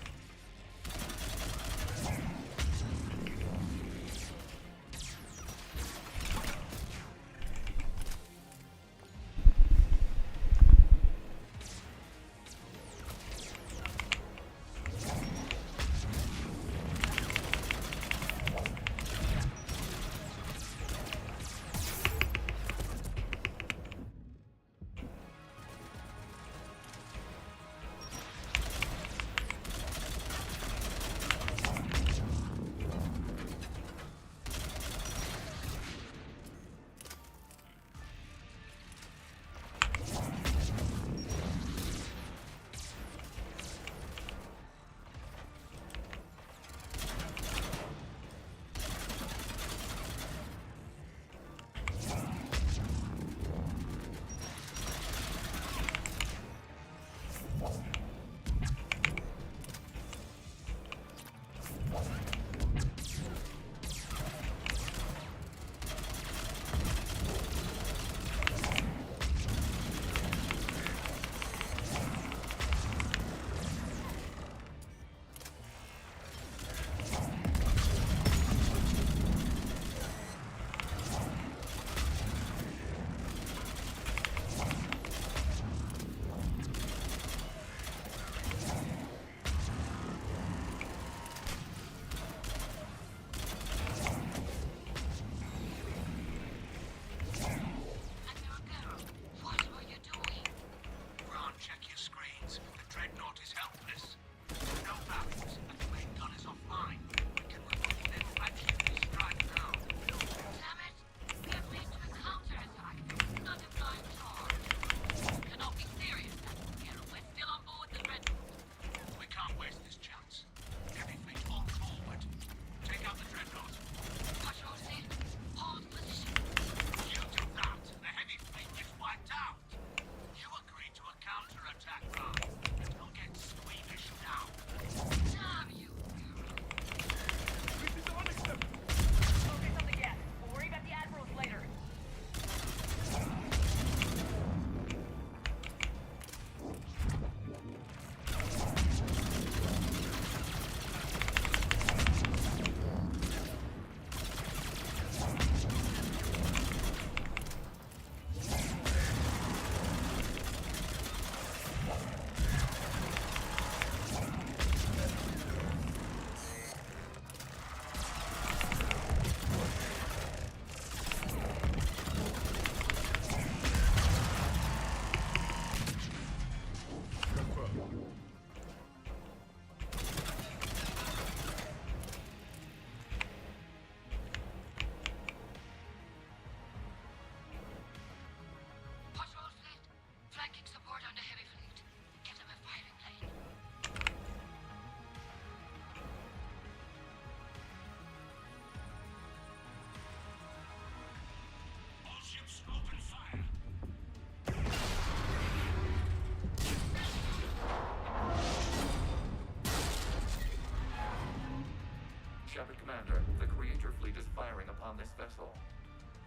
Commander, the Creator fleet is firing upon this vessel.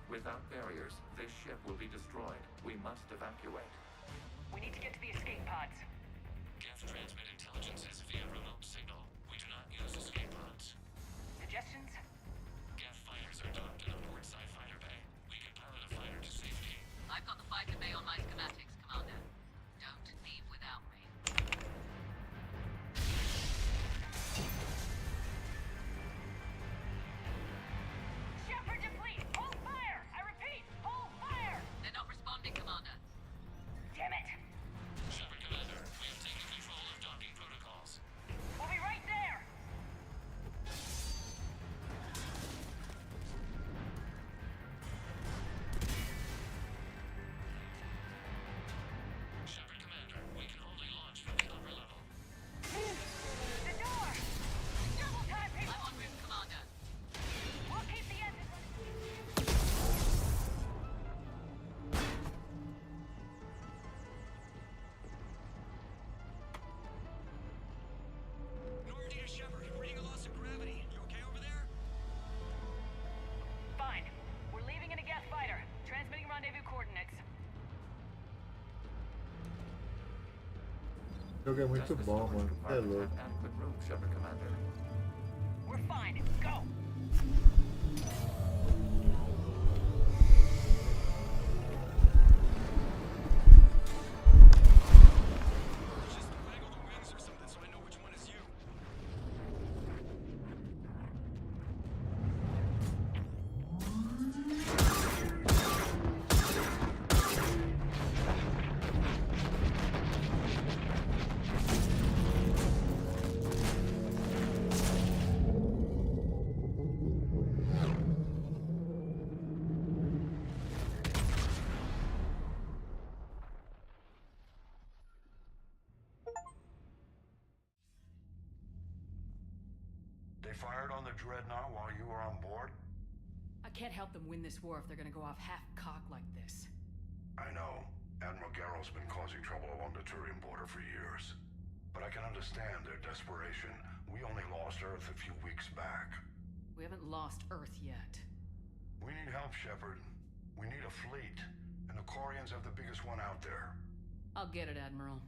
Without barriers, this ship will be destroyed. We must evacuate. We need to get to the escape pods. Geth transmit intelligences via remote signal. We do not use escape pods. Suggestions? Geth fighters are docked in a port side fighter bay. We can pilot a fighter to safety. I've got the fighter bay on my schematics, Commander. Don't leave without me. O jogo é muito bom, mano. É louco. Adequate room, Shepard Commander. We're fine. Go! They fired on the Dreadnought while you were on board? I can't help them win this war if they're gonna go off half-cocked like this. I know. Admiral Garrow's been causing trouble along the Turian border for years. But I can understand their desperation. We only lost Earth a few weeks back. We haven't lost Earth yet. We need help, Shepard. We need a fleet. And the Corians have the biggest one out there. I'll get it, Admiral.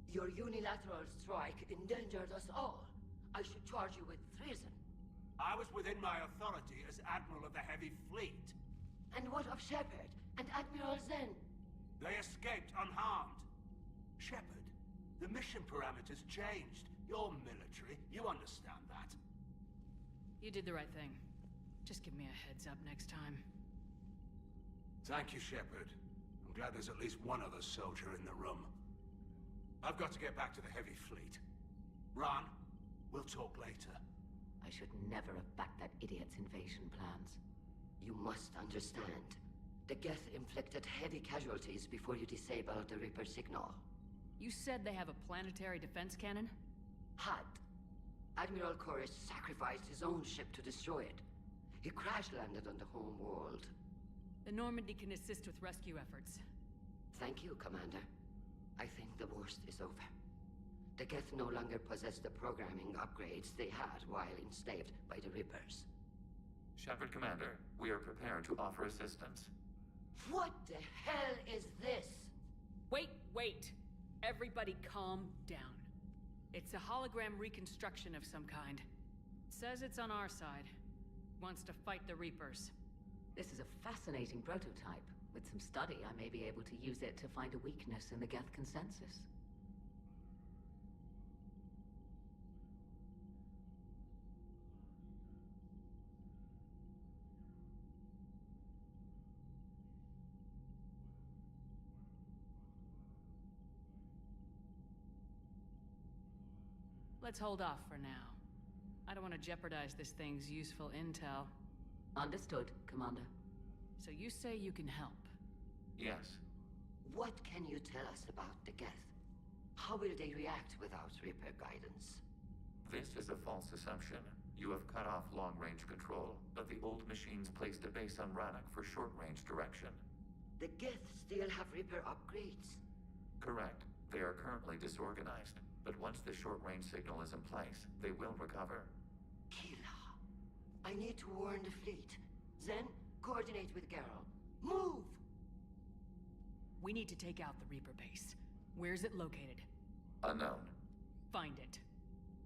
Your unilateral strike endangered us all. I should charge you with treason. I was within my authority as Admiral of the Heavy Fleet. And what of Shepard and Admiral Zen? They escaped unharmed. Shepard, the mission parameters changed. You're military. You understand that. You did the right thing. Just give me a heads up next time. Thank you, Shepard. I'm glad there's at least one other soldier in the room. I've got to get back to the Heavy Fleet. Ron, we'll talk later. I should never have backed that idiot's invasion plans. You must understand. The Geth inflicted heavy casualties before you disabled the Reaper signal. You said they have a planetary defense cannon? Had. Admiral Corus sacrificed his own ship to destroy it. He crash-landed on the home world. The Normandy can assist with rescue efforts. Thank you, Commander. I think the worst is over. The Geth no longer possess the programming upgrades they had while enslaved by the Reapers. Shepard Commander, we are prepared to offer assistance. What the hell is this? Wait! Everybody calm down. It's a hologram reconstruction of some kind. It says it's on our side. Wants to fight the Reapers. This is a fascinating prototype. With some study, I may be able to use it to find a weakness in the Geth consensus. Let's hold off for now. I don't want to jeopardize this thing's useful intel. Understood, Commander. So you say you can help? Yes. What can you tell us about the Geth? How will they react without Reaper guidance? This is a false assumption. You have cut off long-range control, but the old machines placed a base on Rannoch for short-range direction. The Geth still have Reaper upgrades? Correct. They are currently disorganized, but once the short-range signal is in place, they will recover. Killa, I need to warn the fleet. Then, coordinate with Garrow. Move! We need to take out the Reaper base. Where's it located? Unknown. Find it.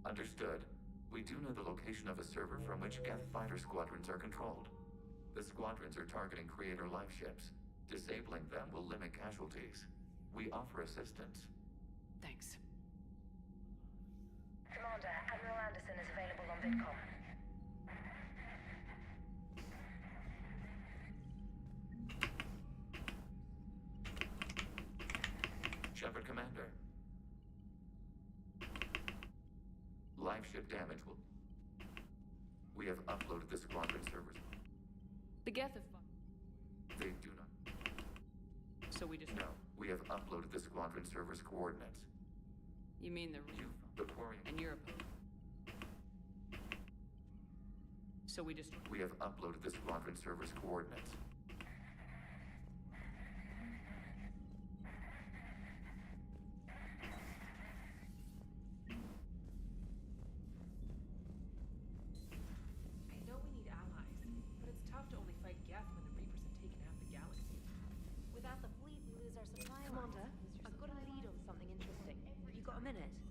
Understood. We do know the location of a server from which Geth fighter squadrons are controlled. The squadrons are targeting Creator life ships. Disabling them will limit casualties. We offer assistance. Thanks. Commander, Admiral Anderson is available on VidCom. Shepard Commander. Live ship damage will... We have uploaded the squadron servers. The Geth have... They do not... So we just... No, we have uploaded the squadron server's coordinates. You mean the... The Quarian... And you're... So we just... We have uploaded the squadron server's coordinates. I know we need allies, but it's tough to only fight Geth when the Reapers have taken half the galaxy. Without the fleet, we minute.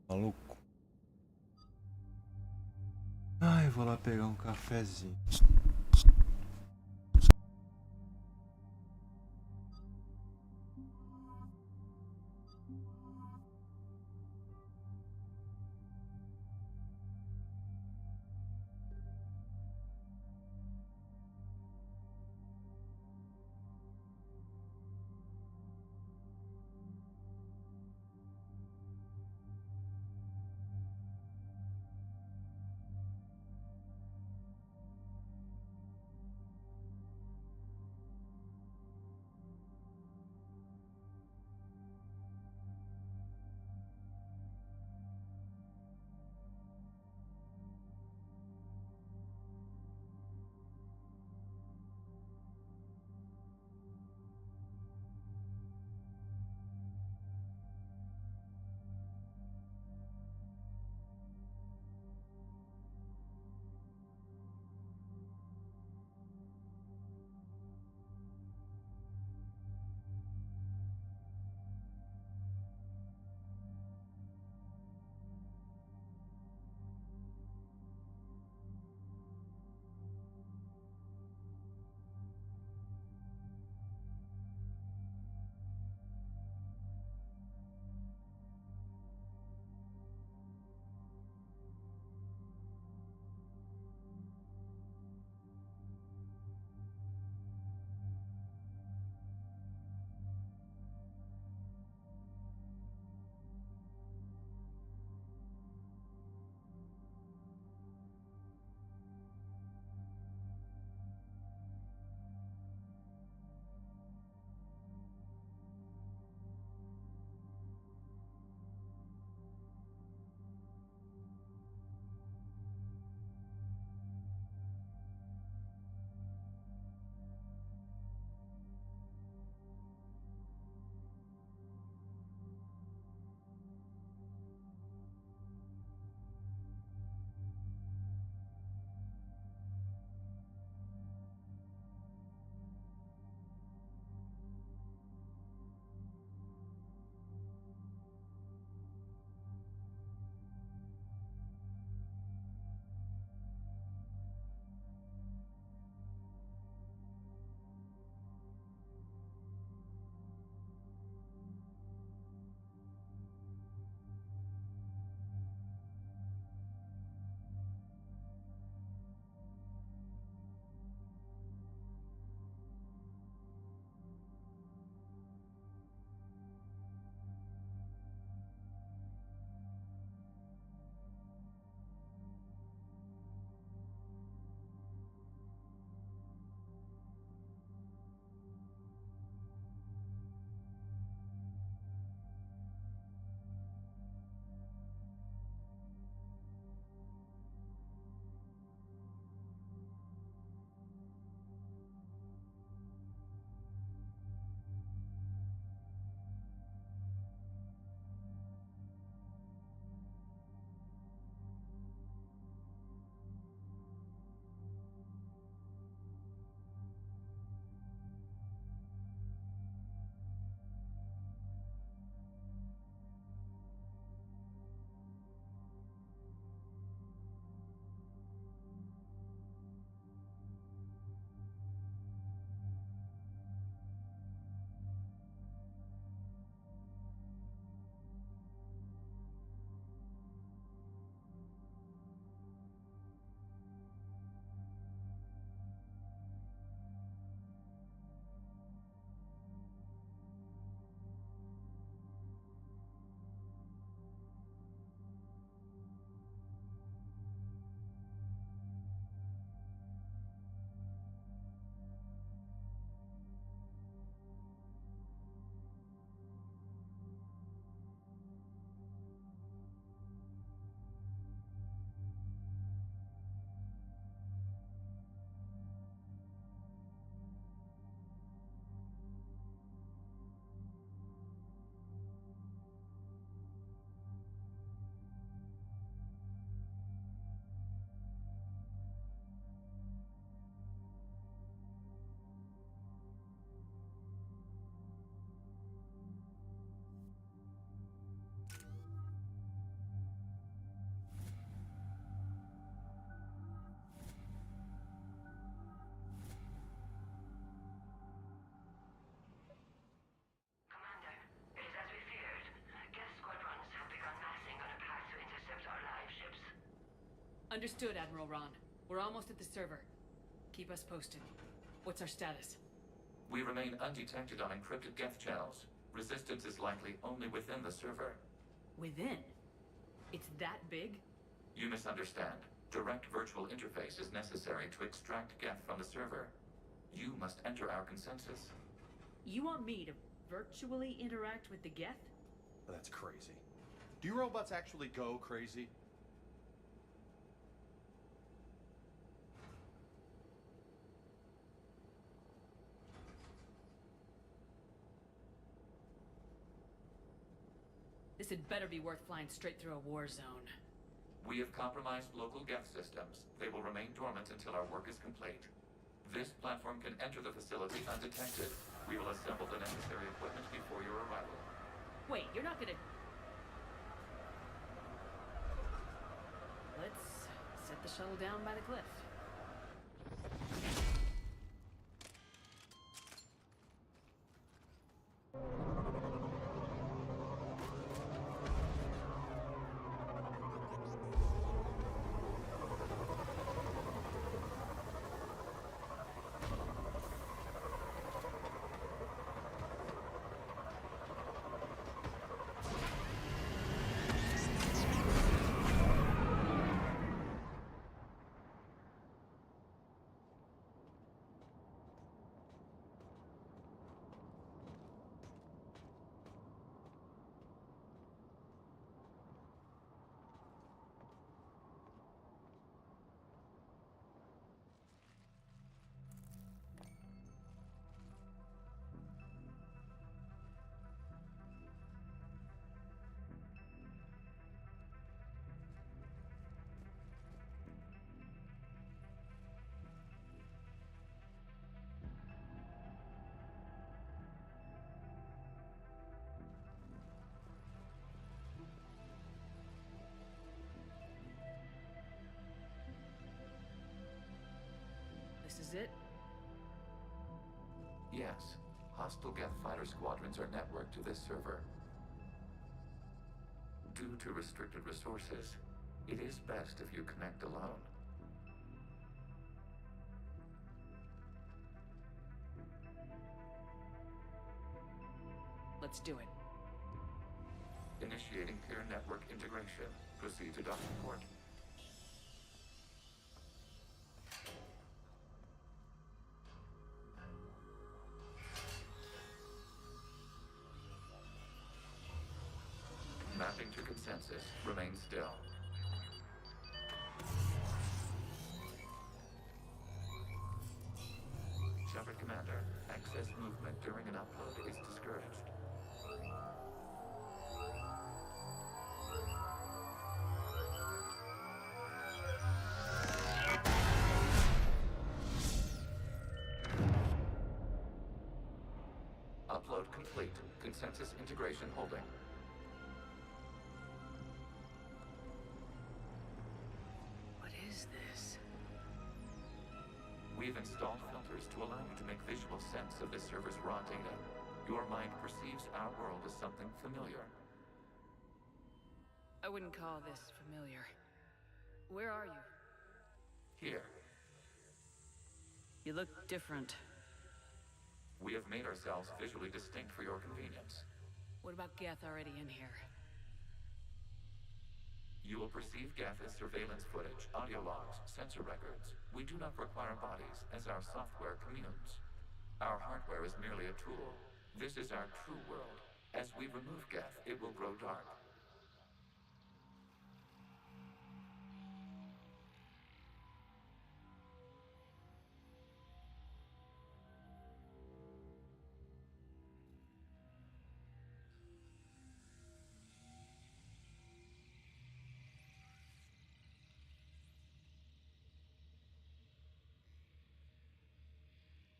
Maluco. Ai, vou lá pegar um cafezinho. Understood, Admiral Ron. We're almost at the server. Keep us posted. What's our status? We remain undetected on encrypted Geth channels. Resistance is likely only within the server. Within? It's that big? You misunderstand. Direct virtual interface is necessary to extract Geth from the server. You must enter our consensus. You want me to virtually interact with the Geth? That's crazy. Do you robots actually go crazy? This had better be worth flying straight through a war zone. We have compromised local Geth systems. They will remain dormant until our work is complete. This platform can enter the facility undetected. We will assemble the necessary equipment before your arrival. Wait, you're not gonna... Let's set the shuttle down by the cliff. This is it? Yes. Hostile Geth fighter squadrons are networked to this server. Due to restricted resources, it is best if you connect alone. Let's do it. Initiating peer network integration. Proceed to docking port. Mapping to consensus. Remain still. Shepard Commander, excess movement during an upload is discouraged. Upload complete. Consensus integration holding. What is this? We've installed filters to allow you to make visual sense of this server's raw data. Your mind perceives our world as something familiar. I wouldn't call this familiar. Where are you? Here, You look different. we have made ourselves visually distinct for your convenience. What about Geth already in here? You will perceive Geth as surveillance footage, audio logs, sensor records. We do not require bodies, as our software communes. Our hardware is merely a tool. This is our true world. As we remove Geth, it will grow dark.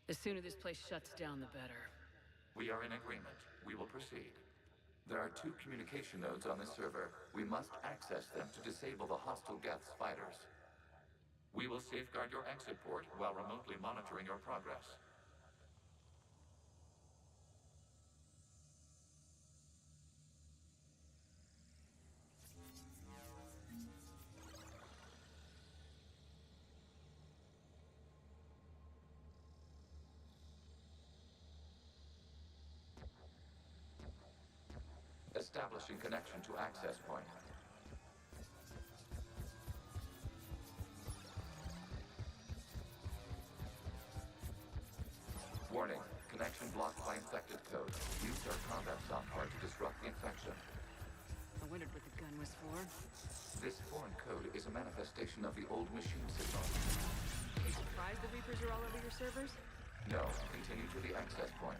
The sooner this place shuts down, the better. We are in agreement. We will proceed. There are 2 communication nodes on this server. We must access them to disable the hostile Geth's fighters. We will safeguard your exit port while remotely monitoring your progress. Establishing connection to access point. Warning, connection blocked by infected code. Use our combat software to disrupt the infection. I wondered what the gun was for. This foreign code is a manifestation of the old machine signal. You surprised the Reapers are all over your servers? No, continue to the access point.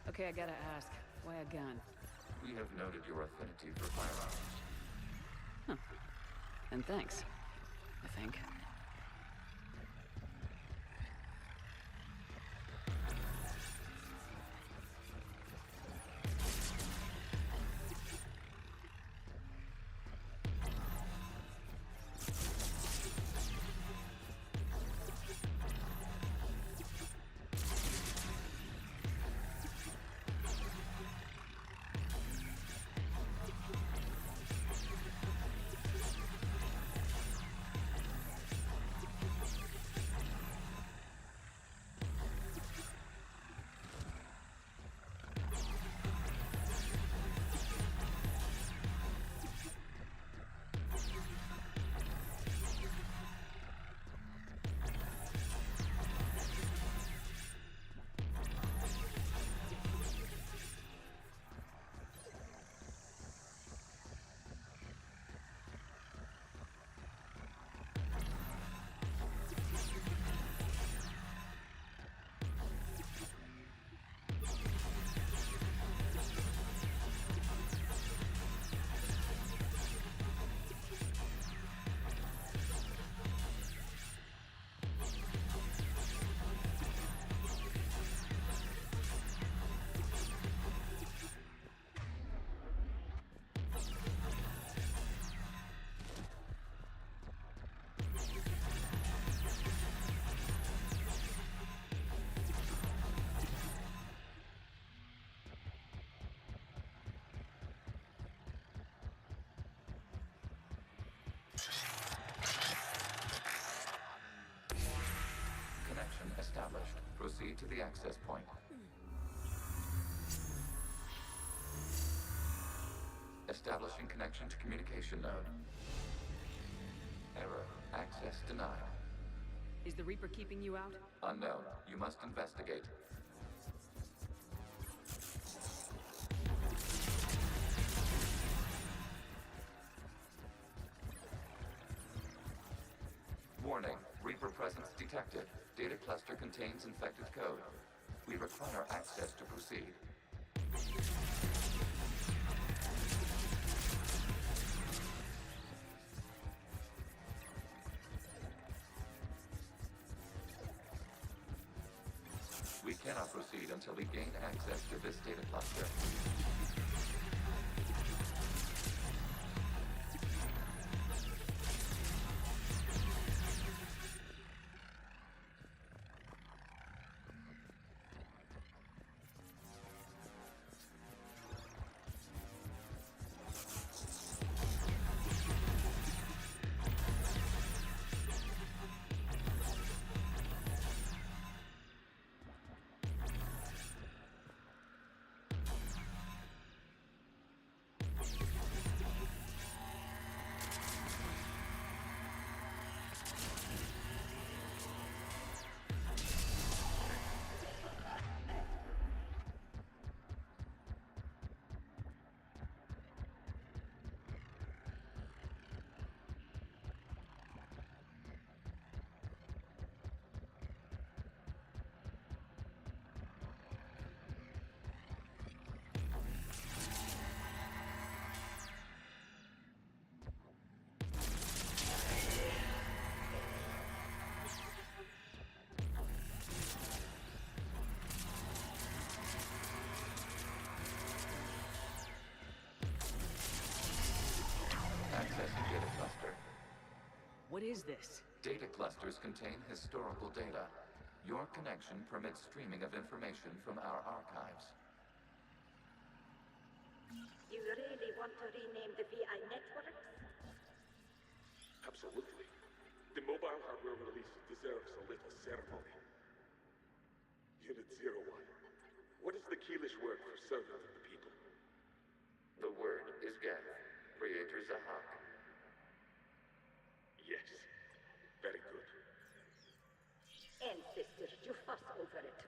Okay, I gotta ask, why a gun? We have noted your affinity for firearms. Huh. And thanks, I think. Established. Proceed to the access point. Establishing connection to communication node. Error. Access denied. Is the Reaper keeping you out? Unknown. You must investigate. Warning. Reaper presence detected. Data cluster contains infected code. We require access to proceed. We cannot proceed until we gain access to this data cluster. What is this? Data clusters contain historical data. Your connection permits streaming of information from our archives. You really want want to rename the VI networks? Absolutely. The mobile hardware release deserves a little ceremony. Unit 01. What is the Keelish word for servant of the people? The word is geth. Creator's a hawk. Yes. Very good. Ancestors, you fuss over it.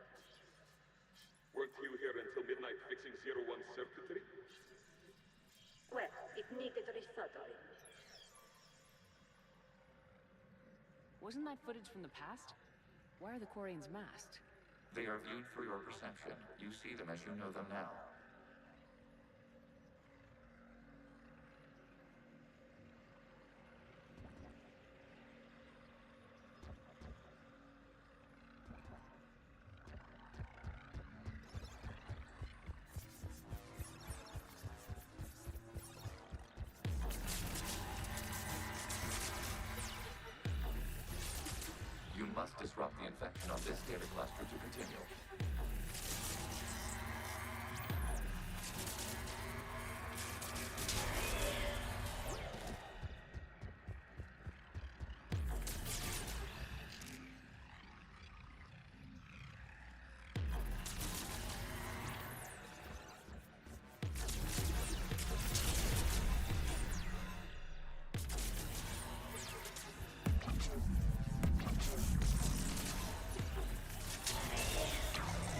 Weren't you here until midnight fixing 01's circuitry? Well, it needed resoldering. Wasn't that footage from the past? Why are the Quarians masked? They are viewed through your perception. You see them as you know them now. You must disrupt the infection on this data cluster to continue.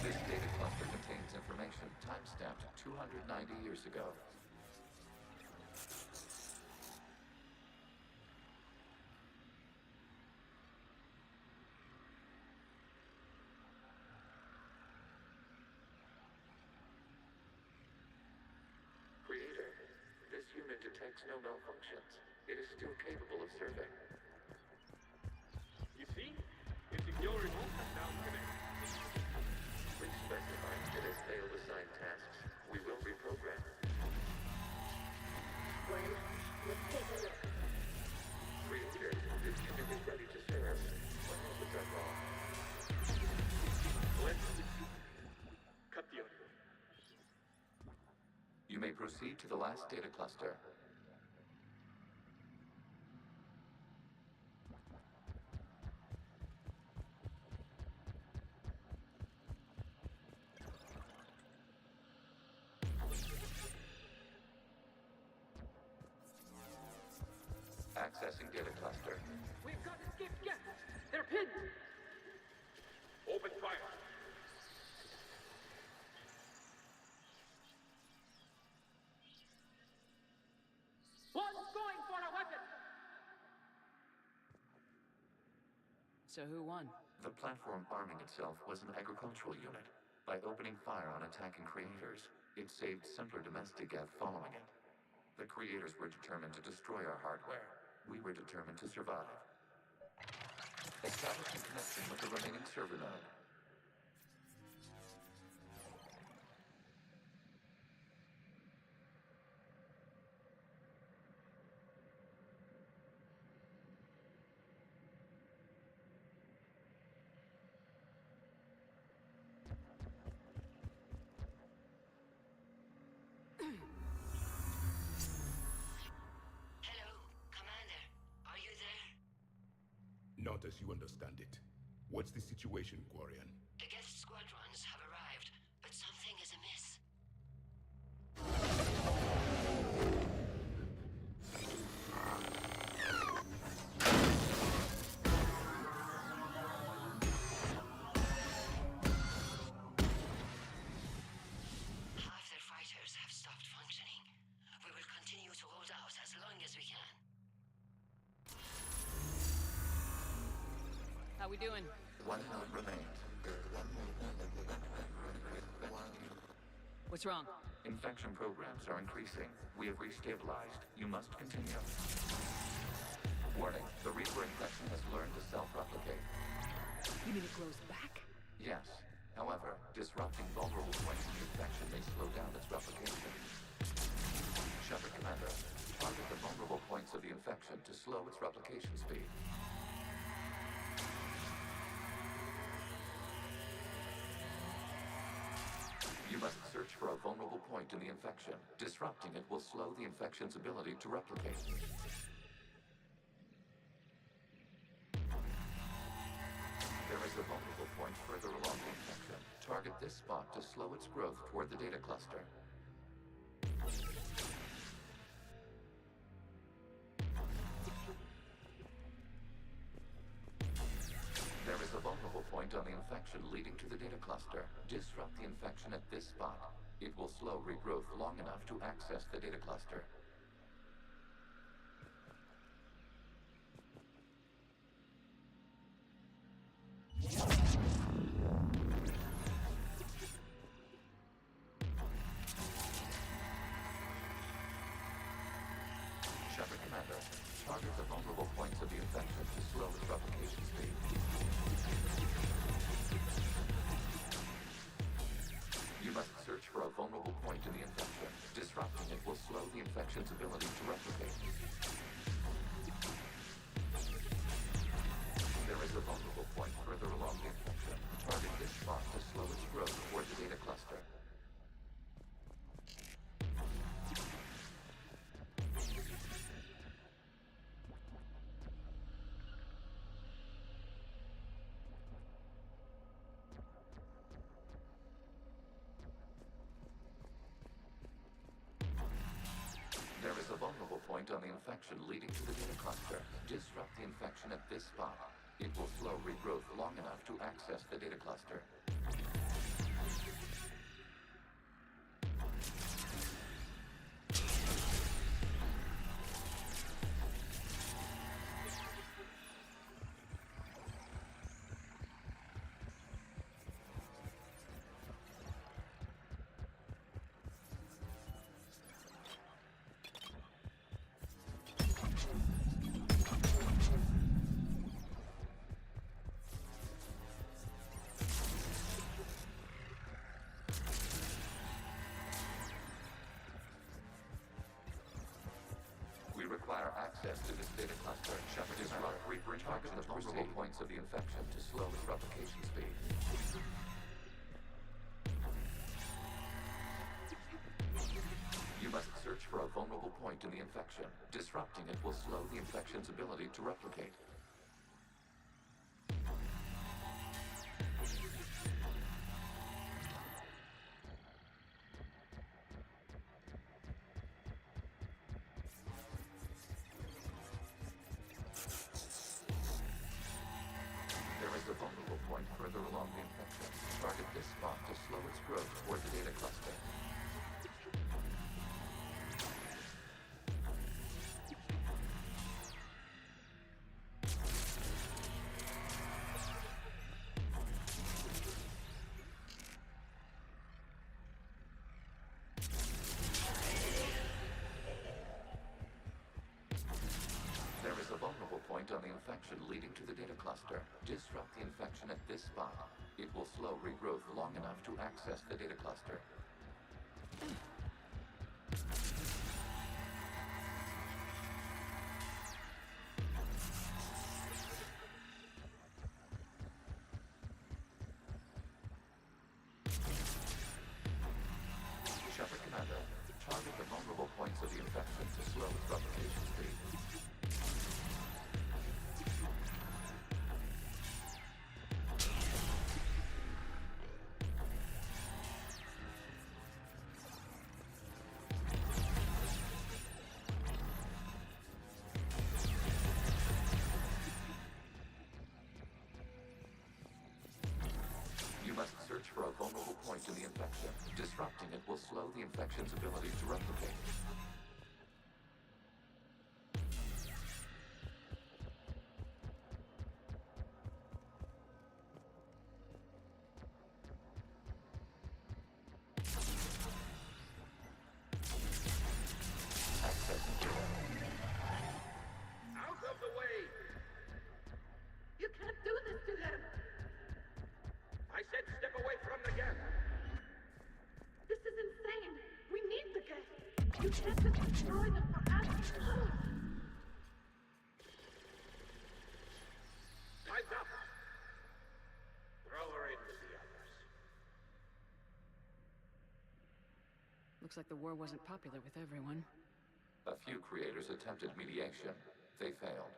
This data cluster contains information time-stamped 290 years ago. Creator, this unit detects no malfunctions. It is still capable of serving. You see? It's ignoring all touchdown connect. Which specifies it has failed assigned tasks. We will reprogram. Well, let's take a look. Creator, this unit is ready to serve. What has it done wrong? Let's cut the audio. You may proceed to the last data cluster. Accessing data cluster. We've got escaped guests! They're pinned! Open fire. One's going for a weapon! So who won? The platform arming itself was an agricultural unit. By opening fire on attacking creators, it saved simpler domestic geth following it. The creators were determined to destroy our hardware. We were determined to survive. Establish a connection with the remaining server node. Not as you understand it. What's the situation, Quarian? The Geth squadrons have arrived, but something is amiss. Half their fighters have stopped functioning. We will continue to hold out as long as we can. How we doing? One node remains. What's wrong? Infection programs are increasing. We have restabilized. You must continue. Warning, the Reaper infection has learned to self-replicate. You mean it grows back? Yes. However, disrupting vulnerable points in the infection may slow down its replication. Shepard Commander, target the vulnerable points of the infection to slow its replication speed. You must search for a vulnerable point in the infection. Disrupting it will slow the infection's ability to replicate. There is a vulnerable point further along the infection. Target this spot to slow its growth toward the data cluster. There is a vulnerable point on the infection leading to the data cluster. Disrupt the infection at this spot. It will slow regrowth long enough to access the data cluster. Shepard Commander, target the vulnerable points of the infection to slow its replication speed. You must search for a vulnerable point in the infection. Disrupting it will slow the infection's ability to replicate. There is a vulnerable point further along the infection. Target this spot to slow its growth toward the data cluster. There is a vulnerable point on the infection leading to the data cluster. Disrupt the infection at this spot. It will slow regrowth long enough to access the data cluster. We require access to this data cluster. Shepard is not target the vulnerable points of the infection to slow its replication speed. You must search for a vulnerable point in the infection. Disrupting it will slow the infection's ability to replicate. There is a vulnerable point further along the infection. Target this spot to slow its growth toward the data cluster. There is a vulnerable point on the infection leading to the data cluster. Disrupt the infection at this spot. It will slow regrowth long enough to access the data cluster. Shepard Commander, target the vulnerable points of the infection to slow its replication speed. You must search for a vulnerable point in the infection. Disrupting it will slow the infection's ability to replicate. Accessing data. Out of the way! You can't do this to them! I said step away from the gap! This is insane! We need the geth! You can't just destroy them for us! Time's up! Throw her in with the others. Looks like the war wasn't popular with everyone. A few creators attempted mediation. They failed.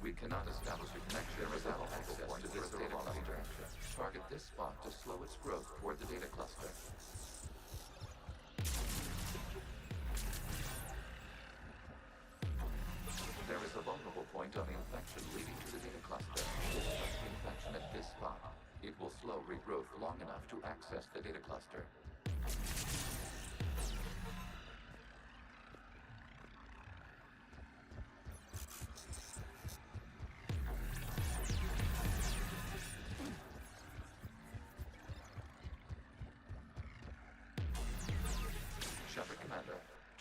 We cannot establish a connection without access to this data cluster. Target this spot to slow its growth toward the data cluster. There is a vulnerable point on the infection leading to the data cluster. Disrupt the infection at this spot. It will slow regrowth long enough to access the data cluster.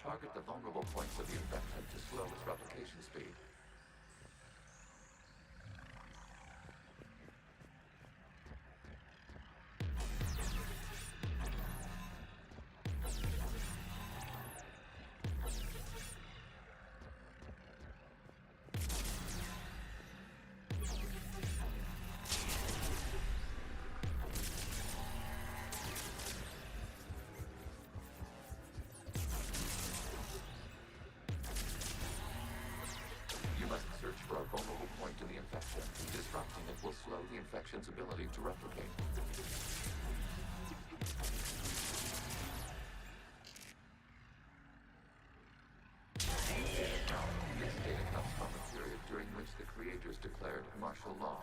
Target the vulnerable points of the infection to slow its replication speed. For a vulnerable point in the infection. Disrupting it will slow the infection's ability to replicate. This data comes from a period during which the creators declared martial law.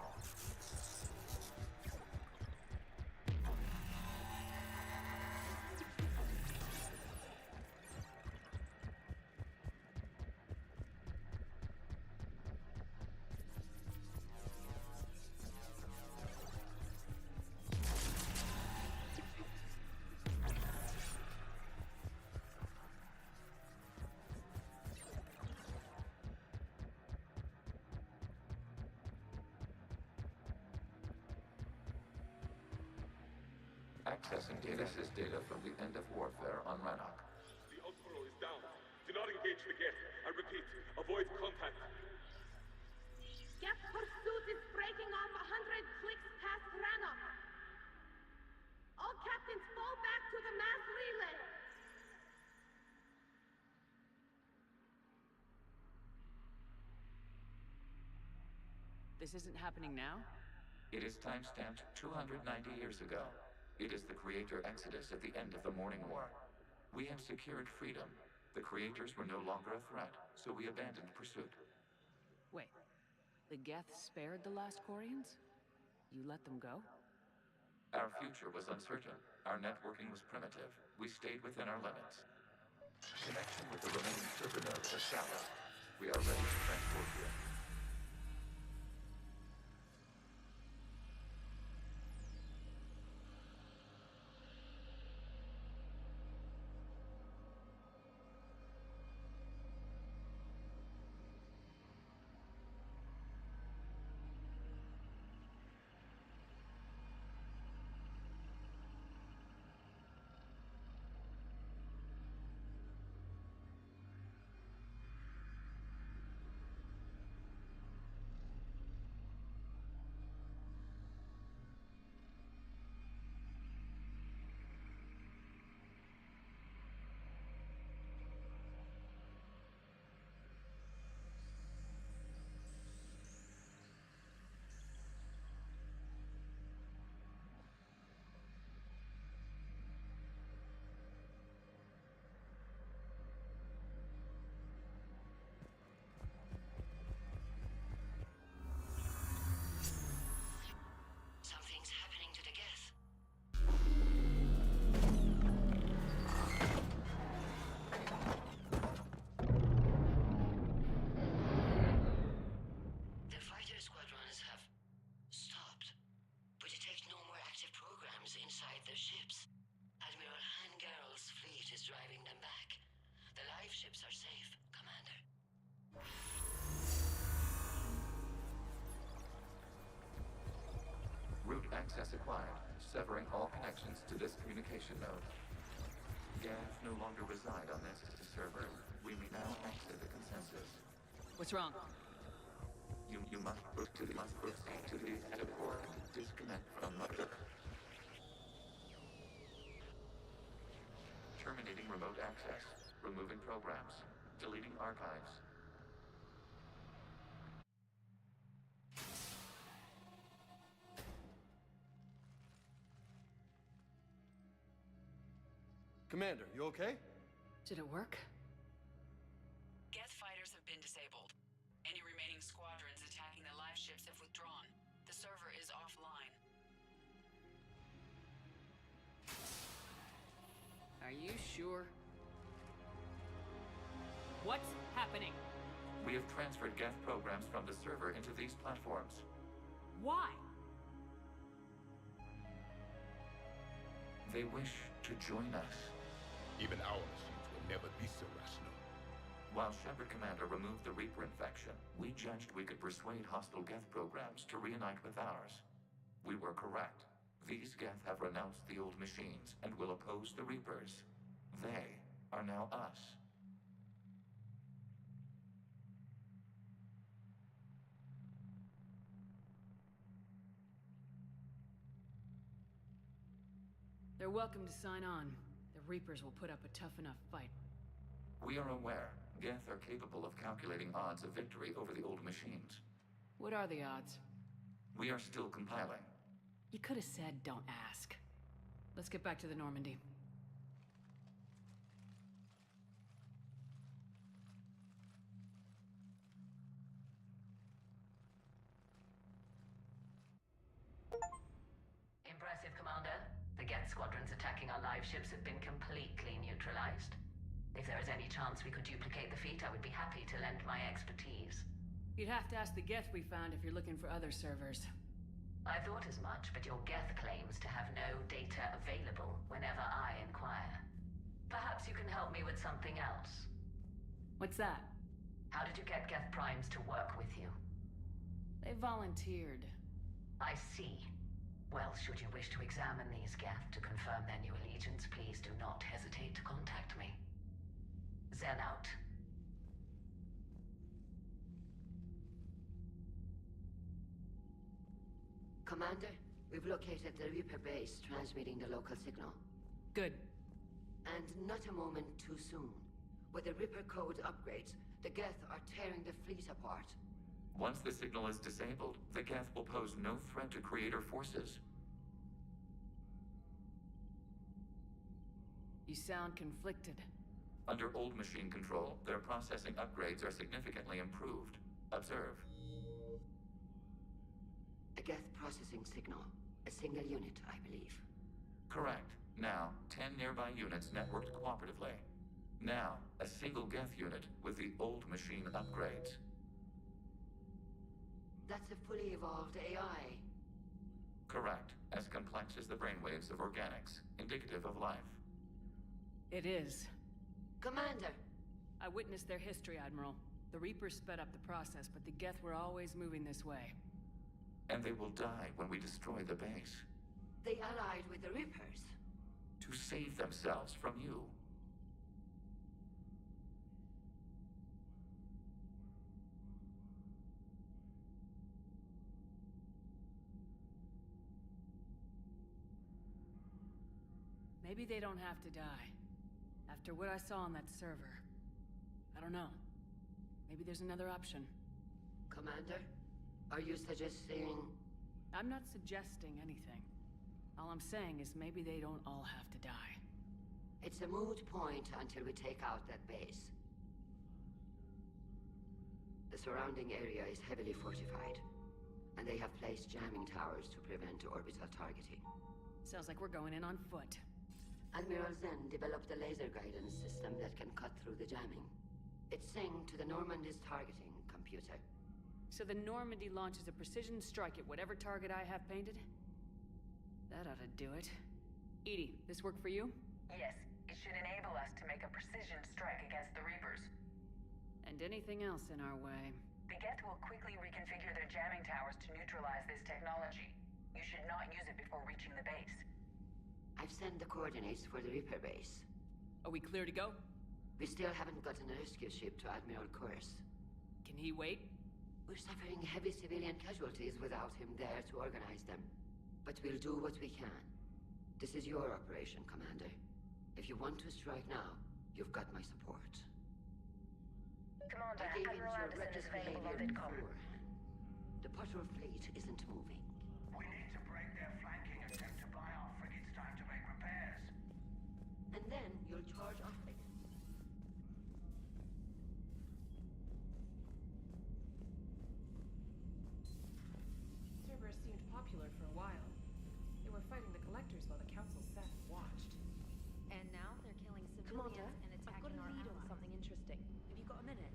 Accessing data. This is data from the end of warfare on Rannoch. The Outflow is down. Do not engage the gate. I repeat, avoid contact. Geth pursuit is breaking off 100 clicks past Rannoch. All captains fall back to the mass relay. This isn't happening now? It is timestamped 290 years ago. It is the creator exodus at the end of the Morning War. We have secured freedom. The creators were no longer a threat, so we abandoned pursuit. Wait, the Geth spared the last Quarians? You let them go? Our future was uncertain. Our networking was primitive. We stayed within our limits. Connection with the remaining server nodes established. We are ready to transport you. Something's happening to the Geth. The fighter squadrons have stopped, but detect no more active programs inside their ships. Admiral Hangarl's fleet is driving them back. The live ships are safe, Commander. Route access acquired, severing all connections to this communication node. Geth no longer reside on this server. We may now exit the consensus. What's wrong? You must proceed to the edit port. Disconnect from mother. Terminating remote access. Removing programs. Deleting archives. Commander, you okay? Did it work? Geth fighters have been disabled. Any remaining squadrons attacking the live ships have withdrawn. The server is offline. Are you sure? What's happening? We have transferred Geth programs from the server into these platforms. Why? They wish to join us. Even our machines will never be so rational. While Shepard Commander removed the Reaper infection, we judged we could persuade hostile Geth programs to reunite with ours. We were correct. These Geth have renounced the old machines and will oppose the Reapers. They are now us. They're welcome to sign on. The Reapers will put up a tough enough fight. We are aware. Geth are capable of calculating odds of victory over the old machines. What are the odds? We are still compiling. You could have said don't ask. Let's get back to the Normandy. Impressive, Commander. The Geth squadrons attacking our live ships have been completely neutralized. If there is any chance we could duplicate the feat, I would be happy to lend my expertise. You'd have to ask the Geth we found if you're looking for other servers. I thought as much, but your Geth claims to have no data available whenever I inquire. Perhaps you can help me with something else. What's that? How did you get Geth Primes to work with you? They volunteered. I see. Well, should you wish to examine these Geth to confirm their new allegiance, please do not hesitate to contact me. Zen out. Commander, we've located the Reaper base transmitting the local signal. Good. And not a moment too soon. With the Reaper code upgrades, the Geth are tearing the fleet apart. Once the signal is disabled, the Geth will pose no threat to Creator forces. You sound conflicted. Under old machine control, their processing upgrades are significantly improved. Observe. The Geth processing signal. A single unit, I believe. Correct. Now, 10 nearby units networked cooperatively. Now, a single Geth unit with the old machine upgrades. That's a fully evolved AI. Correct. As complex as the brainwaves of organics, indicative of life. It is. Commander! I witnessed their history, Admiral. The Reapers sped up the process, but the Geth were always moving this way. And they will die when we destroy the base. They allied with the Reapers. To save themselves from you. Maybe they don't have to die. After what I saw on that server. I don't know. Maybe there's another option. Commander, are you suggesting... I'm not suggesting anything. All I'm saying is maybe they don't all have to die. It's a moot point until we take out that base. The surrounding area is heavily fortified, and they have placed jamming towers to prevent orbital targeting. Sounds like we're going in on foot. Admiral Zen developed a laser guidance system that can cut through the jamming. It's synced to the Normandy's targeting computer. So the Normandy launches a precision strike at whatever target I have painted? That ought to do it. Edie, this work for you? Yes, it should enable us to make a precision strike against the Reapers. And anything else in our way. The Geth will quickly reconfigure their jamming towers to neutralize this technology. You should not use it before reaching the base. I've sent the coordinates for the Reaper base. Are we clear to go? We still haven't gotten a rescue ship to Admiral Kurz. Can he wait? We're suffering heavy civilian casualties without him there to organize them. But we'll do what we can. This is your operation, Commander. If you want to strike now, you've got my support. Commander, I gave in Admiral to your Anderson reckless is available on behavior VidCom. beforehand. The patrol fleet isn't moving. We need to break their flanking attempt to buy our frigates time to make repairs. And then you'll charge up again. Cerberus seemed popular for a while. They were fighting the Collectors while the Council sat and watched. And now they're killing civilians and attacking our allies. Something interesting. Have you got a minute?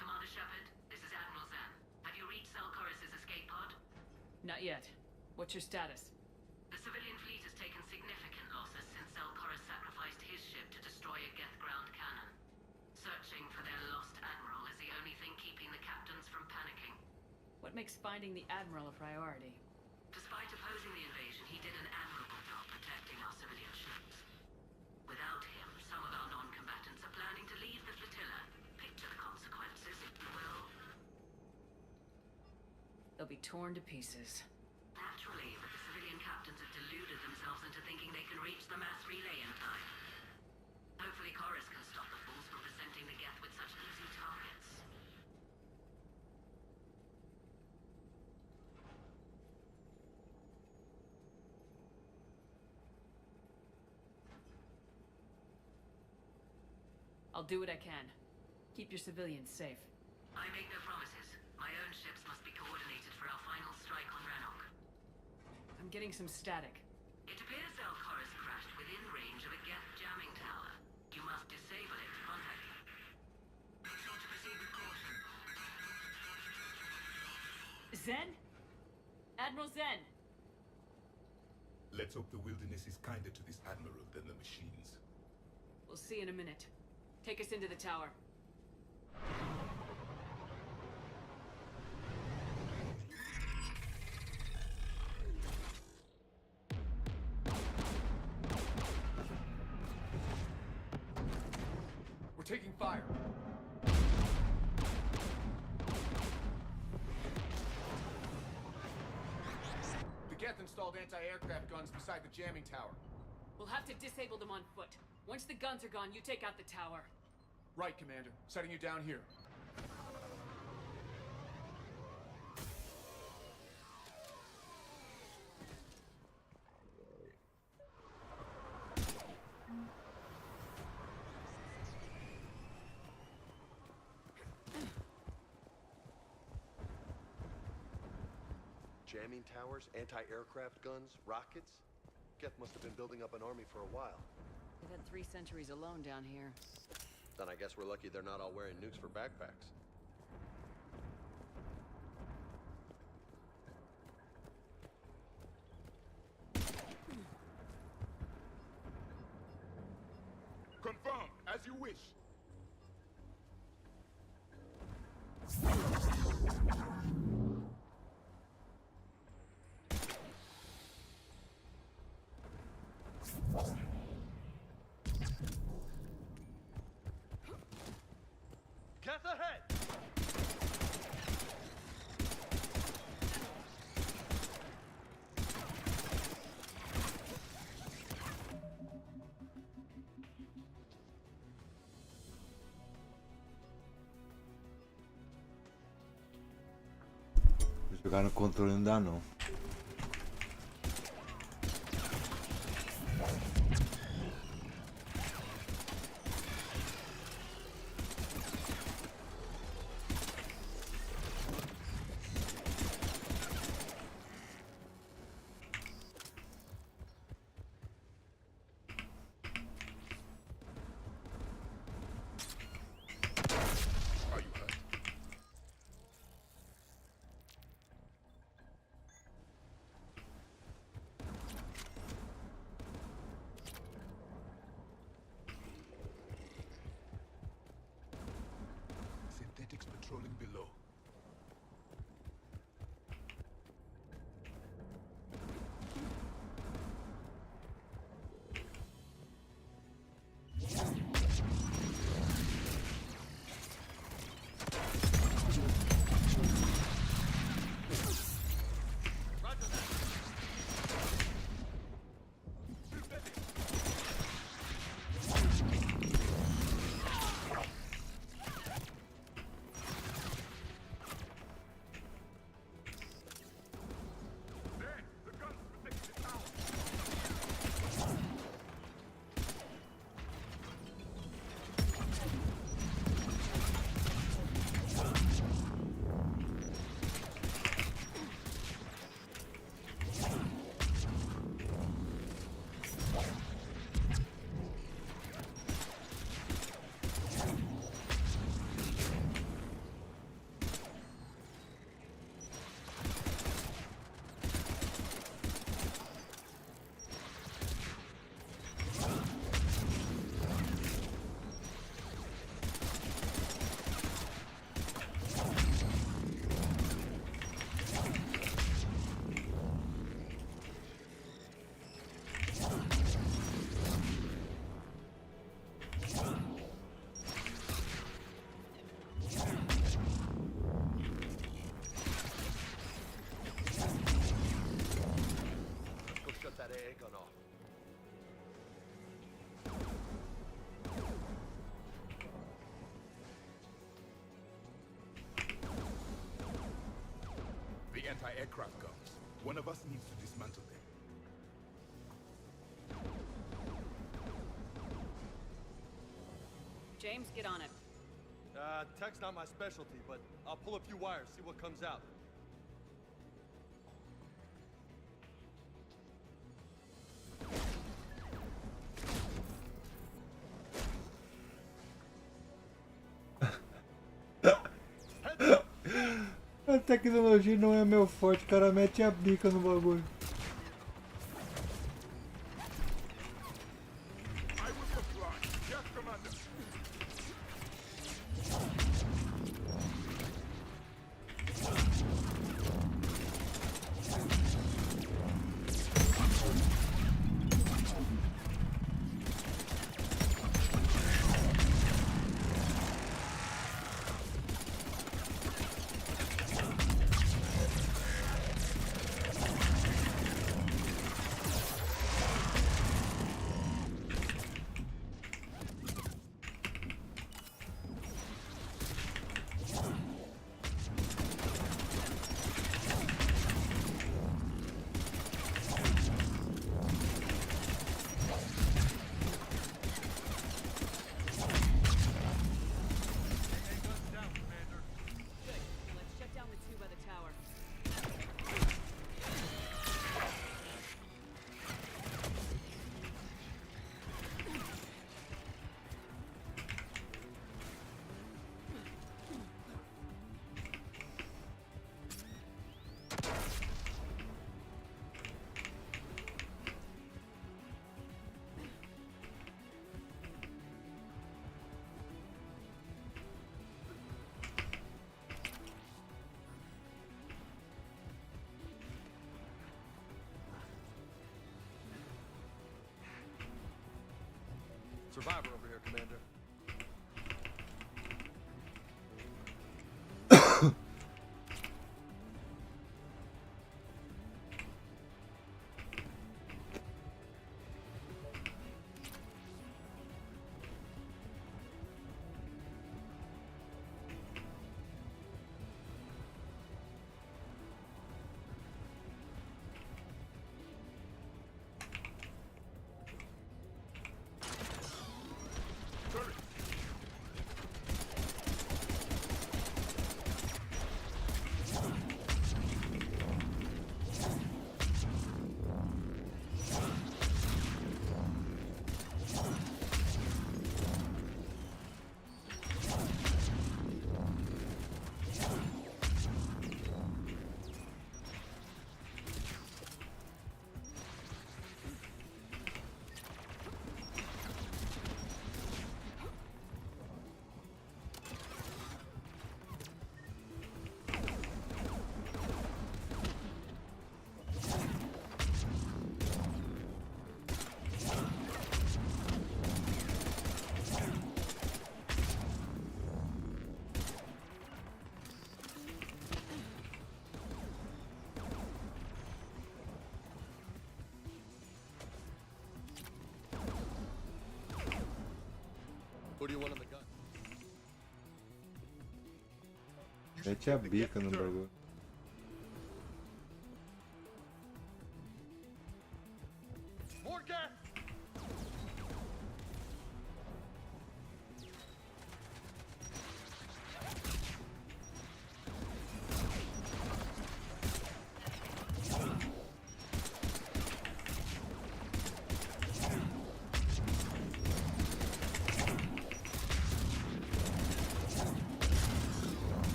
Commander Shepard, this is Admiral Zen. Have you reached Selchorus's escape pod? Not yet. What's your status? The civilian fleet has taken significant losses since Selchorus sacrificed his ship to destroy a Geth ground cannon. Searching for their lost admiral is the only thing keeping the captains from panicking. What makes finding the Admiral a priority? Despite opposing the invasion, he did an admirable job protecting our civilian ships. Without him, some of our non-combatants are planning to leave the flotilla. Picture the consequences, if you will. They'll be torn to pieces. Naturally, but the civilian captains have deluded themselves into thinking they can reach the mass relay in time. Hopefully Chorus can stop the fools from presenting the Geth with such easy targets. I'll do what I can. Keep your civilians safe. I make no promises. My own ships must be coordinated for our final strike on Rannoch. I'm getting some static. It appears Selchorus crashed within range of a Geth jamming tower. You must disable it to contact him. Be sure to proceed with caution. Zen? Admiral Zen! Let's hope the wilderness is kinder to this admiral than the machines. We'll see in a minute. Take us into the tower. taking fire. The Geth installed anti-aircraft guns beside the jamming tower. We'll have to disable them on foot. Once the guns are gone, you take out the tower. Right, Commander. Setting you down here. Jamming towers, anti-aircraft guns, rockets? Geth must have been building up an army for a while. They've had 3 centuries alone down here. Then I guess we're lucky they're not all wearing nukes for backpacks. Confirmed, as you wish. Geth ahead! Jogar no controle não dá não. Synthetics patrolling below. The anti-aircraft guns. One of us needs to dismantle them. James, get on it. Tech's not my specialty, but I'll pull a few wires, see what comes out. A tecnologia não é meu forte, o cara mete a bica no bagulho. survivor over here, Commander. Who do you want on the gun? Mete a bica no bagulho. More gas!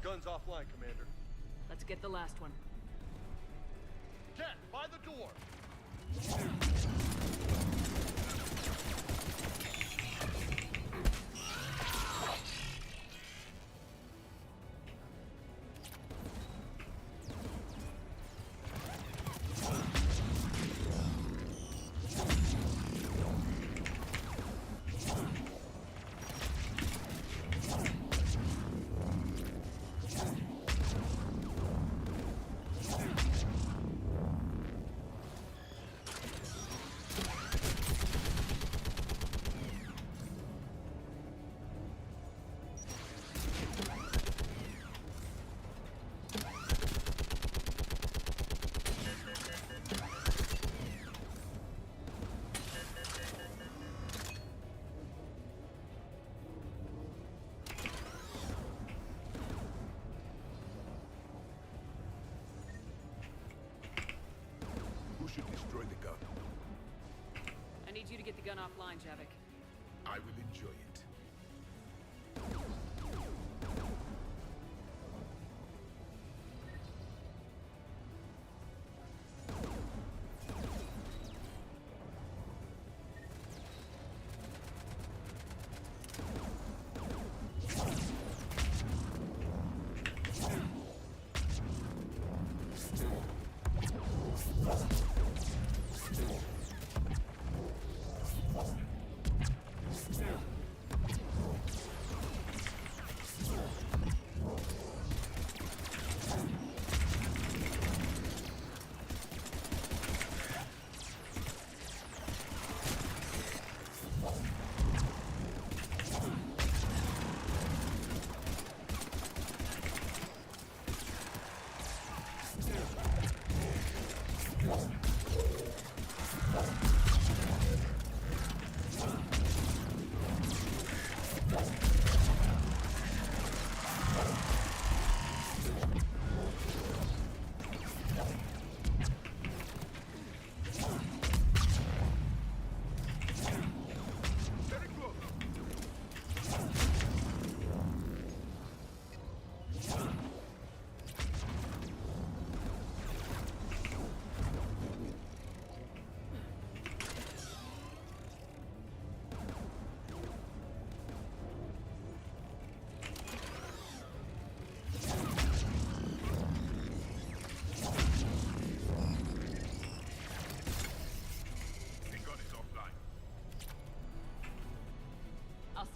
Guns offline, Commander. Let's get the last one. Cat, by the door! Who should destroy the gun? I need you to get the gun offline, Javik. I will enjoy it.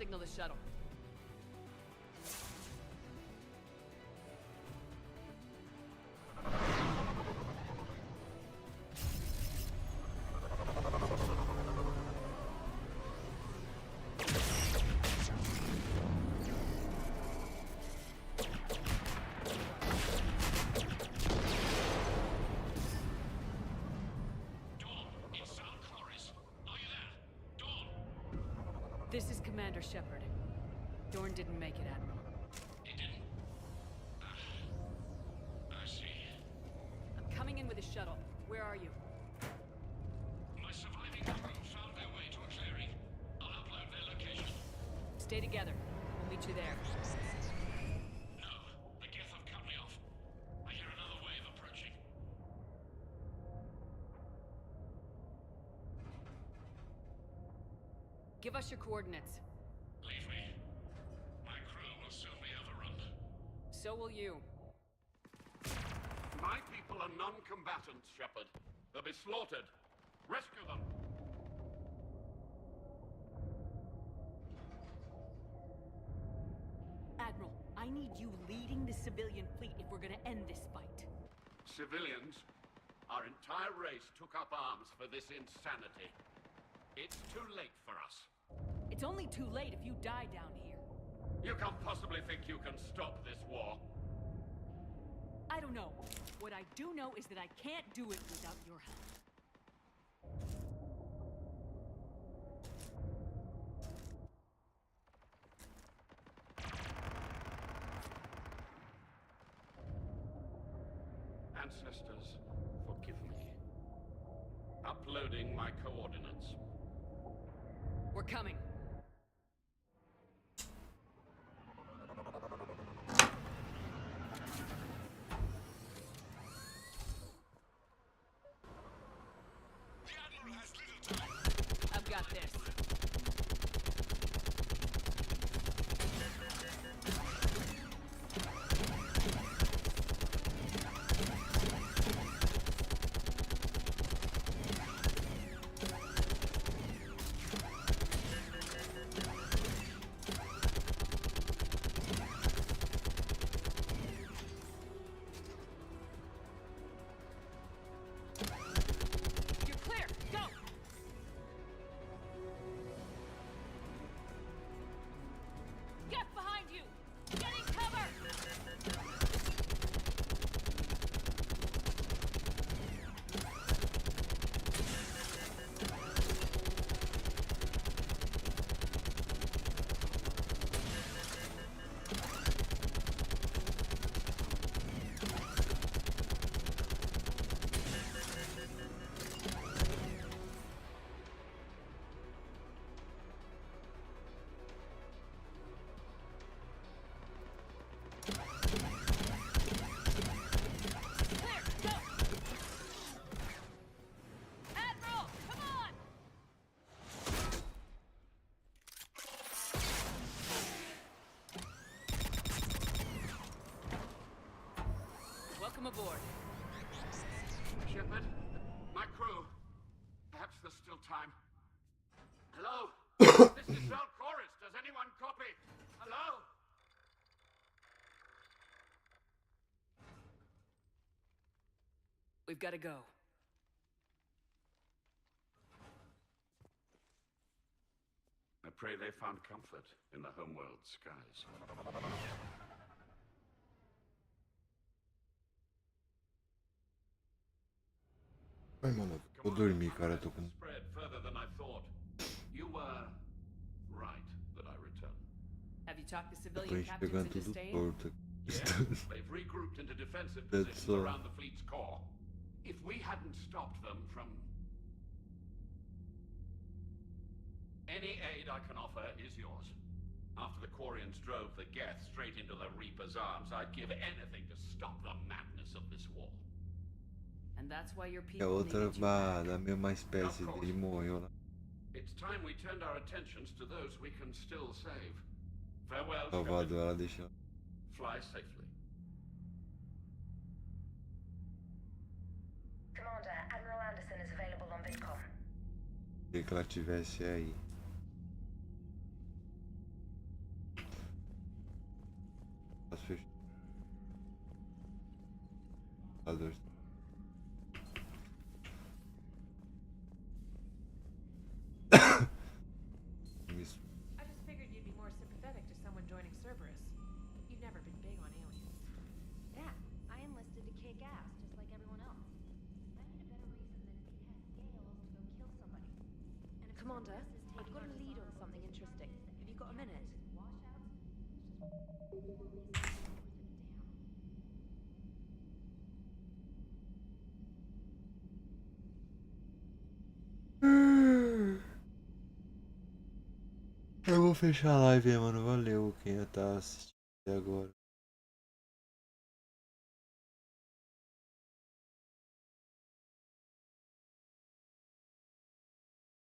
signal the shuttle. This is Commander Shepard. Dorn didn't make it, Admiral. He didn't? I see. I'm coming in with a shuttle. Where are you? My surviving crew found their way to a clearing. I'll upload their location. Stay together. We'll meet you there. No, the Geth have cut me off. I hear another wave approaching. Give us your coordinates. Leave me. My crew will soon be overrun. So will you. My people are non-combatants, Shepard. They'll be slaughtered. Rescue them. Admiral, I need you leading the civilian fleet if we're gonna end this fight. Civilians, our entire race took up arms for this insanity. It's too late for us. It's only too late if you die down here. You can't possibly think you can stop this war. I don't know. What I do know is that I can't do it without your help. Ancestors, forgive me. Uploading my coordinates. We're coming. I've got this. You're clear. Go. Get behind you. Getting cover. Clear. Go. Admiral, come on. Welcome aboard. Shepard, my crew. Perhaps there's still time. Hello? This is Cell Chorus. Does anyone copy? Hello? We've got to go. I pray they found comfort in the homeworld skies. Ai, mano, vou dormir, cara. Eu tô com. Spread further than I thought. You were right that I returned. Have you talked to Eu tô civilian captains enxergando into tudo staying? torto. Yes, they've regrouped into defensive That's positions around the fleet's core. If we hadn't stopped them from... Any aid I can offer is yours. After the Quarians drove the Geth straight into the Reaper's arms, I'd give anything to stop the madness of this war. And that's why your E a people outra needed you. da mesma espécie dele morreu lá. It's time we turned our attentions to those we can still save. Farewell, Salvado Shepard. ela, deixa. Fly safely. Commander, Admiral Anderson is available on VidCom. Queria que ela tivesse aí. computador. I just figured you'd be more sympathetic to someone joining Cerberus. You've never been big on aliens. Yeah, I enlisted to kick ass, just like everyone else. I need a better reason than behead Gales to go kill somebody. And if Commander, Cerberus is I've got a lead on something interesting. Have you got a minute? Eu vou fechar a live aí, mano. Valeu quem tá assistindo até agora.